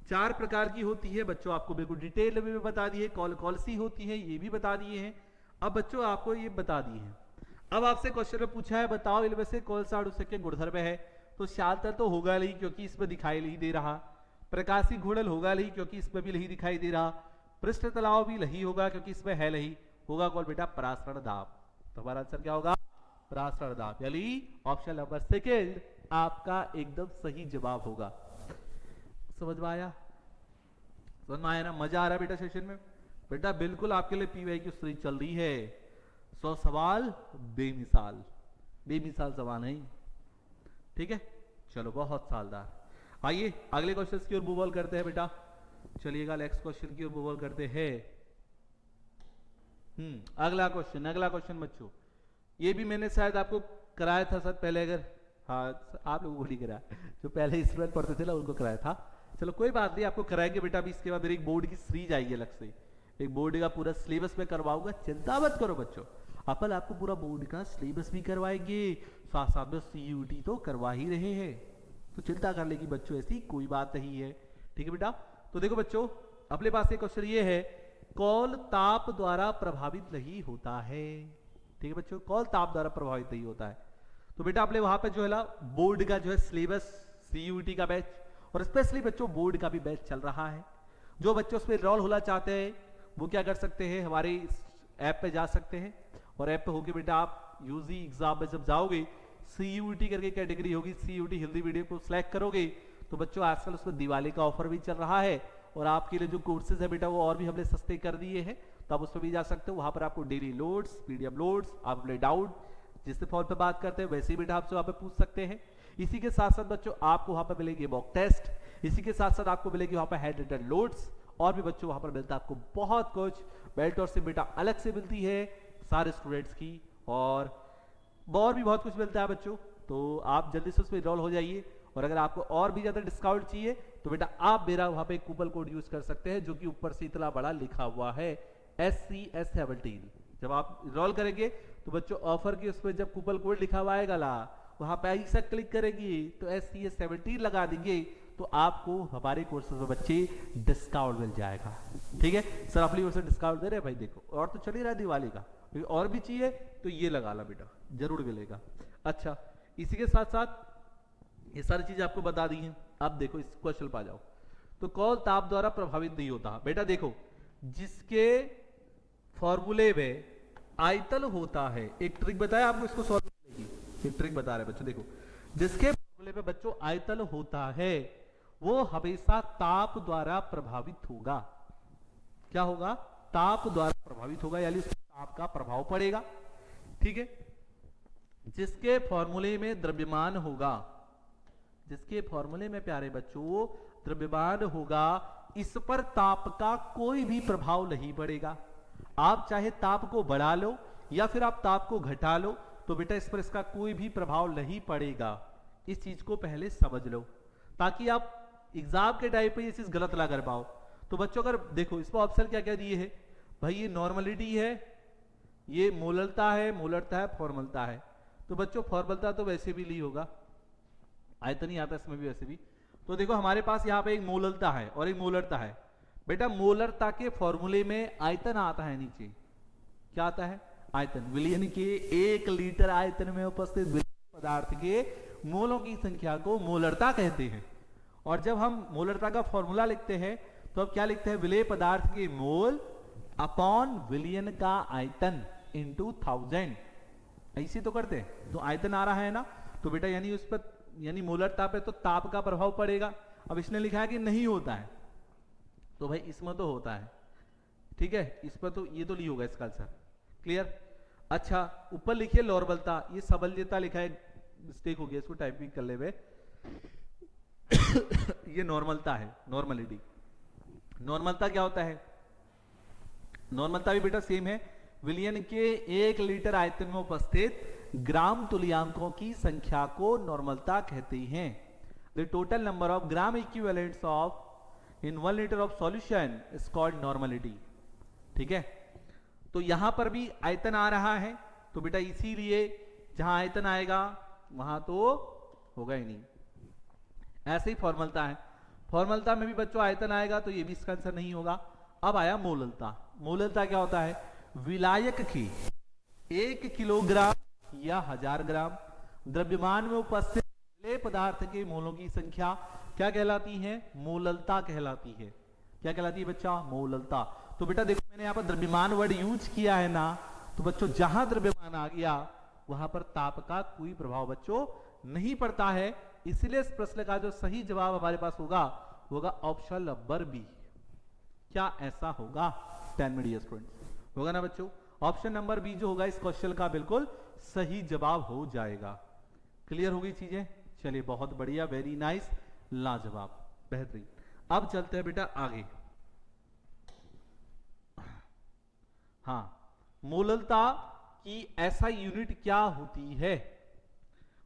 4 प्रकार की होती है बच्चों, आपको बिल्कुल डिटेल में बता दिए। कौन सी होती है ये भी बता दिए हैं। अब बच्चों आपको ये बता दिए हैं। अब आपसे क्वेश्चन में पूछा है बताओ इनमें से कौन सा अणु संख्या गुणधर्म है? तो शांतर तो होगा नहीं क्योंकि इसमें दिखाई नहीं दे रहा। प्रकाशी घूर्णन होगा नहीं क्योंकि इसमें भी नहीं दिखाई दे रहा। पृष्ठ तनाव भी नहीं होगा क्योंकि इसमें है नहीं। होगा कौन बेटा? परासरण दाब। तो हमारा आंसर क्या होगा? परासरण दाब, यानी ऑप्शन नंबर सेकेंड आपका एकदम सही जवाब होगा। समझ में आया? समझ में आया ना? मजा आ रहा है बेटा सेशन में? बेटा बिल्कुल आपके लिए पीवाईक्यू सीरीज चल रही है। 100 सवाल बेमिसाल, बेमिसाल सवाल नहीं। ठीक है, चलो बहुत सालदार। आइए अगले क्वेश्चन की ओर मूव करते हैं बेटा। चलिएगा नेक्स्ट क्वेश्चन की ओर मूव करते हैं। अगला क्वेश्चन बच्चों, ये भी मैंने शायद आपको कराया था सर पहले। अगर हाँ आप लोगों को नहीं कराया, जो पहले स्टूडेंट पढ़ते थे ना उनको कराया था। चलो कोई बात नहीं, आपको कराएंगे बेटा। अभी इसके बाद मेरी एक बोर्ड की सीरीज आएगी अलग से, एक बोर्ड का पूरा सिलेबस में करवाऊंगा। चिंता मत करो बच्चों, अपन आपको पूरा बोर्ड का सिलेबस भी करवाएंगे, साथ साथ में सीयूटी तो करवा ही रहे हैं। तो चिंता करने की बच्चों ऐसी कोई बात नहीं है। ठीक है बेटा? तो देखो बच्चों, अपने पास एक क्वेश्चन ये है, कौन ताप द्वारा प्रभावित नहीं होता है? ठीक है बच्चों, कौन ताप द्वारा प्रभावित नहीं होता है? तो बेटा अपने वहां पे जो है ना बोर्ड का जो है सिलेबस, सीयूटी का बैच और स्पेशली बच्चों बोर्ड का भी बैच चल रहा है। जो बच्चों उसमें एनरोल होना चाहते हैं वो क्या कर सकते हैं, हमारे ऐप पे जा सकते हैं। और ऐप पे होके बेटा आप यूजी एग्जाम में जब जाओगे, सीयूटी करके कैटेगरी होगी, सीयूटी हिंदी मीडियम को सिलेक्ट करोगे तो बच्चों आजकल उसमें दिवाली का ऑफर भी चल रहा है। और आपके लिए जो कोर्सेज है बेटा वो और भी हमने सस्ते कर दिए हैं, तो आप उसमें भी जा सकते हो। वहां पर आपको डेली नोट्स, पीडीएफ नोट्स, आप अपने डाउट जिस फोन पे बात करते हैं वैसे ही बेटा आपसे वहां पे पूछ सकते हैं। इसी के साथ साथ बच्चों आपको वहां पर मिलेंगे मॉक टेस्ट, इसी के साथ साथ आपको मिलेगी वहां पर हैंड रिटन नोट्स, और भी बच्चों वहां पर मिलता है आपको बहुत कुछ। बेल्टोर से बेटा अलग से मिलती है सारे स्टूडेंट्स की, और भी बहुत कुछ मिलता है बच्चों। तो आप जल्दी से उसमें इनरोल हो जाइए और अगर आपको और भी ज्यादा डिस्काउंट चाहिए तो बेटा आप मेरा वहां पे कूपन कोड यूज कर सकते हैं, जो कि ऊपर से इतना बड़ा लिखा हुआ है SCS17। जब आप इनरोल करेंगे तो बच्चों ऑफर के उस पर जब कूपन कोड लिखा हुआ आएगा ला, वहां पे ऐसा क्लिक करेंगे तो SCS17 लगा देंगे तो आपको हमारे कोर्सेज में बच्चे डिस्काउंट मिल जाएगा। ठीक है सर, अपनी ओर से डिस्काउंट दे रहे हैं भाई, देखो और तो चल ही रहा है दिवाली का, और भी चाहिए तो ये लगा ला बेटा, जरूर मिलेगा। अच्छा, इसी के साथ साथ ये सारी चीजें आपको बता दी हैं। अब देखो इस क्वेश्चन पर आ जाओ। तो कौन ताप द्वारा प्रभावित नहीं होता? बेटा देखो, जिसके फॉर्मूले में आयतन होता है, एक ट्रिक बताया आपको इसको सॉल्व करने की, एक ट्रिक बता रहे बच्चों। देखो, जिसके फॉर्मूले में बच्चों आयतन होता है वो हमेशा ताप द्वारा प्रभावित होगा। क्या होगा? ताप द्वारा प्रभावित होगा, यानी उसमें ताप का प्रभाव पड़ेगा। ठीक है, जिसके फॉर्मूले में द्रव्यमान होगा, जिसके फॉर्मूले में प्यारे बच्चों द्रव्यमान होगा, इस पर ताप का कोई भी प्रभाव नहीं पड़ेगा। आप चाहे ताप को बढ़ा लो या फिर आप ताप को घटा लो, तो बेटा इस पर इसका कोई भी प्रभाव नहीं पड़ेगा। इस चीज को पहले समझ लो ताकि आप एग्जाम के टाइम पे ये चीज गलत ना कर पाओ। तो बच्चों अगर देखो इसमें ऑप्शन क्या क्या दिए है भाई, ये नॉर्मलिटी है, ये मोलरता है, मोलरता है, फॉर्मलता है। तो बच्चों फॉर्मलता तो वैसे भी ली होगा, आयतन ही आता है इसमें भी वैसे भी। तो देखो हमारे पास यहाँ पे एक मोलरता है और एक मोलरता है। बेटा मोलरता के फॉर्मूले में आयतन आता है नीचे, क्या आता है? आयतन। विलयन के 1 लीटर आयतन में उपस्थित विलयन पदार्थ के मोलों की संख्या को मोलरता कहते हैं। और जब हम मोलरता का फॉर्मूला लिखते हैं तो अब क्या लिखते हैं? विलेय पदार्थ के मोल अपॉन विलयन का आयतन इंटू 1000, ऐसे तो करते हैं। तो आयतन आ रहा है ना, तो बेटा यानी उस पर यानी मोलरता पे तो ताप का प्रभाव पड़ेगा। अब इसने लिखा है कि नहीं होता है, तो भाई इसमें तो होता है। ठीक है, इस पर तो ये तो नहीं होगा इसका आंसर। क्लियर? अच्छा, ऊपर लिखिए नॉर्मलता, ये सबल्यता लिखा है, मिस्टेक हो गया, इसको टाइपिंग कर ले हुए। ये नॉर्मलता है, नॉर्मलिटी। नॉर्मलता क्या होता है? नॉर्मलता भी बेटा सेम है, विलयन के 1 लीटर आयतन में उपस्थित ग्राम तुल्यांकों की संख्या को नॉर्मलता कहते हैं। The total number of gram equivalents of in 1 litre of solution is called normality. ठीक है, तो यहां पर भी आयतन आ रहा है, तो बेटा इसीलिए जहां आयतन आएगा वहां तो होगा ही नहीं। ऐसे ही फॉर्मलता है, फॉर्मलता में भी बच्चों आयतन आएगा तो ये भी इसका आंसर नहीं होगा। अब आया मोललता। मोललता क्या होता है? विलायक की 1 किलोग्राम या 1000 ग्राम द्रव्यमान में उपस्थित विलेय पदार्थ के मोलों की संख्या क्या कहलाती है? मोललता कहलाती है। क्या कहलाती है बच्चा? मोललता। तो बेटा देखो मैंने यहाँ पर द्रव्यमान वर्ड यूज किया है ना, तो बच्चों जहां द्रव्यमान आ गया वहां पर ताप का कोई प्रभाव बच्चों नहीं पड़ता है। इसलिए इस प्रश्न का जो सही जवाब हमारे पास होगा होगा ऑप्शन नंबर बी। क्या ऐसा होगा? 10 मिनट स्टूडेंट होगा ना बच्चों? ऑप्शन नंबर बी जो होगा इस क्वेश्चन का बिल्कुल सही जवाब हो जाएगा। क्लियर हो गई चीजें? चलिए बहुत बढ़िया, वेरी नाइस, लाजवाब, बेहतरीन। अब चलते हैं बेटा आगे। हाँ, मोललता की ऐसा यूनिट क्या होती है?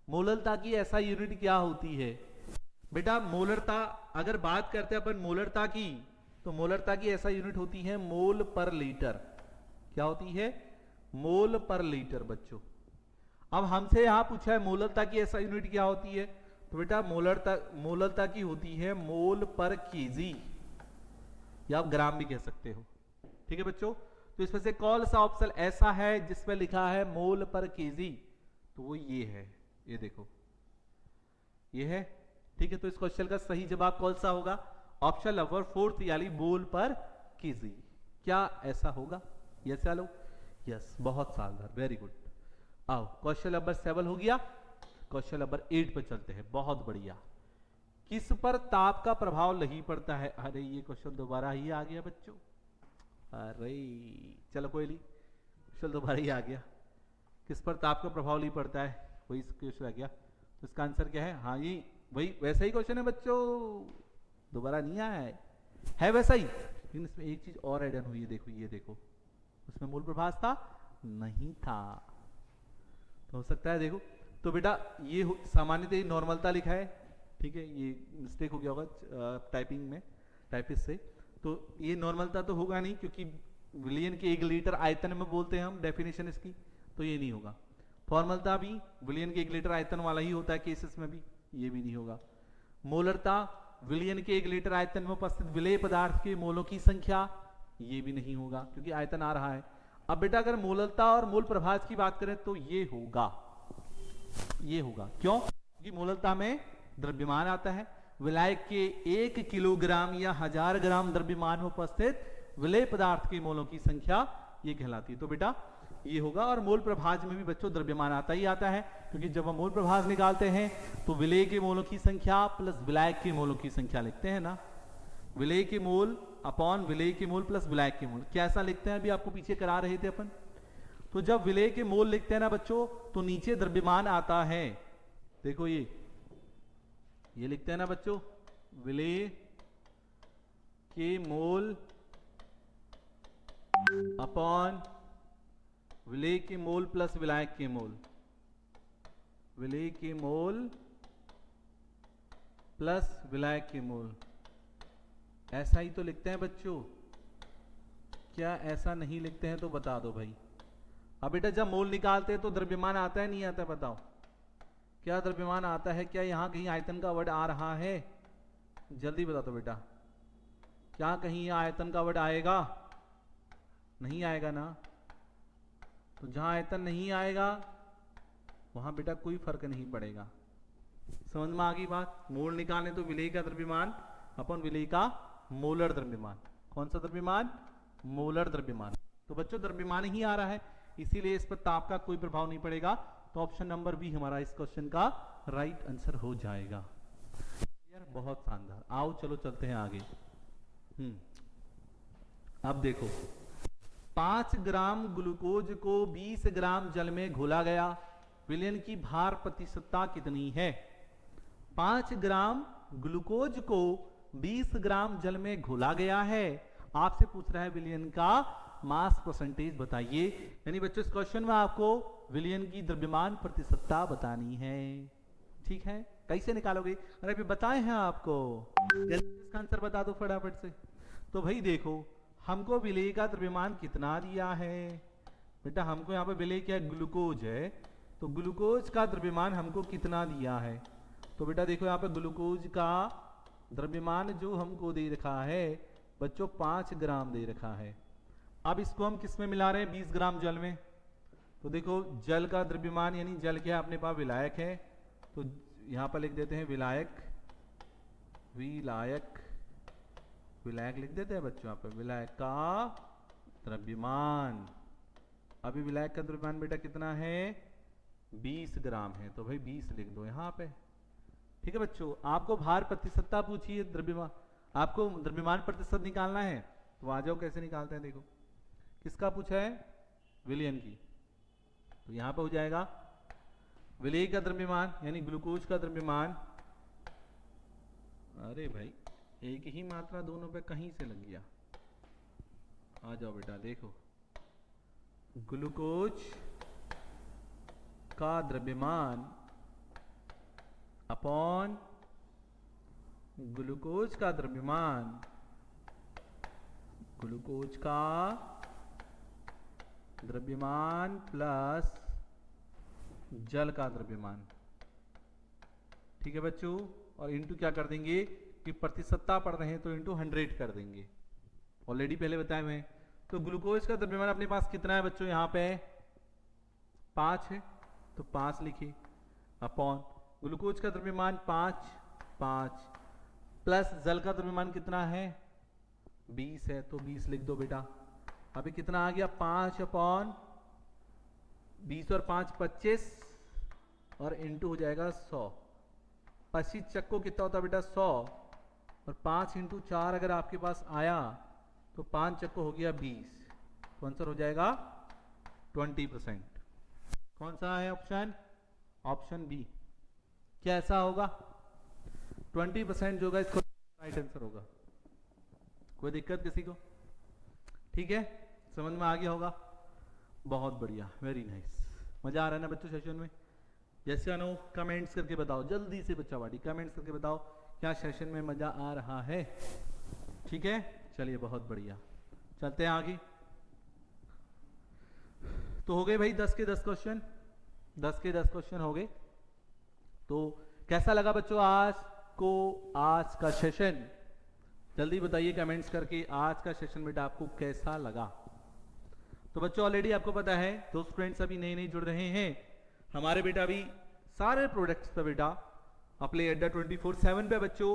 मोललता की ऐसा यूनिट क्या होती है? बेटा मोलरता अगर बात करते हैं अपन मोलरता की, तो मोलरता की ऐसा यूनिट होती है मोल पर लीटर। क्या होती है? मोल पर लीटर बच्चों। अब हमसे यहां पूछा है मोलरता की ऐसा यूनिट क्या होती है, तो बेटा मोलरता की होती है मोल पर केजी, या आप ग्राम भी कह सकते हो। ठीक है बच्चों, तो इसमें से कौन सा ऑप्शन ऐसा है जिसमें लिखा है मोल पर केजी? तो वो ये है, ये देखो ये है। ठीक है, तो इस क्वेश्चन का सही जवाब कौन सा होगा? ऑप्शन नंबर 4 यानी मोल पर केजी। क्या ऐसा होगा? यस चलो, यस, बहुत शानदार, वेरी गुड। आओ क्वेश्चन नंबर 7 हो गया, क्वेश्चन नंबर 8 पर चलते हैं। बहुत बढ़िया। किस पर ताप का प्रभाव नहीं पड़ता है? अरे ये क्वेश्चन दोबारा ही आ गया बच्चों, अरे चलो कोई नहीं, क्वेश्चन दोबारा ही आ गया। किस पर ताप का प्रभाव नहीं पड़ता है, वही क्वेश्चन आ गया। तो इसका आंसर क्या है? हाँ ये वही वैसा ही क्वेश्चन है बच्चों, दोबारा नहीं आया है वैसा ही, लेकिन इसमें एक चीज और ऐड हुई है। देखो ये देखो, उसमें मूल प्रभास था नहीं था, तो हो सकता है देखो। तो बेटा ये सामान्यतः नॉर्मलता लिखा है, ठीक है, ये मिस्टेक हो गया होगा टाइपिंग में, टाइपिस्ट से। तो ये नॉर्मलता तो होगा नहीं, क्योंकि विलियन के 1 लीटर आयतन में बोलते हैं हम डेफिनेशन इसकी, तो ये नहीं होगा। फॉर्मलता भी विलियन के 1 लीटर आयतन वाला ही होता है केसेस में भी, ये भी नहीं होगा। मोलरता विलियन के 1 लीटर आयतन में उपस्थित विलेय पदार्थ के मोलों की संख्या, ये भी नहीं होगा क्योंकि आयतन आ रहा है। अब बेटा अगर मोलरता और मोल प्रभाज की बात करें तो ये होगा, ये होगा। क्यों? क्योंकि मोलरता में द्रव्यमान आता है, विलायक के 1 किलोग्राम या 1000 ग्राम द्रव्यमान में उपस्थित विलेय पदार्थ के मोलों की संख्या ये कहलाती है। तो बेटा ये होगा। और मोल प्रभाज में भी बच्चों द्रव्यमान आता ही आता है, क्योंकि जब हम मोल प्रभाज निकालते हैं तो विलेय के मोलों की संख्या प्लस विलायक के मोलों की संख्या लिखते हैं ना, विलेय के मोल अपॉन विलेय के मोल प्लस विलायक के मोल। कैसा लिखते हैं अभी आपको पीछे करा रहे थे अपन। तो जब विलेय के मोल लिखते हैं ना बच्चों, तो नीचे द्रव्यमान आता है। देखो ये लिखते हैं ना बच्चों, विलेय के मोल अपॉन विलेय के मोल प्लस विलायक के मोल, विलेय के मोल प्लस विलायक के मोल। ऐसा ही तो लिखते हैं बच्चों, क्या ऐसा नहीं लिखते हैं तो बता दो भाई। अब बेटा जब मोल निकालते हैं तो द्रव्यमान आता है नहीं आता है, बताओ क्या द्रव्यमान आता है? क्या यहां कहीं आयतन का वर्ड आ रहा है? जल्दी बता दो बेटा, क्या कहीं यहां आयतन का वर्ड आएगा? नहीं आएगा ना। तो जहां आयतन नहीं आएगा वहां बेटा कोई फर्क नहीं पड़ेगा। समझ में आ गई बात? मोल निकालने तो विलेय का द्रव्यमान अपन विलेय का मोलर द्रव्यमान। कौन सा द्रव्यमान? मोलर द्रव्यमान। तो बच्चों द्रव्यमान ही आ रहा है, इसीलिए इस पर ताप का कोई प्रभाव नहीं पड़ेगा। तो ऑप्शन नंबर बी हमारा इस क्वेश्चन का राइट आंसर हो जाएगा। यार बहुत शानदार। आओ चलो चलते हैं आगे। अब देखो 5 ग्राम ग्लूकोज को 20 ग्राम जल में घोला गया, विलयन की भार प्रतिशतता कितनी है? 5 ग्राम ग्लूकोज को 20 ग्राम जल में घोला गया है, आपसे पूछ रहा है विलयन का मास परसेंटेज बताइए। यानी बच्चों इस क्वेश्चन में आपको विलयन की द्रव्यमान प्रतिशतता बतानी है। ठीक है, कैसे निकालोगे? अरे अभी बताए हैं आपको, जल्दी इसका आंसर बता दो फटाफट से। तो भाई देखो हमको विलेय का द्रव्यमान कितना दिया है बेटा, हमको यहाँ पे विलेय क्या है? ग्लूकोज है। तो ग्लूकोज का द्रव्यमान हमको कितना दिया है? तो बेटा देखो यहाँ पे ग्लूकोज का द्रव्यमान जो हमको दे रखा है बच्चों 5 ग्राम दे रखा है। अब इसको हम किस में मिला रहे हैं? 20 ग्राम जल में। तो देखो जल का द्रव्यमान यानी जल क्या है अपने पास? विलायक है। तो यहाँ पर लिख देते हैं विलायक, विलायक, विलायक लिख देते हैं बच्चों यहाँ पे, विलायक का द्रव्यमान। अभी विलायक का द्रव्यमान बेटा कितना है? 20 ग्राम है। तो भाई 20 लिख दो यहाँ पे। ठीक है बच्चों, आपको भार प्रतिशतता पूछी है, द्रव्यमान, आपको द्रव्यमान प्रतिशत निकालना है। तो आ जाओ कैसे निकालते हैं देखो। किसका पूछा है? विलयन की। तो यहाँ पे हो जाएगा विलेय का द्रव्यमान यानी ग्लूकोज का द्रव्यमान। अरे भाई एक ही मात्रा दोनों पे कहीं से लग गया। आ जाओ बेटा देखो, ग्लूकोज का द्रव्यमान अपॉन ग्लूकोज का द्रव्यमान, ग्लूकोज का द्रव्यमान प्लस जल का द्रव्यमान। ठीक है बच्चों, और इंटू क्या कर देंगे कि प्रतिशतता पढ़ रहे हैं तो इंटू 100 कर देंगे, ऑलरेडी पहले बताए हुए। तो ग्लूकोज का द्रव्यमान अपने पास कितना है बच्चों? यहाँ पे 5 है, तो 5 लिखिए अपॉन ग्लूकोज का द्रव्यमान 5 प्लस जल का द्रव्यमान कितना है? 20 है, तो 20 लिख दो बेटा। अभी कितना आ गया? 5 अपॉन 20 और 5 25 और इंटू हो जाएगा 100। 25 चक्को कितना होता है बेटा? 100 और 5 इंटू 4 अगर आपके पास आया तो 5 चक्को हो गया 20। तो आंसर हो जाएगा 20%। कौन सा है ऑप्शन? Option B. क्या ऐसा होगा? 20% जो होगा इसको राइट आंसर होगा। कोई दिक्कत किसी को? ठीक है, समझ में आ गया होगा। बहुत बढ़िया, वेरी नाइस। मजा आ रहा है ना बच्चों सेशन में? जैसे नो कमेंट्स करके बताओ जल्दी से बच्चा वाटी, कमेंट्स करके बताओ क्या सेशन में मजा आ रहा है। ठीक है, चलिए बहुत बढ़िया, चलते हैं आगे। तो हो गए भाई 10 के 10 क्वेश्चन, 10 के 10 क्वेश्चन हो गए। तो कैसा लगा बच्चों आज को, आज का सेशन? जल्दी बताइए कमेंट्स करके आज का सेशन बेटा आपको कैसा लगा। तो बच्चों ऑलरेडी आपको पता है, जो स्टूडेंट्स अभी नए नए जुड़ रहे हैं, हमारे बेटा अभी सारे प्रोडक्ट्स पे बेटा अपने अड्डा 24/7 पे बच्चों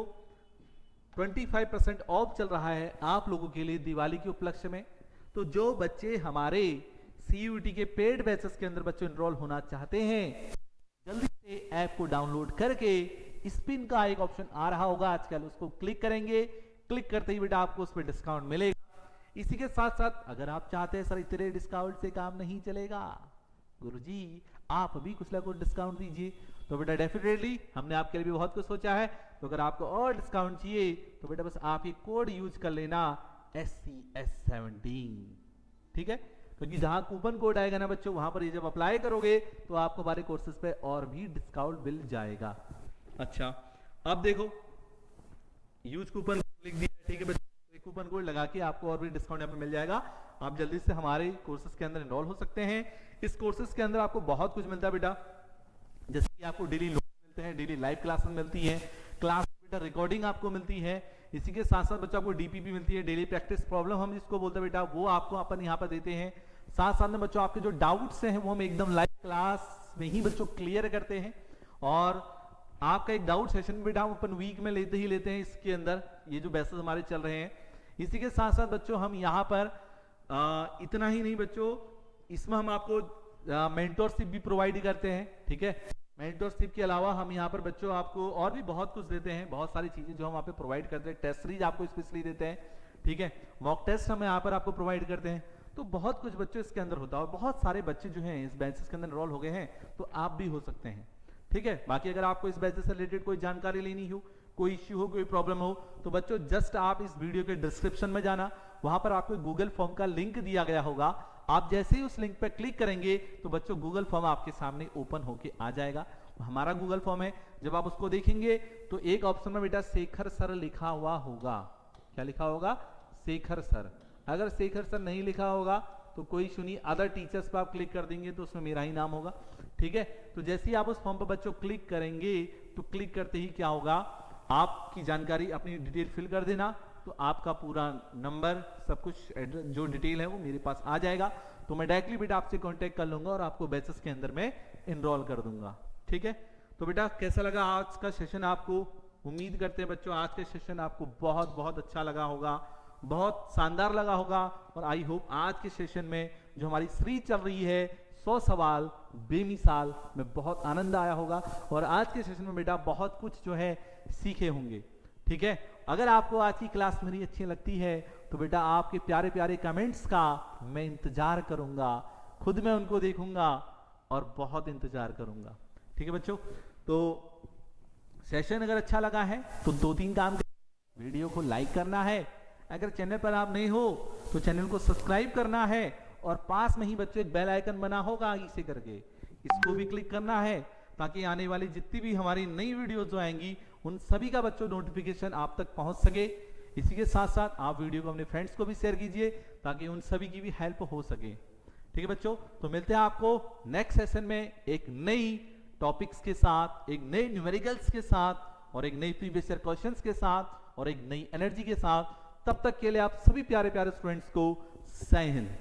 25% ऑफ चल रहा है आप लोगों के लिए दिवाली के उपलक्ष्य में। तो जो बच्चे हमारे CUET के पेड बैचेस के अंदर बच्चों एनरोल होना चाहते हैं, जल्दी से ऐप को डाउनलोड करके स्पिन का एक ऑप्शन आ रहा होगा आजकल, उसको क्लिक करेंगे। क्लिक करते ही बेटा आपको उस पर डिस्काउंट मिलेगा। इसी के साथ साथ अगर आप चाहते हैं सर इतने डिस्काउंट से काम नहीं चलेगा गुरुजी, आप भी कुछ ना कुछ डिस्काउंट दीजिए, तो बेटा डेफिनेटली हमने आपके लिए भी बहुत कुछ सोचा है। तो अगर आपको और डिस्काउंट चाहिए तो बेटा बस आप ये कोड यूज कर लेना SCS17, ठीक है। क्योंकि जहां कूपन कोड आएगा ना बच्चों, वहां पर ये जब अप्लाई करोगे तो आपको हमारे कोर्सेज पे और भी डिस्काउंट मिल जाएगा। अच्छा अब देखो यूज कूपन लिख दिया, ठीक है बच्चों, कूपन कोड लगा के आपको और भी डिस्काउंट यहाँ पे मिल जाएगा। आप जल्दी से हमारे कोर्सेज के अंदर एनरोल हो सकते हैं। इस कोर्सेज के अंदर आपको बहुत कुछ मिलता है बेटा, जैसे कि आपको डेली नोट्स मिलते हैं, डेली लाइव क्लासेस मिलती है, क्लास बेटा रिकॉर्डिंग आपको मिलती है। इसी के साथ साथ बच्चों आपको DPP मिलती है, डेली प्रैक्टिस प्रॉब्लम हम जिसको बोलते हैं बेटा, वो आपको अपन यहाँ पर देते हैं। साथ साथ में बच्चों आपके जो डाउट्स हैं वो हम एकदम लाइव क्लास में ही बच्चों क्लियर करते हैं। और आपका एक डाउट सेशन बेटा हम अपन वीक में लेते हैं इसके अंदर, ये जो बैचेस हमारे चल रहे हैं। इसी के साथ साथ बच्चों हम यहाँ पर इतना ही नहीं बच्चों, इसमें हम आपको मेंटोरशिप भी प्रोवाइड करते हैं, ठीक है। मेंटोरशिप के अलावा हम यहाँ पर बच्चों आपको और भी बहुत कुछ देते हैं, बहुत सारी चीजें जो हम यहाँ पे प्रोवाइड करते हैं। टेस्ट सीरीज आपको स्पेशली देते हैं, ठीक है। मॉक टेस्ट हम यहाँ पर आपको प्रोवाइड करते हैं। तो बहुत कुछ बच्चों इसके अंदर होता है और बहुत सारे बच्चे जो हैं इस बैचेस के अंदर एनरोल हो गए हैं, तो आप भी हो सकते हैं, ठीक है। बाकी अगर आपको इस बैचेस से रिलेटेड कोई जानकारी लेनी हो, कोई इश्यू हो, कोई प्रॉब्लम हो, तो बच्चों जस्ट आप इस वीडियो के डिस्क्रिप्शन में जाना, वहां पर आपको गूगल फॉर्म का लिंक दिया गया होगा। आप जैसे ही उस लिंक पर क्लिक करेंगे तो बच्चों गूगल फॉर्म आपके सामने ओपन होके आ जाएगा। हमारा गूगल फॉर्म है, जब आप उसको देखेंगे तो एक ऑप्शन में बेटा शेखर सर लिखा हुआ होगा। क्या लिखा होगा? शेखर सर। अगर शेखर सर नहीं लिखा होगा तो कोई सुनी अदर टीचर्स पर आप क्लिक कर देंगे तो उसमें मेरा ही नाम होगा, ठीक है। तो जैसे ही आप उस फॉर्म पर बच्चों क्लिक करेंगे तो क्लिक करते ही क्या होगा, आपकी जानकारी अपनी डिटेल फिल कर देना, तो आपका पूरा नंबर सब कुछ जो डिटेल है वो मेरे पास आ जाएगा। तो मैं डायरेक्टली बेटा आपसे कांटेक्ट कर लूंगा और आपको बैचेस के अंदर में एनरोल कर दूंगा, ठीक है। तो बेटा कैसा लगा आज का सेशन आपको? उम्मीद करते हैं बच्चों आज के सेशन आपको बहुत बहुत अच्छा लगा होगा, बहुत शानदार लगा होगा। और आई होप आज के सेशन में जो हमारी सीरीज चल रही है 100 सवाल बेमिसाल में बहुत आनंद आया होगा और आज के सेशन में बेटा बहुत कुछ जो है सीखे होंगे, ठीक है। अगर आपको आज की क्लास मेरी अच्छी लगती है तो बेटा आपके प्यारे प्यारे कमेंट्स का मैं इंतजार करूंगा, खुद मैं उनको देखूंगा और बहुत इंतजार करूंगा, ठीक है बच्चों। तो सेशन अगर अच्छा लगा है तो 2-3 काम करें, वीडियो को लाइक करना है, अगर चैनल पर आप नहीं हो तो चैनल को सब्सक्राइब करना है और पास में ही बच्चों एक बेल आइकन बना होगा इसे करके, इसको भी क्लिक करना है ताकि आने वाली जितनी भी हमारी नई वीडियोस जो आएंगी उन सभी का बच्चों नोटिफिकेशन आप तक पहुंच सके। इसी के साथ साथ आप वीडियो को अपने फ्रेंड्स को भी शेयर कीजिए ताकि उन सभी की भी हेल्प हो सके, ठीक है बच्चों। तो मिलते हैं आपको नेक्स्ट सेशन में एक नई टॉपिक्स के साथ, एक नए न्यूमेरिकल्स के साथ और एक नई प्रीवियस ईयर क्वेश्चंस के साथ और एक नई एनर्जी के साथ। तब तक के लिए आप सभी प्यारे प्यारे स्टूडेंट्स को जय हिंद।